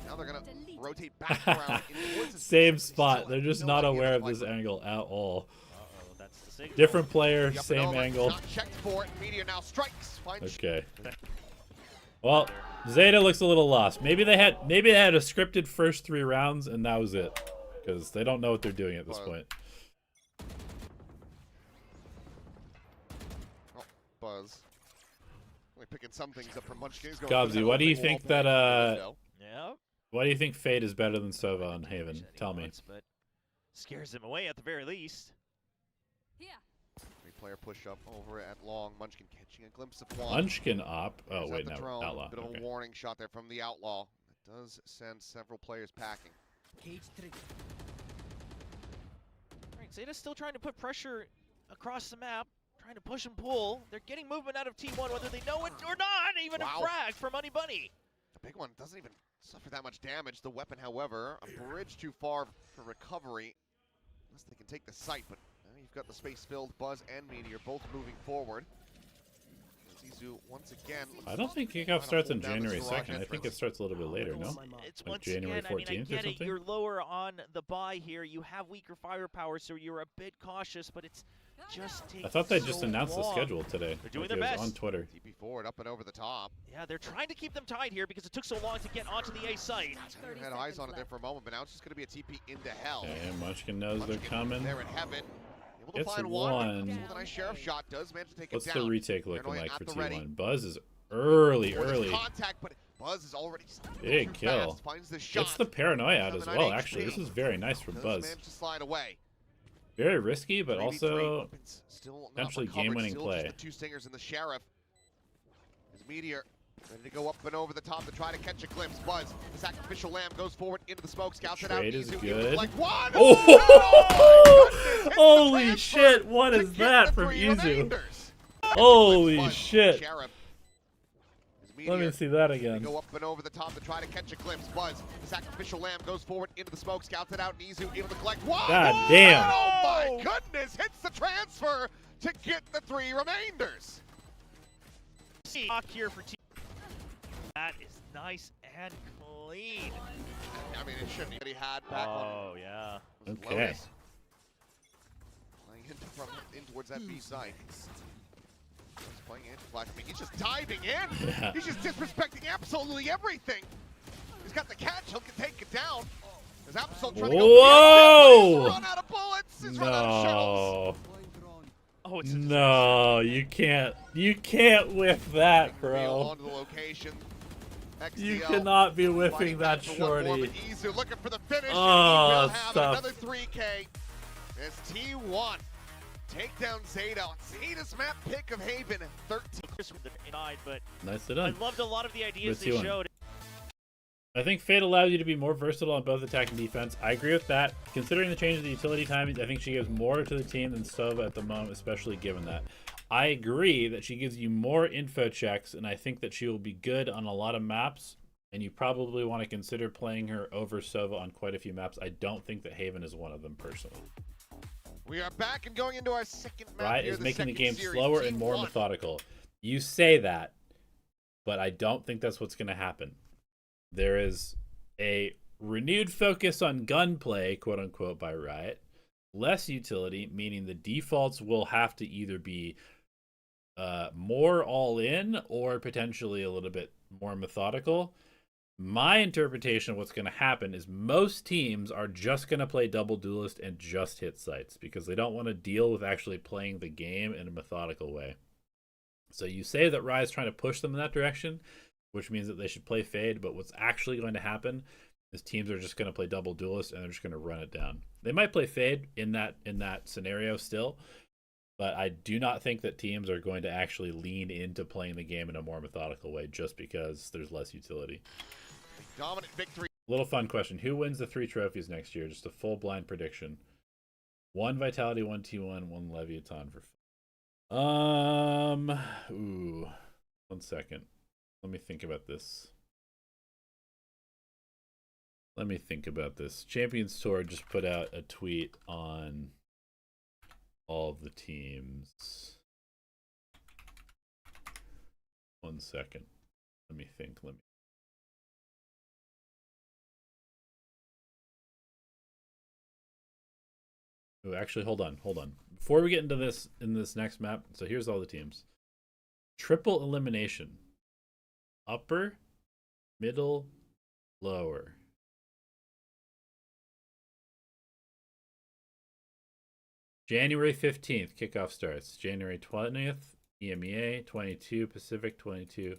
Now they're gonna rotate back around in towards the Same still spot. have They're just no not idea aware the of this flight. angle at all. Uh-oh, that's the signal. Different player, Up and same over, angle. Not checked for it. Meteor now strikes. Finds Okay. Well, ZETA looks a little lost. Maybe they had a scripted first 3 rounds and that was it, because they don't know what they're doing at this point. Oh, Buzz. Only picking some things up from Munchkin. He's going Gobsy, for that what do you opening think wall that play window. Yeah. Why do you think Fade is better than Sova on Haven? Tell me. But scares him away at the very least. Here. 3-player push up over at long. Munchkin catching a glimpse of one. Munchkin op. Oh There's wait, out the no, drone. Outlaw. Bit of Okay. a warning shot there from the Outlaw. It does send several players packing. Cage trigger. All right, ZETA's still trying to put pressure across the map, trying to push and pull. They're getting movement out of T1, whether they know it or not. Even Wow. a frag for Money Bunny. The big one doesn't even suffer that much damage. The weapon, however, a bridge too far for recovery. Unless they can take the site, but you've got the space filled. Buzz and Meteor both moving forward. As Izu once again. I don't think kickoff starts on January 2nd. I think it starts a little bit later, no? It's Like once January again, I mean, I 14th or get it. something? You're lower on the buy here. You have weaker firepower, so you're a bit cautious, but it's just taking I thought they just so announced the long. schedule today. They're doing Like, their it was on best. Twitter. TP forward, up and over the top. Yeah, they're trying to keep them tied here because it took so long to get onto the A site. Had eyes on it there for a moment, but now it's just going to be a TP into hell. Okay, Munchkin knows they're Munchkin coming. there in heaven. Able to It's find one. With a nice sheriff shot, does manage to take What's it the down. retake looking Paranoia like at for the T1? ready. Buzz is early. Contact, but Buzz is already Big kill. fast, finds the shot. It's the paranoia out as 79 well, HP. actually. This is very nice from Does Buzz. manage to slide away. Very risky, but 3v3, also weapons still not potentially recovered, game-winning still play. just the two stingers and the sheriff. His meteor ready to go up and over the top to try to catch a glimpse. Buzz, the sacrificial lamb, goes forward into the smoke, scouts it out. Trade is Izu, good. like one. Oh! My goodness, Holy hits the shit, what transfer is to get that the from three Izu? remainders. Holy Buzz, shit. Sheriff. His Let me meteor see that ready to again. go up and over the top to try to catch a glimpse. Buzz, the sacrificial lamb, goes forward into the smoke, scouts it out. Izu able to collect one. God damn. Oh my goodness, hits the transfer to get the three remainders. Block here for T. That is nice and clean. I mean, it shouldn't be had back on. Oh, yeah. Okay. Lotus. Playing in towards that B side. He's playing anti-flash. I mean, he's just diving in. Yeah. He's just disrespecting absolutely everything. He's got the catch. He'll take it down. There's Absol trying to go. Whoa! He's run out of bullets. He's run out of shells. No. Point drawn. Oh, it's a No, you can't whiff that, Reveal bro. onto the location. You XDL cannot be fighting whiffing back that for one more, shorty. but Izu looking for the finish. Oh, and he will have tough. another 3K. As T1 take down ZETA on ZETA's map pick of Haven 13. but Nicely I done. loved a lot of the ideas What's they T1? showed. I think Fate allows you to be more versatile on both attack and defense. I agree with that. Considering the change of the utility time, I think she gives more to the team than Sova at the moment, especially given that. I agree that she gives you more info checks, and I think that she will be good on a lot of maps, and you probably want to consider playing her over Sova on quite a few maps. I don't think that Haven is one of them, personally. We are back and going into our second map Riot here, is making the second game series. slower and more T1. methodical. You say that, but I don't think that's what's going to happen. There is a renewed focus on gunplay, quote unquote, by Riot. Less utility, meaning the defaults will have to either be more all in or potentially a little bit more methodical. My interpretation of what's going to happen is most teams are just going to play double duelist and just hit sites because they don't want to deal with actually playing the game in a methodical way. So you say that Riot's trying to push them in that direction, which means that they should play Fade, but what's actually going to happen is teams are just going to play double duelist and they're just going to run it down. They might play Fade in that scenario still, but I do not think that teams are going to actually lean into playing the game in a more methodical way just because there's less utility. Dominant victory. Little fun question. Who wins the 3 trophies next year? Just a full blind prediction. 1 Vitality, 1 T1, 1 Leviathan for ooh. 1 second. Let me think about this. Champions Tour just put out a tweet on all of the teams. 1 second. Let me think. Oh, actually, hold on. Before we get into this in this next map, so here's all the teams. Triple elimination. Upper, middle, lower. January 15th, kickoff starts. January 20th, EMEA, 22, Pacific, 22,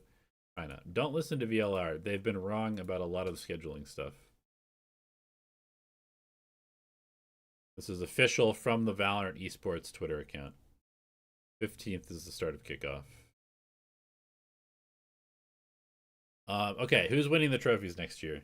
China. Don't listen to VLR. They've been wrong about a lot of the scheduling stuff. This is official from the Valorant Esports Twitter account. 15th is the start of kickoff. Okay, who's winning the trophies next year?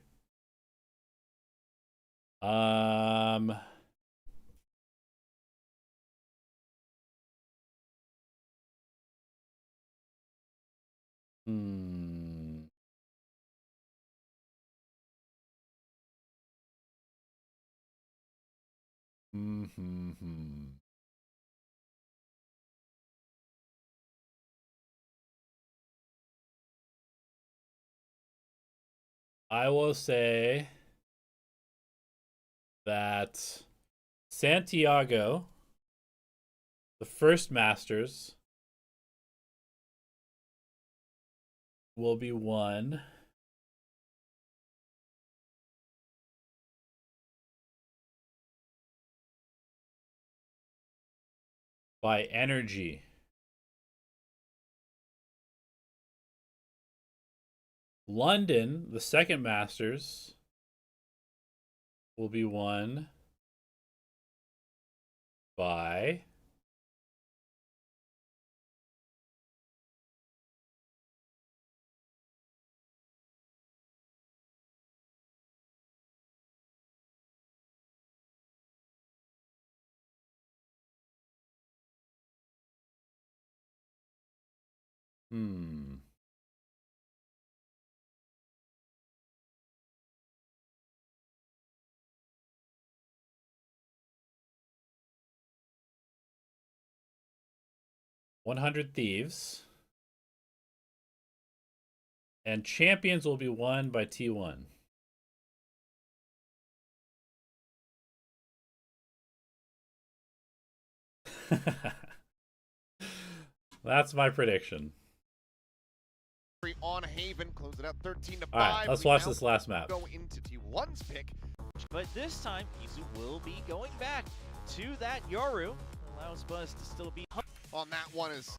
I will say that Santiago, the first Masters, will be won by Energy. London, the second Masters, will be won by hmm. $100 Thieves. And Champions will be won by T1. That's my prediction. On Haven, close it out 13 to 5. All right, let's watch this last map. Go into T1's pick. But this time, Izu will be going back to that Yoru. Allows Buzz to still be On that one is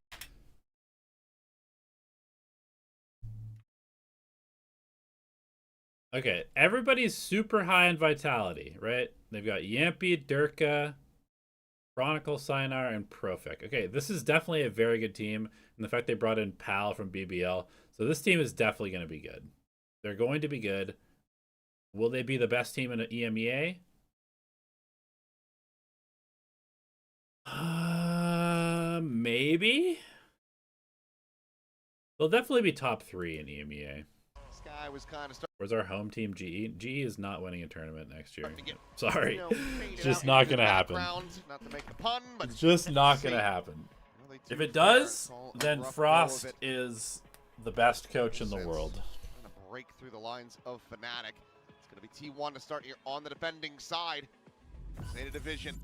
Okay, everybody's super high in vitality, right? They've got Yampy, Durka, Chronicle, Sinar, and Profik. Okay, this is definitely a very good team. And the fact they brought in Pal from BBL. So this team is definitely going to be good. They're going to be good. Will they be the best team in the EMEA? Maybe. They'll definitely be top 3 in EMEA. this guy was kind of Where's our home team, GE? GE is not winning a tournament next year. starting to get, Sorry. you know, It's faded just out not into the going to happen. background. Not to make a pun, but It's just not see. going to happen. Well, they If do it does, call a then rough go of Frost it. is the best coach in the Since world. Trying to break through the lines of FNATIC. It's going to be T1 to start here on the defending side. ZETA Division.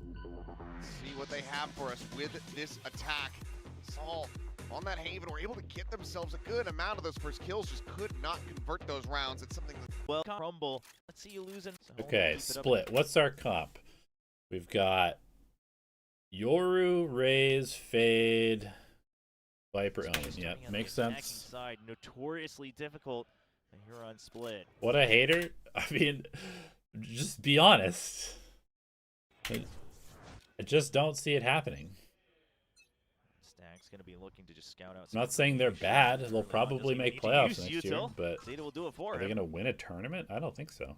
See what they have for us with this attack. Saul on that Haven were able to get themselves a good amount of those first kills, just could not convert those rounds. It's something that well crumble. Let's see you losing. So Okay, keep it up. split. What's our comp? We've got Yoru, Raze, Fade, Viper, Omen. Starting Yeah, on the makes attacking sense. Side, notoriously difficult. Here on split. What a hater. I mean, just be honest. I just don't see it happening. Stack's gonna be looking to just scout out. I'm not saying they're bad. They'll probably make playoffs next year, but ZETA will do it for are they him. going to win a tournament? I don't think so.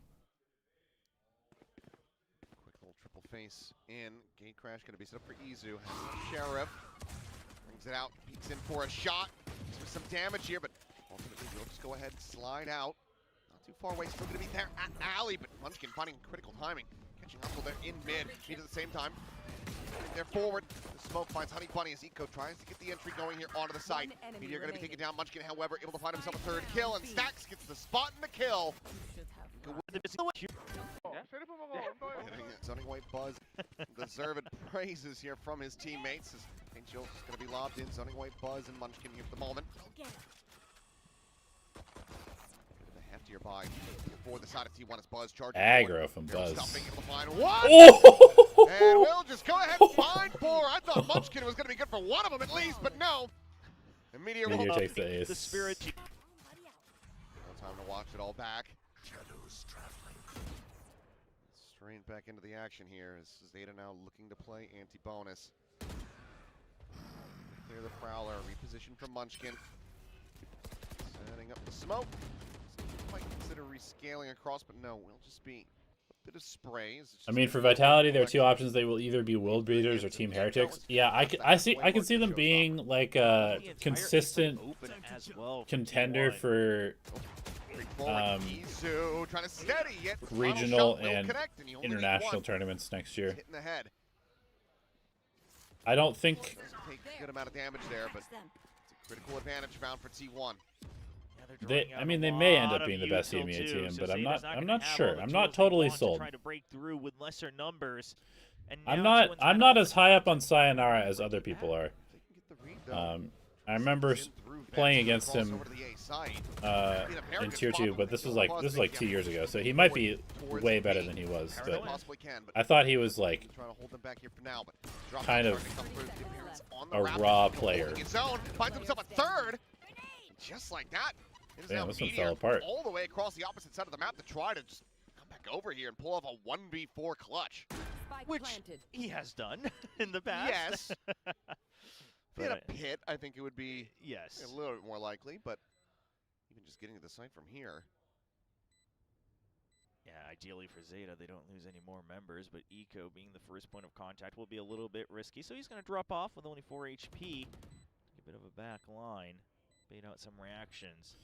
quick little triple face in. Gate crash going to be set up for Izu. Sheriff brings it out, peeks in for a shot. With some damage here, but ultimately we'll just go ahead and slide out. Not too far away, still going to be there at Alley, but Munchkin finding critical timing. Catching Uncle there in mid, at the same time. They're forward. The smoke finds Honey Bunny as Eco tries to get the entry going here onto the site. Meteor going to be taken down. Munchkin, however, able to find himself a third kill, and Stacks gets the spot and the kill. Getting Zoning White Buzz deserved praises here from his teammates. As Angel's is going to be lobbed in. Zoning White Buzz and Munchkin here for the moment. Heftier buy for the side of T1 as Buzz charging. Aggro from Hero Buzz. stuffing, able to find one. Oh! And we'll just go ahead and find four. I thought Munchkin was going to be good for one of them at least, but no. And Meteor will Meteor takes the ace. The spirit. no time to watch it all back. Straight back into the action here as ZETA now looking to play anti-bonus. Clear the Prowler, reposition from Munchkin. Setting up the smoke. Might consider rescaling across, but no, we'll just be a bit of spray. I mean, for Vitality, there are two options. They will either be World Beaters or Team Heretics. Yeah, I can see them being like a consistent contender for Izu trying to steady it. regional Final shot will and connect, and you only need international one. tournaments next year. Hitting the head. I don't think Doesn't take a good amount of damage there, but it's a critical advantage found for T1. Yeah, I mean, they may end up being the best EMEA team, but I'm not sure. I'm not totally sold. Try to break through with lesser numbers. And I'm now not T1's as high up on Sayonara as other people are. I remember playing against him in Tier 2, but this was like 2 years ago, so he might be way better than he was. But I thought he was like kind of a raw player. Finds himself a third, just like that. Damn, this one fell apart. All the way across the opposite side of the map to try to just come back over here and pull off a 1v4 clutch. which he has done in the past. Yes. In a pit, I think it would be a little bit more likely, but even just getting to the site from here. Yeah, ideally for ZETA, they don't lose any more members, but Eco being the first point of contact will be a little bit risky, so he's going to drop off with only 4 HP. A bit of a back line, bait out some reactions.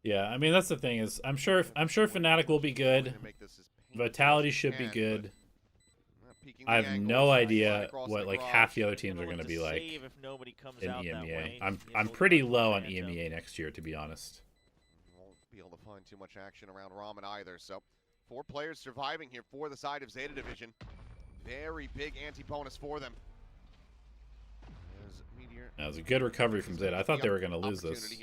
Yeah, I mean that's the thing is I'm sure FNATIC will be good. Vitality should be good. I have no idea what like half the other teams are going to be like in EMEA. I'm pretty low on EMEA next year, to be honest. Won't be able to find too much action around Ramen either. So 4 players surviving here for the side of ZETA Division. Very big anti-bonus for them. That was a good recovery from ZETA. I thought they were going to lose this.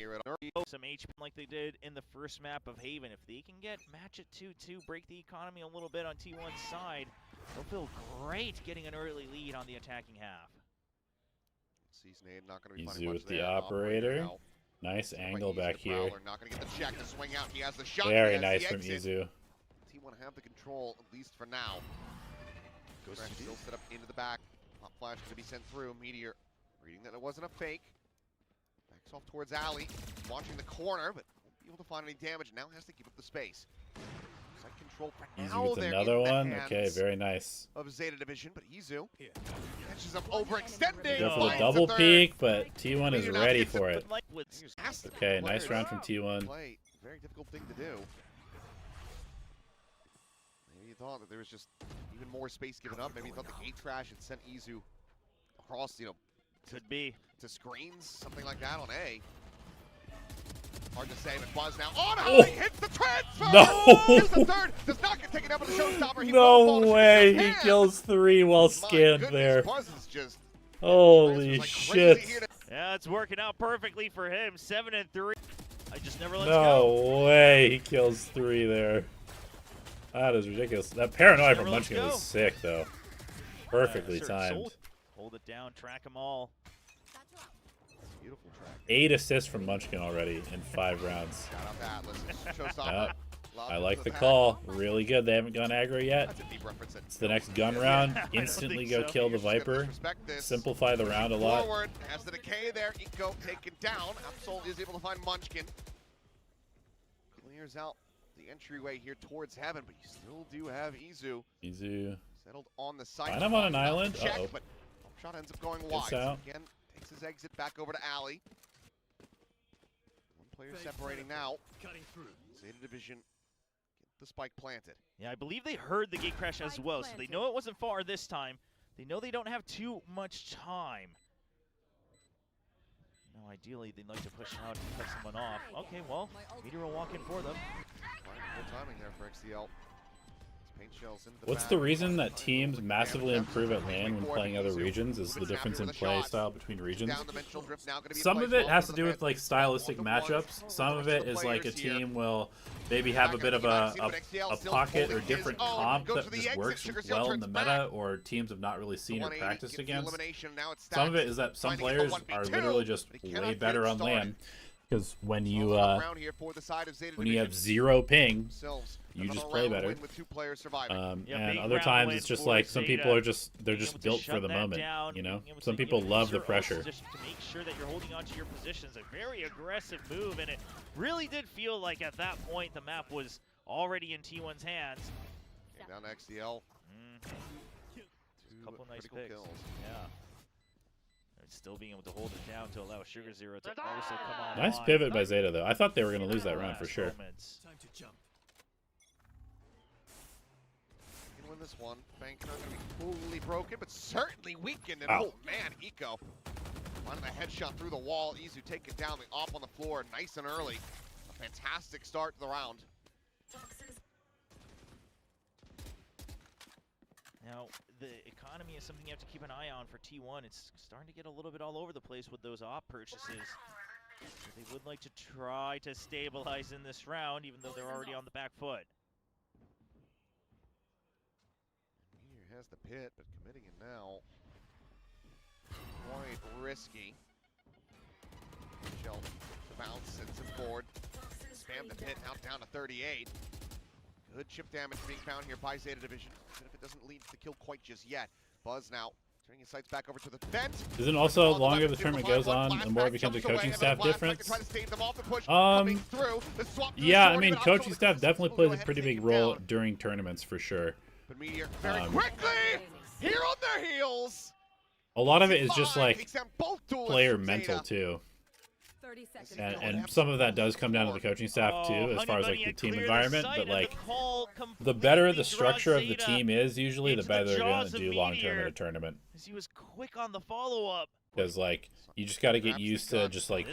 Some HP like they did in the first map of Haven. If they can get match at 2-2, break the economy a little bit on T1's side, they'll feel great getting an early lead on the attacking half. Easy with the operator. Nice angle back here. Very nice from Izu. T1 have the control, at least for now. Still set up into the back. Pop flash going to be sent through. Meteor reading that it wasn't a fake. Backs off towards Alley. Watching the corner, but won't be able to find any damage. Now has to keep up the space. Site control for now. Izu with another one. Okay, very nice. Of ZETA Division, but Izu catches him overextending. Go for the double peek, but T1 is ready for it. Okay, nice round from T1. Very difficult thing to do. Maybe you thought that there was just even more space given up. Maybe you thought the gate crash had sent Izu across, could be to screens, something like that on A. Hard to say, but Buzz now on Holly hits the transfer. No, here's the third. Does not get taken out with the showstopper. He no way, he kills 3 while scanned there. Buzz is just holy shit. Yeah, it's working out perfectly for him. 7-3. I just never let go. No way, he kills 3 there. That is ridiculous. That paranoia from Munchkin was sick, though. Perfectly timed. Hold it down, track them all. Beautiful track. 8 assists from Munchkin already in 5 rounds. Yep. I like the call. Really good. They haven't gone aggro yet. It's the next gun round. Instantly go kill the Viper. Simplify the round a lot. Forward has the decay there. Eco taken down. Absol is able to find Munchkin. Clears out the entryway here towards Heaven, but you still do have Izu. Izu. Settled on the site. Find him on an island. Uh-oh. But shot ends up going wide. Out. Again, takes his exit back over to Alley. One player separating now. Cutting through. ZETA Division get the spike planted. Yeah, I believe they heard the gate crash as well, so they know it wasn't far this time. They know they don't have too much time. No, ideally they'd like to push out and cut someone off. Okay, well, Meteor will walk in for them. Good timing there for XDL. What's the reason that teams massively improve at LAN when playing other regions is the difference in play style between regions? Some of it has to do with like stylistic matchups. Some of it is like a team will maybe have a bit of a pocket or different comp that just works well in the meta, or teams have not really seen or practiced against. Some of it is that some players are literally just way better on LAN, because when you have 0 ping, you just play better. And other times it's just like some people are they're just built for the moment, you know? Some people love the pressure. To make sure that you're holding on to your positions, a very aggressive move, and it really did feel like at that point the map was already in T1's hands. Down XDL. A couple nice picks. Yeah. Still being able to hold it down to allow Sugar Zero to also come on. Nice pivot by ZETA though. I thought they were going to lose that round for sure. Time to jump. Win this one. Bank not going to be fully broken, but certainly weakened. And oh man, Eco finding a headshot through the wall. Izu taking down the op on the floor nice and early. fantastic start to the round. Now, the economy is something you have to keep an eye on for T1. It's starting to get a little bit all over the place with those op purchases. So they would like to try to stabilize in this round, even though they're already on the back foot. Meteor has the pit, but committing it now. Quite risky. Shell the bounce, sends him forward. Spam the pit, now down to 38. Good chip damage being found here by Zeta Division, even if it doesn't lead to the kill quite just yet. Buzz now turning his sights back over to the vent. Isn't also longer the tournament goes on, the more it becomes a coaching staff difference? Yeah, I mean, coaching staff definitely plays a pretty big role during tournaments for sure. But Meteor very quickly here on their heels. A lot of it is just like both player mental too. 30 seconds. And some of that does come down to the coaching staff too, as far as like the team environment. But like, the better the structure of the team is, usually the better they're gonna do long term in a tournament. He was quick on the follow-up. Because like, you just got to get used to just like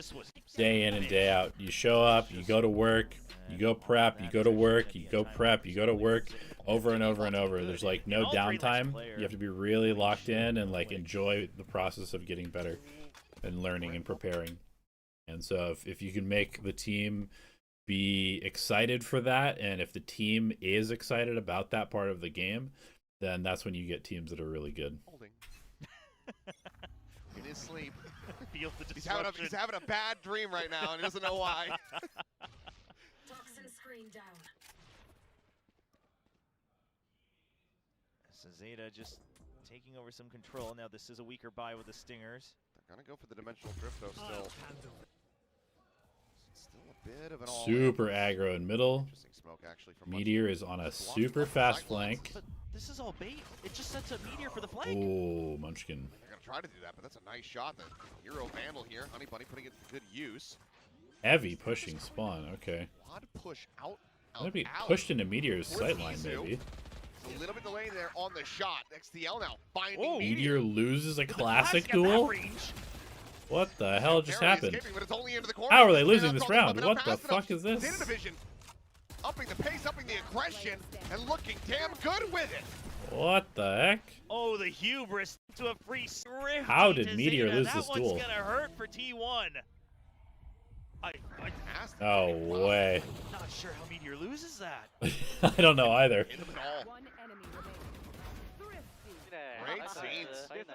day in and day out. You show up, you go to work, you go prep, you go to work, you go prep, you go to work, over and over and over. There's like no downtime. You have to be really locked in and like enjoy the process of getting better and learning and preparing. And so if you can make the team be excited for that, and if the team is excited about that part of the game, then that's when you get teams that are really good. Holding. In his sleep. Feel the He's having a bad dream right now and he doesn't know why. Toxin screen down. So Zeta just taking over some control. Now this is a weaker buy with the Stingers. They're gonna go for the dimensional drift though still. Still a bit of an all Super aggro in middle. Interesting smoke actually from Meteor is on a super fast flank. But this is all bait. It just sets up Meteor for the flank. Oh, Munchkin. They're gonna try to do that, but that's a nice shot. The Hero Vandal here. Honey Bunny putting it to good use. Heavy pushing spawn, okay. Quad push out. Might be pushed into Meteor's sightline, maybe. A little bit delay there on the shot. XTL now finding Oh, Meteor loses a But the classic Classic at that duel? range. What the hell just Barely happened? escaping, but it's only into the corner. How are they Now losing this crossing round? up and What up the fast enough. fuck is this? Zeta Division upping the pace, upping the aggression, and looking damn good with it. What the heck? Oh, the hubris to a free swift. How did Meteor lose that this one's duel? gonna hurt for T1. Fantastic. No way. I'm not sure how Meteor loses that. I don't know either. In the ball. One enemy remaining. Thrifty. Great scenes. It's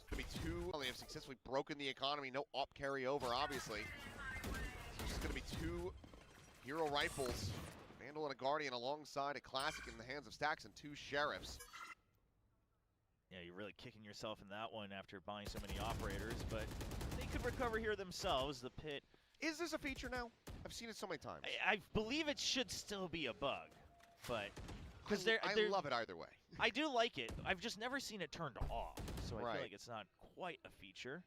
gonna be two. They have successfully broken the economy. No op carryover, obviously. It's just gonna be two hero rifles, Vandal and a Guardian, alongside a classic in the hands of Stacks and two Sheriffs. Yeah, you're really kicking yourself in that one after buying so many operators, but they could recover here themselves. The pit. Is this a feature now? I've seen it so many times. I believe it should still be a bug, but because I love it either way. I do like it. I've just never seen it turned off, so I Right. feel like it's not quite a feature.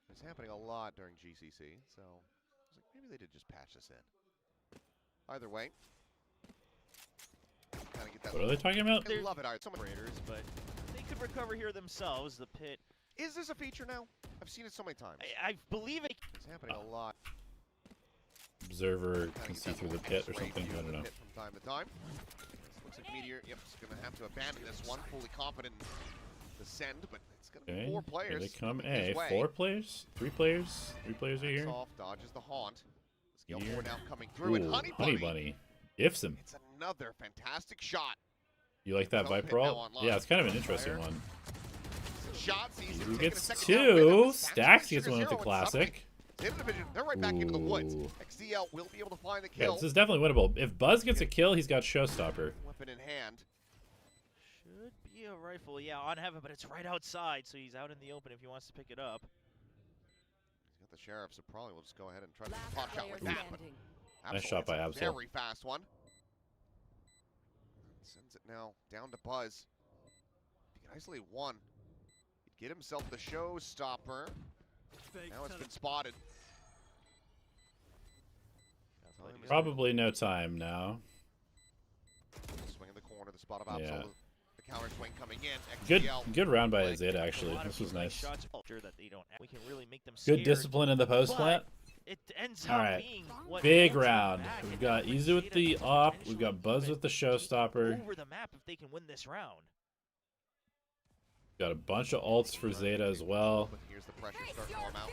It's happening a lot during GCC, so I was like, maybe they did just patch this in. Either way, kind of get that. What are they talking about? I love it. So many. Operators, but they could recover here themselves. The pit. Is this a feature now? I've seen it so many times. I believe it. It's happening a lot. Observer Kinda can get see that through the little pit or X-ray something. view I of don't the know. pit from time to time. Looks like Meteor, yep, is going to have to abandon this one. Fully confident in the send, but it's going to be Okay, 4 here players. they come. coming his A. way. 4 players? 3 players? 3 players are here. Off, dodges the haunt. Scale Here. 4 now coming through, and Ooh, Honey Bunny. Ifs him. It's another fantastic shot. You like that Develop Viper it now ult? online. Yeah, it's kind of an interesting Fire. one. Some shots. He's Who taking a gets second down with it, 2? but Stacks gets Sugar one with the Zero and something. classic. Zeta Division, they're right back into the woods. Ooh. XDL will be able to find the Yeah, kill. this is definitely winnable. If Buzz gets a kill, he's got Showstopper. Weapon in hand. Should be a rifle, yeah, on heaven, but it's right outside, so he's out in the open if he wants to pick it up. He's got the sheriff, so probably we'll just go ahead and try to Last pop shot player with that. But standing. Nice Absol shot by gets a Absol. Very fast one. Sends it now down to Buzz. He can isolate one. He'd get himself the showstopper. Now it's been spotted. Probably no time now. Swing in the corner, the spot of Absol. Yeah. The counter swing coming in. Good XDL. good round by Like, Zeta, a actually. lot of This was these nice. shots, sure that they don't. We can really make them Good scared. discipline in the post But plant. it ends All up right. being what Big holds them round. back. We've And got like Izu with Zeta the could op. We've potentially got Buzz even with the take showstopper. over the map if they can win this round. Got a bunch of ults for Zeta as well. But here's the pressure starting to warm out.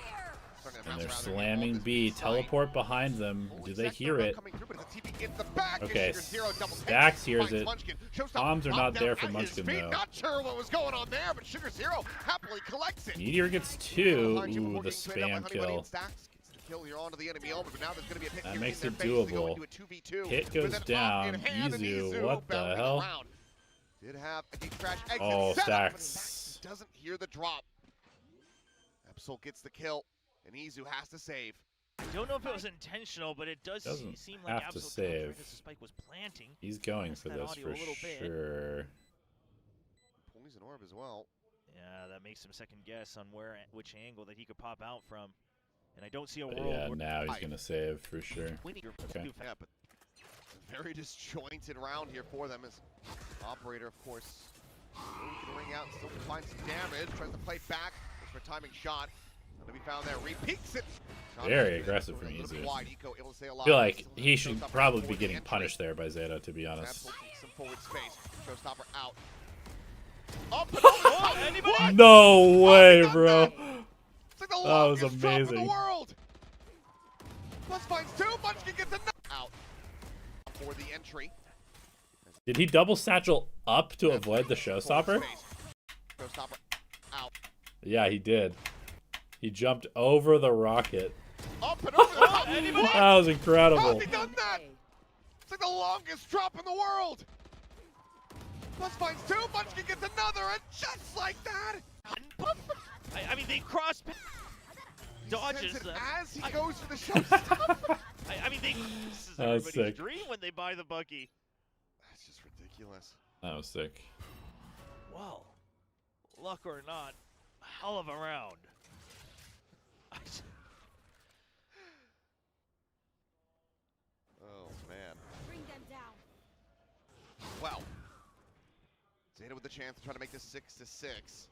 Starting to And bounce they're around there, slamming all B. this Teleport behind them. Do they hear it? Okay, Stacks hears it. Bombs are not there for Munchkin, though. Not sure what was going on there, but Sugar Zero happily collects it. Meteor gets 2. Ooh, the spam kill. Kill here onto the enemy element, but now there's going to be a pit That here makes in it their face. They go doable. into a 2v2 Hit with goes an op down. in hand, and Izu, what the bouncing hell? around. Did have a deep crash exit Oh, set up, but Stacks. he doesn't hear the drop. Absol gets the kill, and Izu has to save. I don't know if it was intentional, but it does Doesn't seem like have to Absol save. Spike was planting. He's going Test for that this audio for a little bit. sure. Poison orb as well. Yeah, that makes him second guess on which angle that he could pop out from. And I don't see a But world yeah, where now he's going to save for sure. winning your Okay. Yeah, but a very disjointed round here for them as Operator, of course, can ring out and still find some damage. Tries to play back. Looks for a timing shot. Not to be found there. Repeats it. Very aggressive from Izu. I feel like he should probably be getting punished there by Zeta, to be honest. Some forward space. Showstopper out. Up and Oh, anybody? No way, bro. It's like the That was longest drop in the amazing. world. Plus finds 2. Munchkin gets another out for the entry. Did he double satchel up to avoid the showstopper? Showstopper out. Yeah, he did. He jumped over the rocket. Up and over the top. Anybody? What? That was How's incredible. he done that? It's like the longest drop in the world. Plus finds 2. Munchkin gets another, and just like that. I mean, they cross dodges Sends it them. as he goes for the showstopper. I mean, this is That was everybody's sick. dream when they buy the buggy. That's just ridiculous. That was sick. Well, luck or not, hell of a round. Oh man. Bring them down. Well, Zeta with the chance to try to make this 6-6.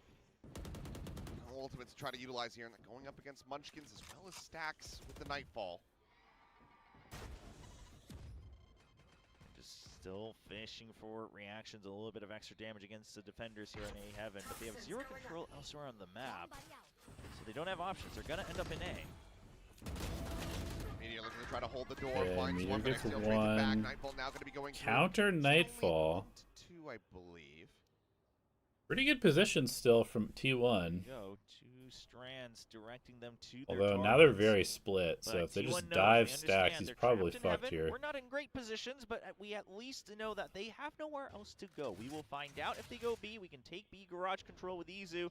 Ultimate to try to utilize here, and they're going up against Munchkins as well as Stacks with the Nightfall. Just still fishing for reactions, a little bit of extra damage against the defenders here in A Heaven, but they have zero control elsewhere on the map, so they don't have options. They're gonna end up in A. Meteor looking to try to hold the door. Yeah, Finds Meteor one, but gets Extale trades it back. one. Nightfall now going to be going through. Counter It's only Nightfall. 2, I believe. Pretty good position still from T1. Go, 2 strands directing them to their Although now they're targets. very split, so But if they T1 just knows, dive they Stacks, understand he's they're probably trapped in fucked heaven. here. We're not in great positions, but we at least know that they have nowhere else to go. We will find out if they go B. We can take B garage control with Izu,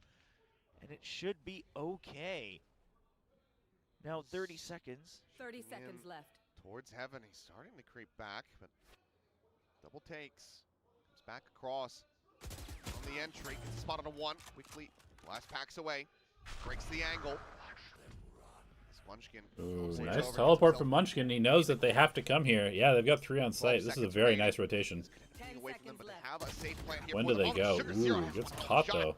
and it should be okay. Now 30 seconds. 30 Swinging seconds left. Towards Heaven. He's starting to creep back, but double takes. Comes back across. On the entry. Gets spotted on 1. Quickly. Last packs away. Breaks the angle. Munchkin. Ooh, Sage nice over, teleport gets from himself Munchkin. He knows that they have to come here. Yeah, they've got 3 on 12 site. This is a seconds very remaining. nice rotation. Getting away from them, but they seconds have a safe plan here When for do them. they Oh, go? Sugar Zero Ooh, has gets a caught shot. though.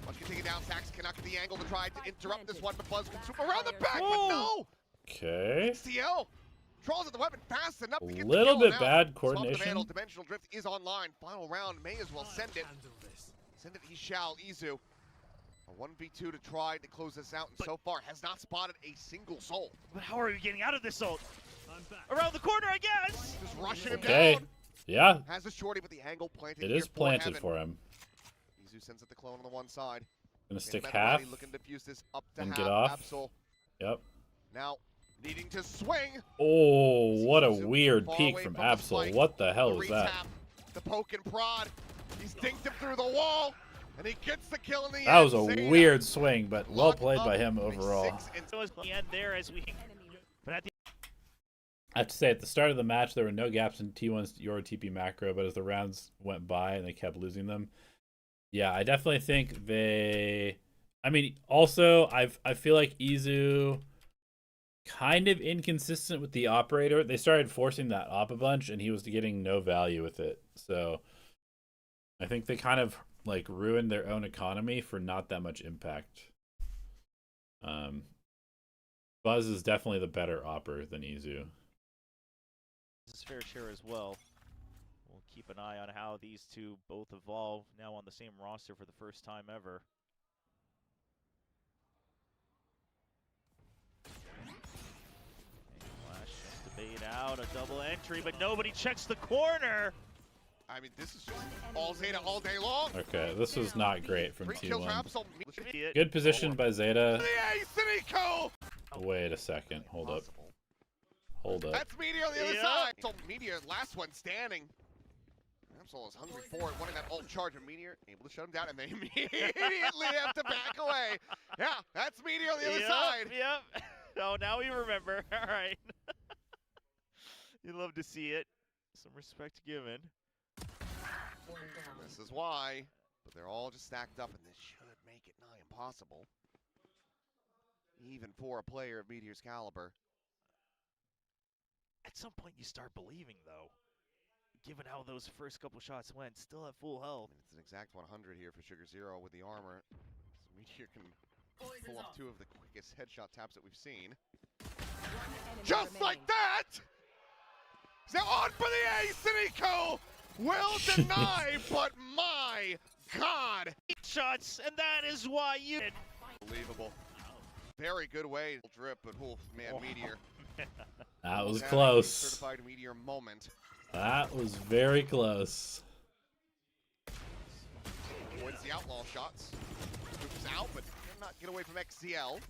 Munchkin taking down Stacks. Cannot get the angle to try to Spike interrupt this planted. one, but Buzz can swoop around the back, Whoa. but no! Okay. CL draws at the weapon fast enough to get the Little kill. bit Now, bad swap to the coordination. handle. Dimensional Drift is online. Final round, may as well send it. Handle this. Send it, he shall. Izu. A 1v2 to try to close this out, and so far has not spotted a single soul. But how are we getting out of this ult? I'm back. Around the corner, I guess. Just rushing him Okay. down. Yeah, Has a shorty, but the angle planted. it here is planted Heaven. for him. Izu sends it the clone on the one side. Gonna And stick Meta half. Ready looking to fuse this up to and half. get off. Absol Yep. now needing to swing. Oh, what a Izu weird far peek away from from the Absol. spike. What the hell The was that? retap, the poke and prod. He's dinked him through the wall, and he gets the kill in the end. That was a Zeta weird swing, but well locked played by up him with a overall. 6 and So was the end there as we. Enemy. But at the I have to say, at the start of the match, there were no gaps in T1's Euro TP macro, but as the rounds went by and they kept losing them, yeah, I definitely think they... I mean, also, I feel like Izu kind of inconsistent with the operator. They started forcing that op a bunch, and he was getting no value with it. So I think they kind of like ruined their own economy for not that much impact. Buzz is definitely the better opper than Izu. His fair share as well. We'll keep an eye on how these two both evolve now on the same roster for the first time ever. Flash just to bait out a double entry, but nobody checks the corner. I mean, this is just all Zeta all day long. Okay, this was not great from 3 kills for T1. Absol. Good position by Zeta. The ace and Eco! Wait a second. Hold up. Hold up. That's Meteor on the other Yeah. side. So Meteor, last one standing. Absol is hungry for it, wanting that ult charge of Meteor, able to shut him down, and they immediately have to back away. Yeah, that's Meteor on the other side. Yep. Oh, now we remember. All right. You love to see it. Some respect given. This is why, but they're all just stacked up, and this should make it nigh impossible. Even for a player of Meteor's caliber. At some point, you start believing, though. Given how those first couple shots went, still at full I health. mean, it's an exact 100 here for Sugar Zero with the armor. So Meteor can pull off 2 of the quickest headshot taps that we've seen. Just like that! So on for the ace, and Eco will deny, but my God! Shots, and that is why you. Unbelievable. Very good way to drip, but man, Meteor. That was having a close. Certified Meteor moment. That was very close. Avoids the outlaw shots. Moves out, but cannot get away from XCL.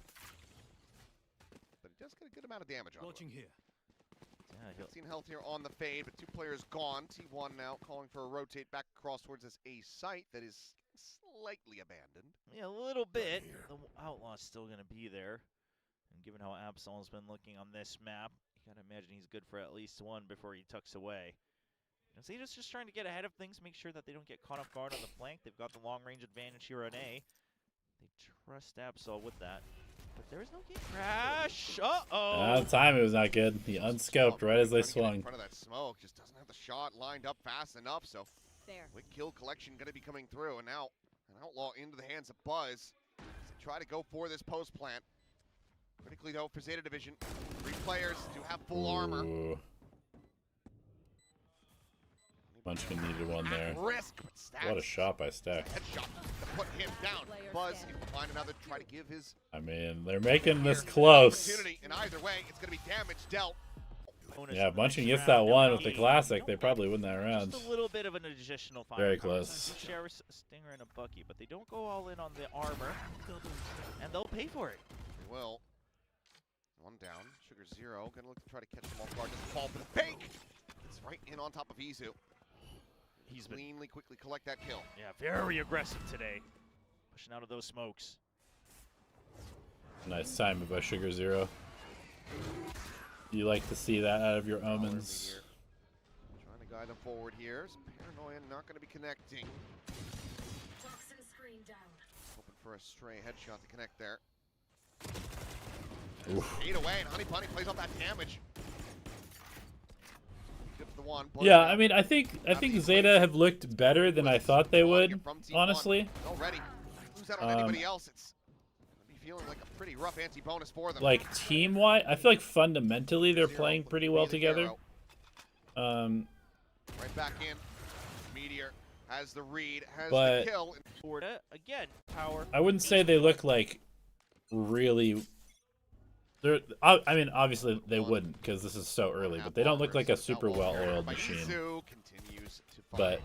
But he does get a good amount of damage on him. Watching here. Yeah, 15 health here on the fade, but 2 players gone. T1 now calling for a rotate back across towards this A site that is slightly abandoned. Yeah, a little bit. The outlaw's still going to be there. And given how Absol's been looking on this map, you got to imagine he's good for at least 1 before he tucks away. And Zeta's just trying to get ahead of things, make sure that they don't get caught off guard on the flank. They've got the long-range advantage here on A. They trust Absol with that. But there is no gate crash. Uh-oh. The timing was not good. He unscoped right as they Trying to get in swung. front of that smoke, just doesn't have the shot lined up fast enough, so There. quick kill collection going to be coming through, and now an outlaw into the hands of Buzz. To try to go for this post plant. Critically though for Zeta Division, 3 players do have full armor. Ooh. Munchkin needed one there. At risk, but Stacks. What a shot by Stack. Headshot to put him down. Buzz able to find another, try to give his I mean, they're making this close. opportunity, and either way, it's going to be damage dealt. Yeah, if Munchkin gets that one with the classic, they probably win that round. Just a little bit of an additional fire. Very close. Share a Stinger and a Bucky, but they don't go all in on the armor, and they'll pay for it. They will. 1 down. Sugar Zero going to look to try to catch them off guard. Doesn't fall for the fake. It's right in on top of Izu. He's been, Cleanly, quickly collect that kill. yeah, very aggressive today. Pushing out of those smokes. Nice timing by Sugar Zero. You like to see that out of your omens. Trying to guide them forward here. Some paranoia not going to be connecting. Toxin screen down. Hoping for a stray headshot to connect there. Oof. 8 away, and Honey Bunny plays off that damage. Good for the one. Yeah, I mean, I think Zeta have looked better than I thought they would, honestly. Already. Lose out on anybody else, it's gonna be feeling like a pretty rough anti-bonus for them. Like team-wise, I feel like fundamentally they're playing pretty well together. Right back in. Meteor has the read, has But- the kill. Florida, again, power. I wouldn't say they look like really. I mean, obviously they wouldn't because this is so early, but they don't look like a super well-oiled machine. Continues to find But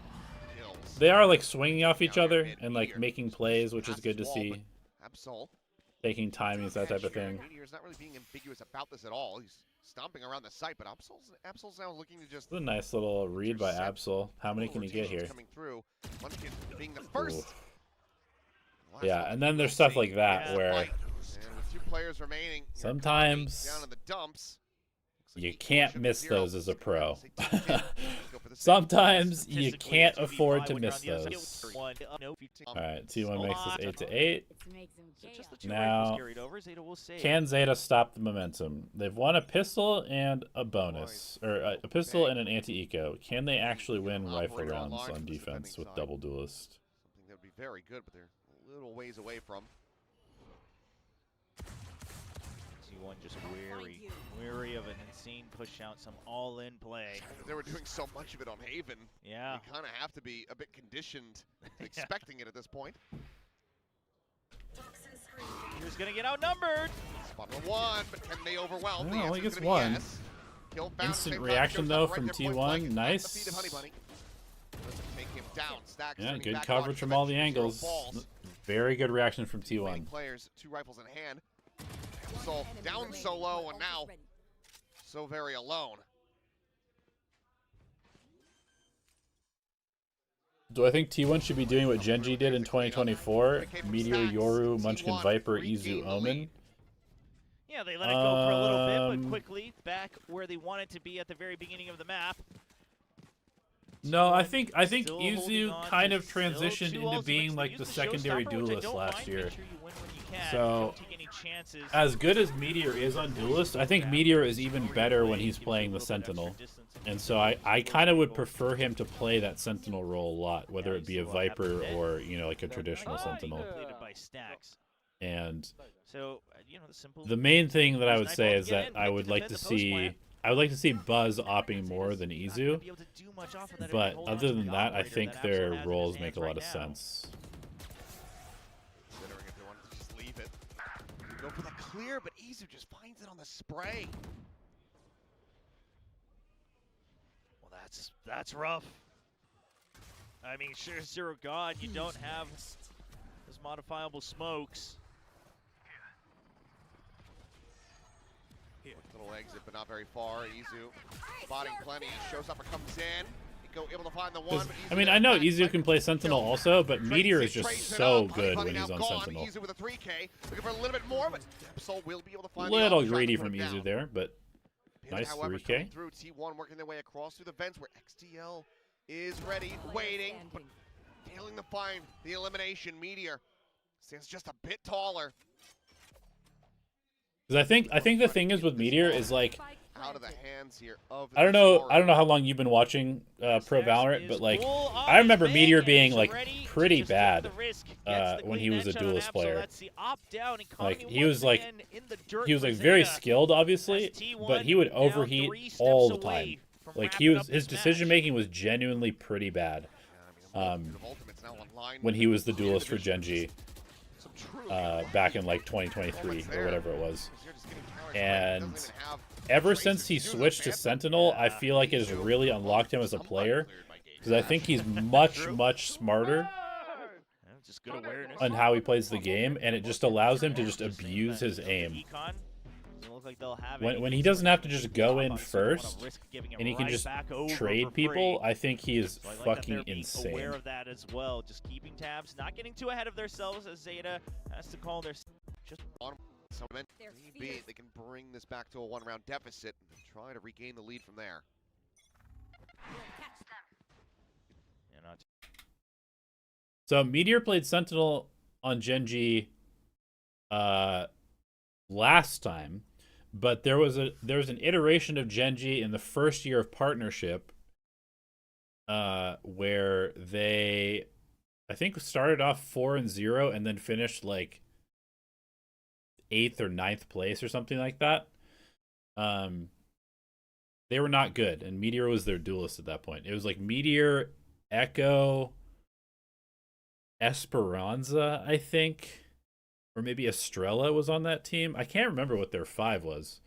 kills. they are like swinging off each other and like making plays, which is good to see. Absol. Taking timings, that type of thing. Meteor's not really being ambiguous about this at all. He's stomping around the site, but Absol's now looking to just. This is a nice little read by Absol. How many can he get here? Coming through. Munchkin being the first. Ooh. Yeah, and then there's stuff like that where And with 2 players remaining, sometimes down in the dumps. you can't miss those as a pro. Sometimes you can't afford to miss those. Alright, T1 makes this 8-8. Now, can Zeta stop the momentum? They've won a pistol and a bonus, or a pistol and an anti-eco. Can they actually win rifle rounds on defense with double duelist? Something that would be very good, but they're a little ways away from. T1 just weary of an insane push out, some all-in play. They were doing so much of it on Haven. Yeah. You kind of have to be a bit conditioned to expecting it at this point. Toxin screen down. He's gonna get outnumbered. Spot number one, but can they overwhelm? Oh, The only answer's gets gonna be one. yes. Kill bounce, Instant same time, reaction shows though up right from there, point T1. blank, at Nice. the feet of Honey Bunny. Doesn't take him down. Stacks Yeah, turning good back, coverage watch from the all the bench, 0 angles. balls. Very good reaction from Remaining T1. players, 2 rifles in hand. So down so low and now so very alone. Do I think T1 should be doing what Genji did in 2024? Meteor, Yoru, Munchkin, Viper, Izu, Omen? Yeah, they let it go for a little bit, but quickly back where they wanted to be at the very beginning of the map. No, I think Still holding Izu on kind to of transitioned still 2 into ultimates. being They like use the the secondary showstopper, which I duelist don't last mind. year. Make sure you win when you can. So, Don't take any chances. As good as Meteor is on duelist, I think Meteor is even better when he's playing the Sentinel. And so I kind of would prefer him to play that Sentinel role a lot, whether it be a Viper or, you know, like a traditional Sentinel. Completed by Stacks. And So, you know, the main thing that I would Nice say ball is to get that in, I quick would to like to defend the post see plant. Buzz opping more than Izu. But other than that, I think their roles make a lot of sense. Considering if they wanted to just leave it. Go for the clear, but Izu just finds it on the spray. Well, that's rough. I mean, sure, Zero God, you don't have those modifiable smokes. Little exit, but not very far. Izu spotting plenty. Showstopper comes in. Able to find the one. But I mean, I know Izu can play Sentinel also, but Meteor is just so good when he's on Sentinel. Izu with a 3K. Looking for a little bit more, but Depsol will be able to find Little the greedy from Izu there, but nice however, 3K. coming through T1, working their way across through the vents where XTL is ready, waiting, but failing to find the elimination. Meteor stands just a bit taller. Because I think the thing is with Meteor is like, Out of the hands here of I don't know how long you've been watching Pro Valorant, but like I remember Meteor being like pretty bad when he was a duelist player. Like he was like very skilled obviously, but he would overheat all the time. Like his decision making was genuinely pretty bad when he was the duelist for Genji back in like 2023 or whatever it was. And ever since he switched to Sentinel, I feel like it has really unlocked him as a player. Because I think he's much smarter Just good awareness. on how he plays the game, and it just allows him to just abuse his aim. When he doesn't have to just go in first, and he can just trade people, I think he is fucking insane. Aware of that as well, just keeping tabs, not getting too ahead of themselves as ZETA has to call their just So maybe they can bring this back to a 1-round deficit and try to regain the lead from there. So Meteor played Sentinel on Genji last time, but there was an iteration of Genji in the first year of partnership where they I think started off 4-0 and then finished like 8th or 9th place or something like that. They were not good, and Meteor was their duelist at that point. It was like Meteor, Echo, Esperanza, I think, or maybe Estrella was on that team. I can't remember what their 5 was,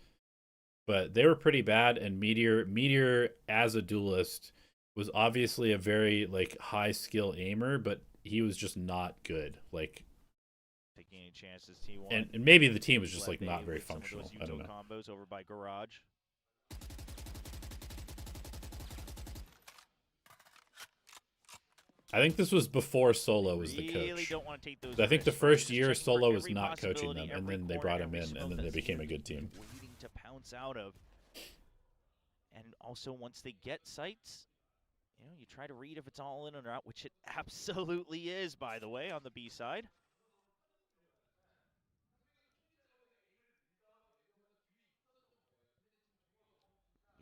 but they were pretty bad. And Meteor as a duelist was obviously a very like high skill aimer, but he was just not good. Like, taking any chances, T1. and maybe the team was just like not very functional. I don't know. Combos over by Garage. I think this was before Solo was the Really coach. don't want to take those I think the risks, first just year checking Solo for was every not coaching them, possibility, and every then they corner, brought him every in, smoke and then they that's became a good team. Waiting to pounce out of. And also, once they get sights, you know, you try to read if it's all in or out, which it absolutely is, by the way, on the B side.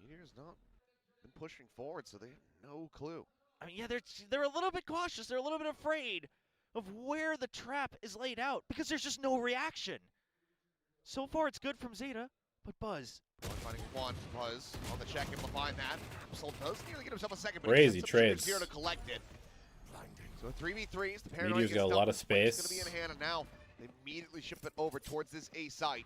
Meteor's not been pushing forward, so they have no clue. I mean, yeah, they're a little bit cautious. They're a little bit afraid of where the trap is laid out because there's just no reaction. So far, it's good from ZETA, but Buzz. Finding one. Buzz on the check, able to find that. Absol does nearly get himself a second, but Crazy he gets trades. Here to collect it. So 3v3s. The Paranoid Meteor's gets got a lot of stopped. It's space. going to be in hand, and now they immediately ship it over towards this A site.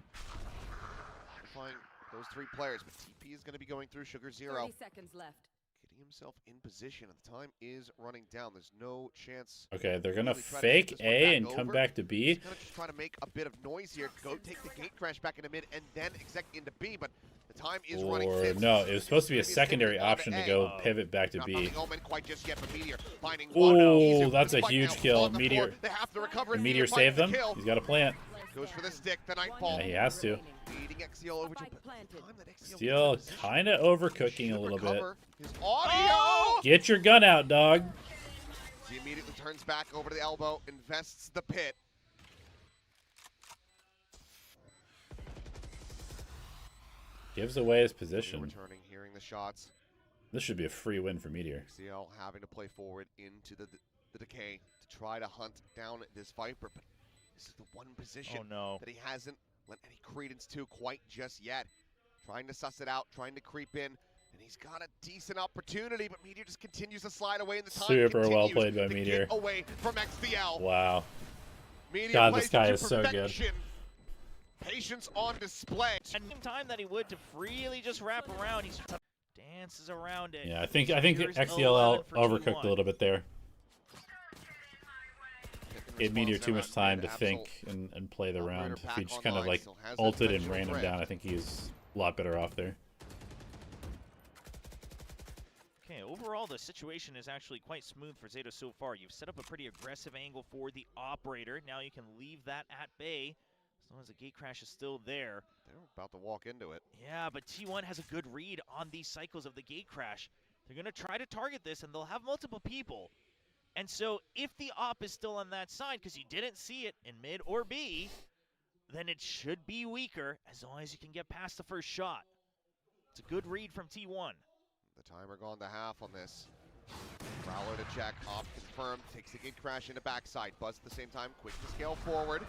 Find those 3 players, but TP is going to be going through Sugar Zero. 30 seconds left. Getting himself in position, and the time is running down. There's no chance. Okay, they're gonna Really try to fake get this one A back and come over. back to B. He's gonna just try to make a bit of noise here. Go take the gate crash back into mid, and then exec into B. But the time is running Or thin. no, it was supposed to be a Maybe it's secondary gonna be option to A. go pivot back to Not B. finding Omen quite just yet, but Meteor finding Ooh, one. Easy that's a despite huge now kill. on the Meteor- floor. They have to recover it. Did Meteor Finds save the them? kill. He's got a plant. Goes for the stick, the Nightfall. Yeah, he has to. Leading XCL over to Spike planted. time that XCL Still gets in position. kind of overcooking Should a little bit. recover his audio. Get your gun out, dog. He immediately turns back over to the elbow, invests the pit. Gives away his Meteor position. returning, hearing the shots. This should be a free win for Meteor. XCL having to play forward into the decay to try to hunt down this Viper, but this is the one position Oh no. that he hasn't lent any credence to quite just yet. Trying to suss it out, trying to creep in, and he's got a decent opportunity, but Meteor just continues to slide away in the time. Super well continues played by to Meteor. Get away from XDL. Wow. Meteor God, plays this guy it to is so good. perfection. Patience on display. And in time that he would to freely just wrap around, he dances around it. Yeah, I think Here's XDLL 11 for overcooked T1. a little bit there. Taking Gave Meteor response too now much at time mid. to Absol think and play the Operator round. If back he just kind of online, like still has it, ulted but and to ran him Rift. down, I think he's a lot better off there. Okay, overall the situation is actually quite smooth for ZETA so far. You've set up a pretty aggressive angle for the operator. Now you can leave that at bay as long as the gate crash is still there. They're about to walk into it. Yeah, but T1 has a good read on these cycles of the gate crash. They're going to try to target this, and they'll have multiple people. And so if the op is still on that side, because you didn't see it in mid or B, then it should be weaker as long as you can get past the first shot. It's a good read from T1. The timer gone to half on this. Prowler to check, op confirmed, takes the gate crash into backside. Buzz at the same time, quick to scale forward.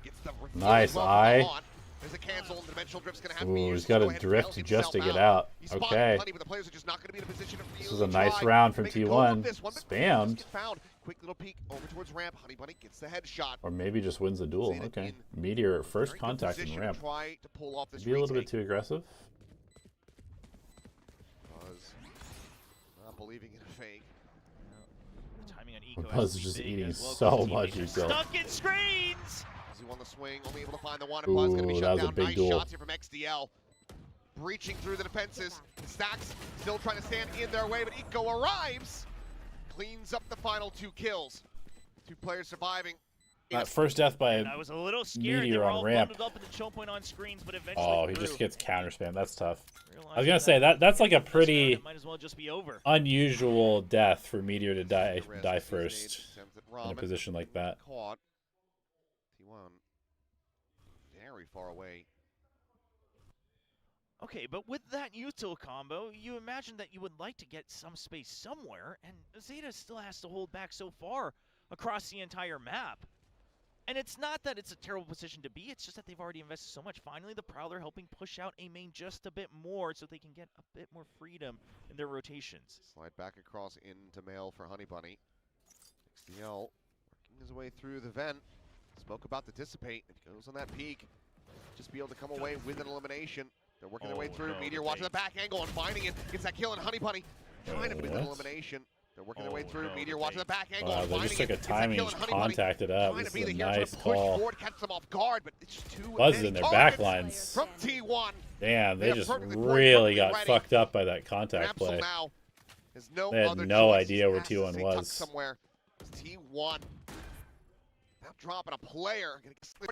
Gets the reveal Nice as well eye. on. There's a cancel, and Dimensional Drift's gonna have Ooh, Meteor he's just got go a ahead and drift bail just to himself get out. out. He's spotted Okay. plenty, but the players are just not gonna be in a position to This really is a nice try round from make a go T1. of this one, but Spammed. just get found. Quick little peek over towards ramp. Honey Bunny gets the headshot. Or maybe just wins the duel. Zeta Okay. in Meteor first Very good contact in position to ramp. Try to pull off this Maybe a little bit retake. too aggressive. Buzz not believing in a fake. The timing on Eco Buzz has to is be just big eating as well, 'cause so his much teammates are eco. stuck in screens! As he won the swing, only able to find the one, and Buzz gonna be Ooh, shut that was a down. big Nice duel. shots here from XDL. Breaching through the defenses. Stacks still trying to stand in their way, but Eco arrives. Cleans up the final 2 kills. 2 players surviving. That first death by And I was a little scared. They Meteor were on all ramp. bundled up in the choke point on screens, but eventually Oh, he through. just gets counter spam. That's tough. Realized I was gonna say that's like a it pretty might as well just be over. unusual death for Meteor to die The rest die of these first days attempts at in a Ramen. position like that. Caught. T1 very far away. Okay, but with that util combo, you imagine that you would like to get some space somewhere, and ZETA still has to hold back so far across the entire map. And it's not that it's a terrible position to be, it's just that they've already invested so much. Finally, the Prowler helping push out a main just a bit more so they can get a bit more freedom in their rotations. Slide back across into mail for Honey Bunny. XDL working his way through the vent. Smoke about to dissipate. If he goes on that peak, just be able to come away with an elimination. They're working their way Oh, through. no, Meteor the watching the bait. back angle and finding it. Gets that kill, and Honey Bunny trying to win an What? elimination. They're working their way Oh, through. no, Meteor the watching the bait. back angle Wow, and they finding just took it. a Gets that timing kill, and and Honey Bunny contacted up. trying This to is be a the hero, trying nice to push call. forward, catch them off guard, but it's just too Buzz is many in their targets back lines. from T1. Damn, They they are just perfectly poised, really perfectly got ready. fucked up by that contact Rapsel play. now has no They had other no choice. idea where Has to T1 stay was. tucked somewhere. It's T1 now dropping a player.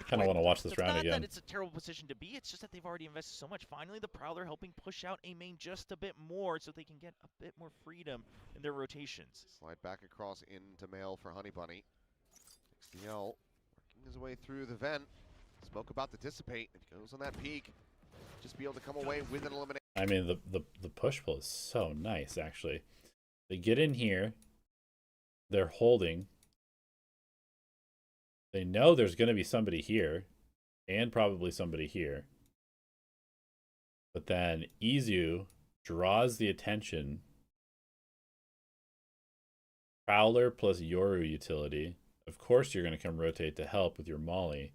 Kind of want to watch this It's round not again. that it's a terrible position to be, it's just that they've already invested so much. Finally, the Prowler helping push out a main just a bit more so they can get a bit more freedom in their rotations. Slide back across into mail for Honey Bunny. XDL working his way through the vent. Smoke about to dissipate. If he goes on that peak, just be able to come away with an elimination. I mean, the push pull is so nice, actually. They get in here. They're holding. They know there's going to be somebody here. and probably somebody here. But then Izu draws the attention. Prowler plus Yoru utility. Of course you're going to come rotate to help with your Molly.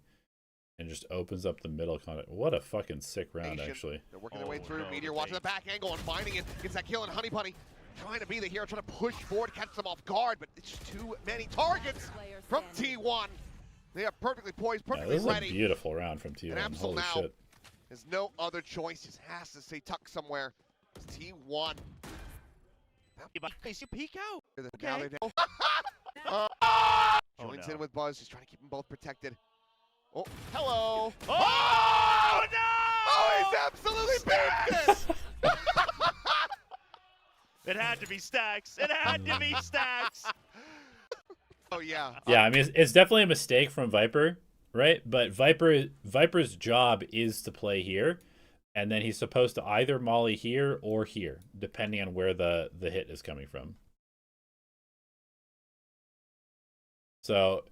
And just opens up the middle content. What a fucking sick round, actually. They're working their way through. Meteor watching the back angle and finding it. Gets that kill, and Honey Bunny trying to be the hero, trying to push forward, catch them off guard, but it's just too many targets from T1. They are perfectly poised, perfectly this is ready. a beautiful round from T1. And Absol Holy now shit. There's no other choice. Just has to stay tucked somewhere. It's T1. You peek out. Now Okay. Joins no. in with Buzz, just trying to keep them both protected. Oh, hello. Oh no! Oh, he's absolutely baked it! It had to be Stacks. It had to be Stacks. Oh yeah. Yeah, I mean, it's definitely a mistake from Viper, right? But Viper's job is to play here, and then he's supposed to either molly here or here, depending on where the hit is coming from. So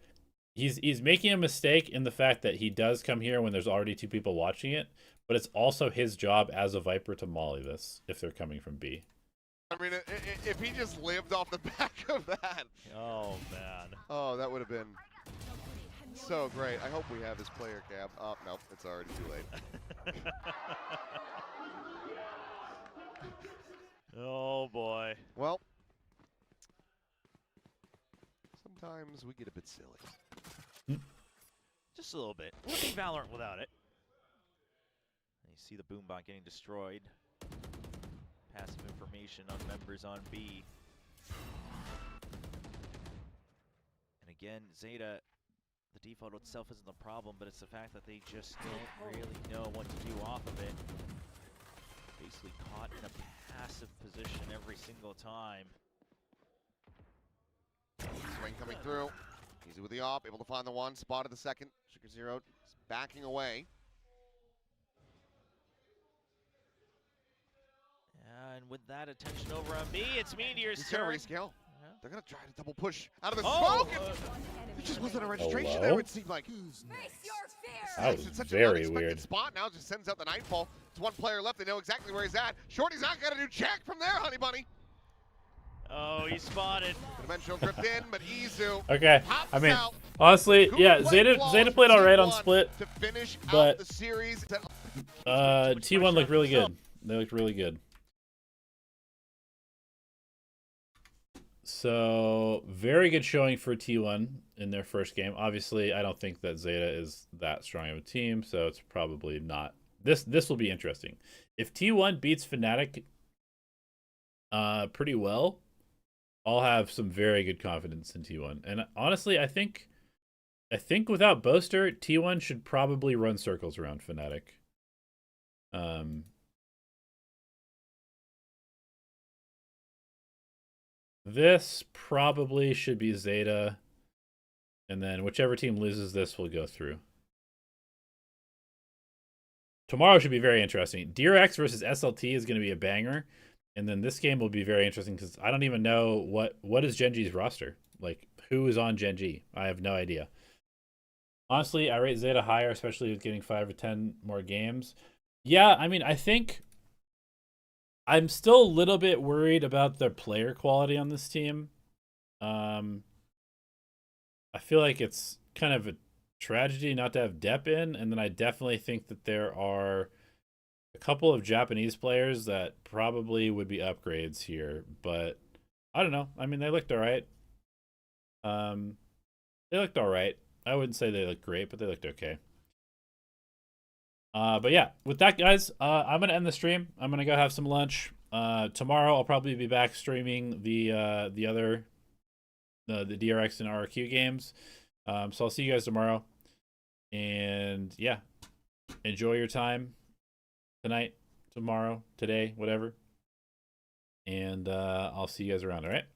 he's making a mistake in the fact that he does come here when there's already two people watching it, but it's also his job as a Viper to molly this if they're coming from B. I mean, if he just lived off the back of that. Oh man. Oh, that would have been so great. I hope we have his player cam. Oh, no, it's already too late. Oh boy. Well, sometimes we get a bit silly. Just a little bit. We'll be Valorant without it. You see the boombot getting destroyed. Passive information on members on B. And again, ZETA, the default itself isn't the problem, but it's the fact that they just don't really know what to do off of it. Basically caught in a passive position every single time. Swing coming through. Easy with the op, able to find the one, spotted the second. Sugar Zero is backing away. And with that attention over on B, it's Meteor's He's gonna turn. rescale. Yeah. They're gonna try to double push out of the Oh, smoke. It just wasn't a registration Hello? there, it seemed like. Face your fear. That was It's such very an unexpected weird. spot. Now just sends out the Nightfall. It's one player left. They know exactly where he's at. Shorty's not gonna do check from there, Honey Bunny. Oh, he's spotted. Dimensional drift in, but Izu Okay, pops I mean, out. honestly, Who yeah, played ZETA flawless played for alright on T1 split. to finish but, out the series. T1 looked really good. They looked really good. So, very good showing for T1 in their first game. Obviously, I don't think that ZETA is that strong of a team, so it's probably not. This will be interesting. If T1 beats FNATIC pretty well, I'll have some very good confidence in T1. And honestly, I think without Boaster, T1 should probably run circles around FNATIC. This probably should be ZETA, and then whichever team loses this will go through. Tomorrow should be very interesting. DRX versus SLT is going to be a banger, and then this game will be very interesting because I don't even know what is Gen G's roster. Like, who is on Gen G? I have no idea. Honestly, I rate ZETA higher, especially with getting 5 or 10 more games. Yeah, I mean, I think I'm still a little bit worried about their player quality on this team. I feel like it's kind of a tragedy not to have Depp in, and then I definitely think that there are a couple of Japanese players that probably would be upgrades here, but I don't know. I mean, they looked all right. They looked all right. I wouldn't say they looked great, but they looked okay. But yeah, with that, guys, I'm gonna end the stream. I'm gonna go have some lunch. Tomorrow I'll probably be back streaming the other the DRX and RRQ games. So I'll see you guys tomorrow. And yeah, enjoy your time tonight, tomorrow, today, whatever. And I'll see you guys around. All right.